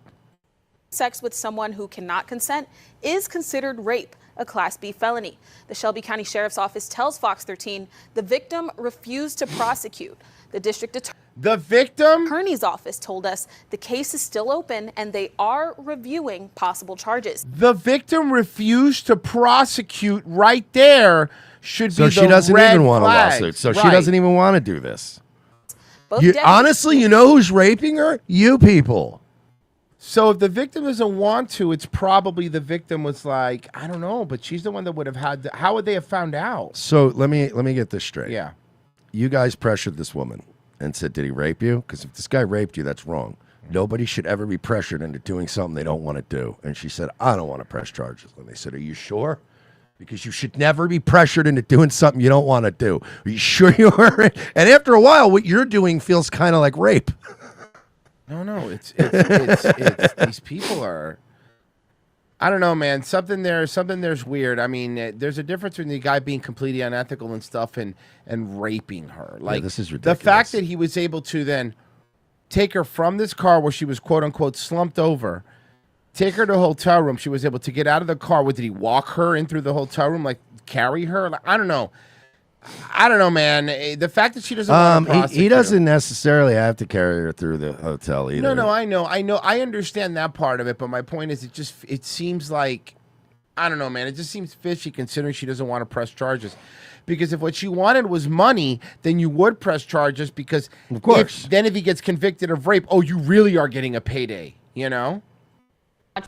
Sex with someone who cannot consent is considered rape, a Class B felony. The Shelby County Sheriff's Office tells Fox 13 the victim refused to prosecute. The district attorney's office told us the case is still open and they are reviewing possible charges. The victim refused to prosecute right there should be So the she doesn't red even want a flags. lawsuit. So she Right. doesn't even want to do this. Both Honestly, you know who's raping her? You people. So if the victim doesn't want to, it's probably the victim was like, I don't know, but she's the one that would have had. How would they have found out? So let me get this straight. Yeah. You guys pressured this woman and said, did he rape you? Because if this guy raped you, that's wrong. Nobody should ever be pressured into doing something they don't want to do. And she said, I don't want to press charges. And they said, are you sure? Because you should never be pressured into doing something you don't want to do. Are you sure you are? And after a while, what you're doing feels kind of like rape. No, it's these people are. I don't know, man. Something there's weird. I mean, there's a difference between the guy being completely unethical and stuff and raping her. Like, this is ridiculous. The fact that he was able to then take her from this car where she was quote unquote slumped over, take her to a hotel room. She was able to get out of the car. What, did he walk her in through the hotel room? Like, carry her? Like, I don't know. I don't know, man. The fact that she doesn't want to prosecute. He doesn't necessarily have to carry her through the hotel either. No, I know. I understand that part of it, but my point is, it seems like, I don't know, man. It just seems fishy considering she doesn't want to press charges. Because if what she wanted was money, then you would press charges. Because of course, if he gets convicted of rape, oh, you really are getting a payday. You know.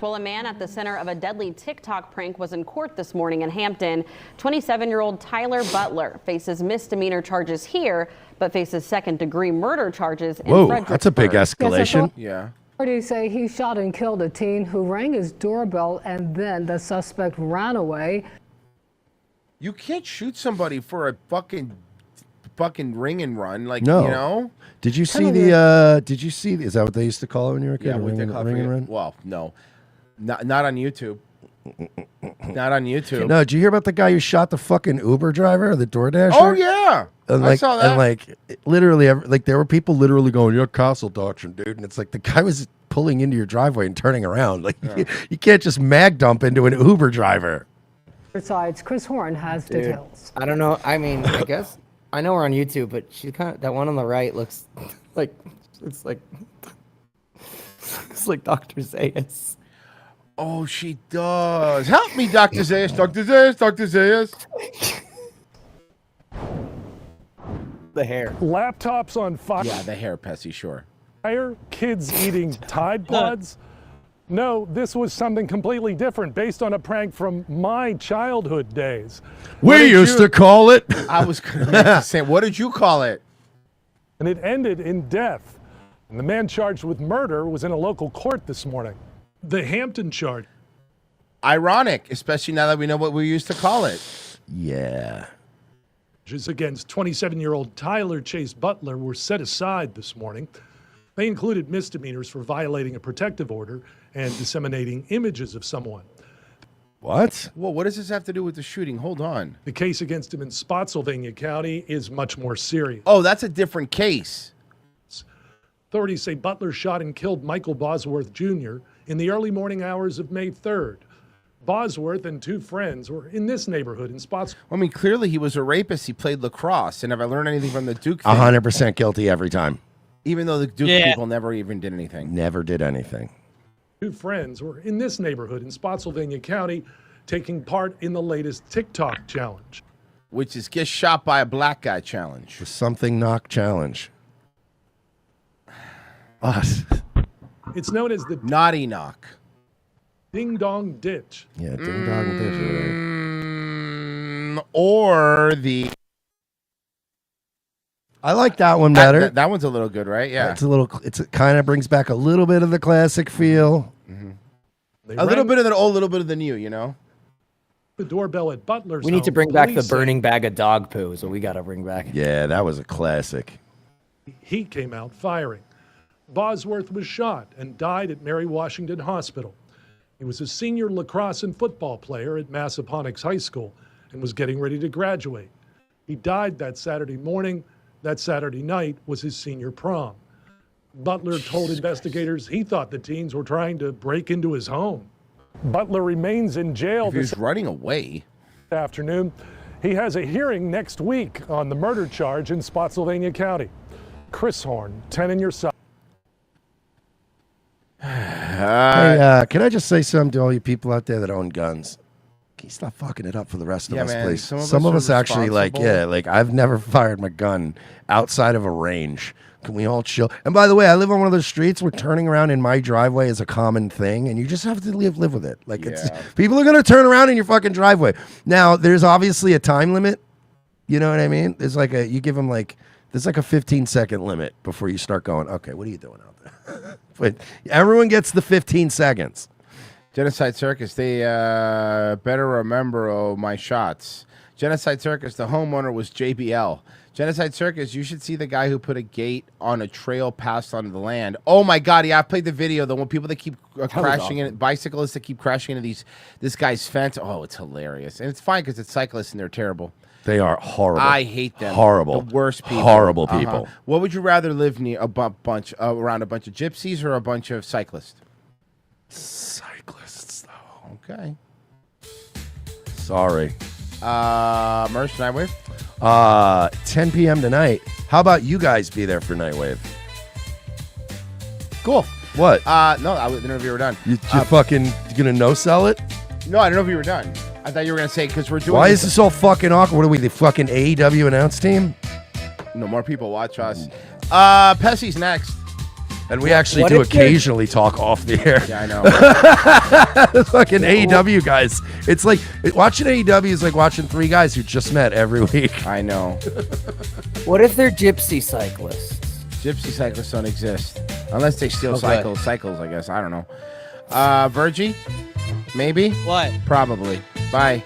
Well, a man at the center of a deadly TikTok prank was in court this morning in Hampton. 27-year-old Tyler Butler faces misdemeanor charges here, but faces second-degree murder charges in Fredericksburg. That's a big escalation. Yeah. Authorities say he shot and killed a teen who rang his doorbell, and then the suspect ran away. You can't shoot somebody for a fucking ring and run, like, No. you know. Did you see the? Did you see? Is that what they used to call it when you were a kid? Yeah, what they call ring and run. Well, no, not on YouTube. Not on YouTube. No, did you hear about the guy who shot the fucking Uber driver, the DoorDasher? Oh yeah, and I saw that. And like, literally, like there were people literally going, "You're castle doctrine, dude," and it's like the guy was pulling into your driveway and turning around. Like you can't just mag dump into an Uber driver. Besides, Chris Horn has Dude, details. I don't know. I mean, I guess I know we're on YouTube, but she kind of, that one on the right looks like it's like Dr. Zayas. Oh, she does. Help me, Dr. Zayas. Dr. Zayas. Dr. Zayas. The hair. Laptops on fire. Yeah, the hair, Pessy, sure. Kids eating Tide Pods. No, this was something completely different based on a prank from my childhood days. We used to call it. I was going to say, what did you call it? And it ended in death. And the man charged with murder was in a local court this morning. The Hampton charge. Ironic, especially now that we know what we used to call it. Yeah. Charges against 27-year-old Tyler Chase Butler were set aside this morning. They included misdemeanors for violating a protective order and disseminating images of someone. What? Well, what does this have to do with the shooting? Hold on. The case against him in Spotsylvania County is much more serious. Oh, that's a different case. Authorities say Butler shot and killed Michael Bosworth Jr. in the early morning hours of May 3rd. Bosworth and two friends were in this neighborhood in Spotsylvania. I mean, clearly he was a rapist. He played lacrosse. And if I learned anything from the Duke thing, 100% guilty every time. even though the Duke people never even did anything. Never did anything. Two friends were in this neighborhood in Spotsylvania County taking part in the latest TikTok challenge. Which is get shot by a black guy challenge. The something knock challenge. Us. It's known as the Naughty Knock. Ding Dong Ditch. Yeah, Ding Dong Ditch. Or the... I like that one better. That one's a little good, right? Yeah. It's a little. It kind of brings back a little bit of the classic feel. A little bit of the old, little bit of the new, you know? The doorbell at Butler's We need to home. bring back the Police say burning bag of dog poo, so we got to bring back. Yeah, that was a classic. He came out firing. Bosworth was shot and died at Mary Washington Hospital. He was a senior lacrosse and football player at Massaponax High School and was getting ready to graduate. He died that Saturday morning. That Saturday night was his senior prom. Butler told investigators he thought the teens were trying to break into his home. Butler remains in jail He was running away. Afternoon. He has a hearing next week on the murder charge in Spotsylvania County. Chris Horn, 10 in your side. Hey, can I just say something to all you people out there that own guns? Can you stop fucking it up for the rest of us, man, please? some of us us are actually like I've never fired my gun outside of a range. Can we all chill? And by the way, I live on one of those streets where turning around in my driveway is a common thing, and you just have to live with it. Like it's people are gonna turn around in your fucking driveway. Now, there's obviously a time limit. You know what I mean? There's like there's like a 15-second limit before you start going, okay, what are you doing out there? But everyone gets the 15 seconds. Genocide Circus, they better remember my shots. Genocide Circus, the homeowner was JBL. Genocide Circus, you should see the guy who put a gate on a trail passed onto the land. Oh my God, yeah, I played the video. The one people that keep crashing in, bicyclists that keep crashing into this guy's fence. Oh, it's hilarious. And it's fine because it's cyclists and they're terrible. They are horrible. I hate them. Horrible. The worst people. Horrible people. What would you rather live near around a bunch of gypsies or a bunch of cyclists? Cyclists, though. Okay. Sorry. Merch, Nightwave? 10 p.m. tonight. How about you guys be there for Nightwave? Cool. What? No, I didn't know if you were done. You fucking gonna no-sell it? No, I don't know if you were done. I thought you were going to say, because we're doing... Why is this all fucking awkward? What are we, the fucking AEW announce team? No, more people watch us. Pessy's next. And we actually do occasionally talk off the air. Yeah, I know. The fucking AEW guys. It's like, watching AEW is like watching three guys who just met every week. I know. What if they're gypsy cyclists? Gypsy cyclists don't exist. Unless they steal cycles, I guess. I don't know. Virgie? Maybe? What? Probably. Bye.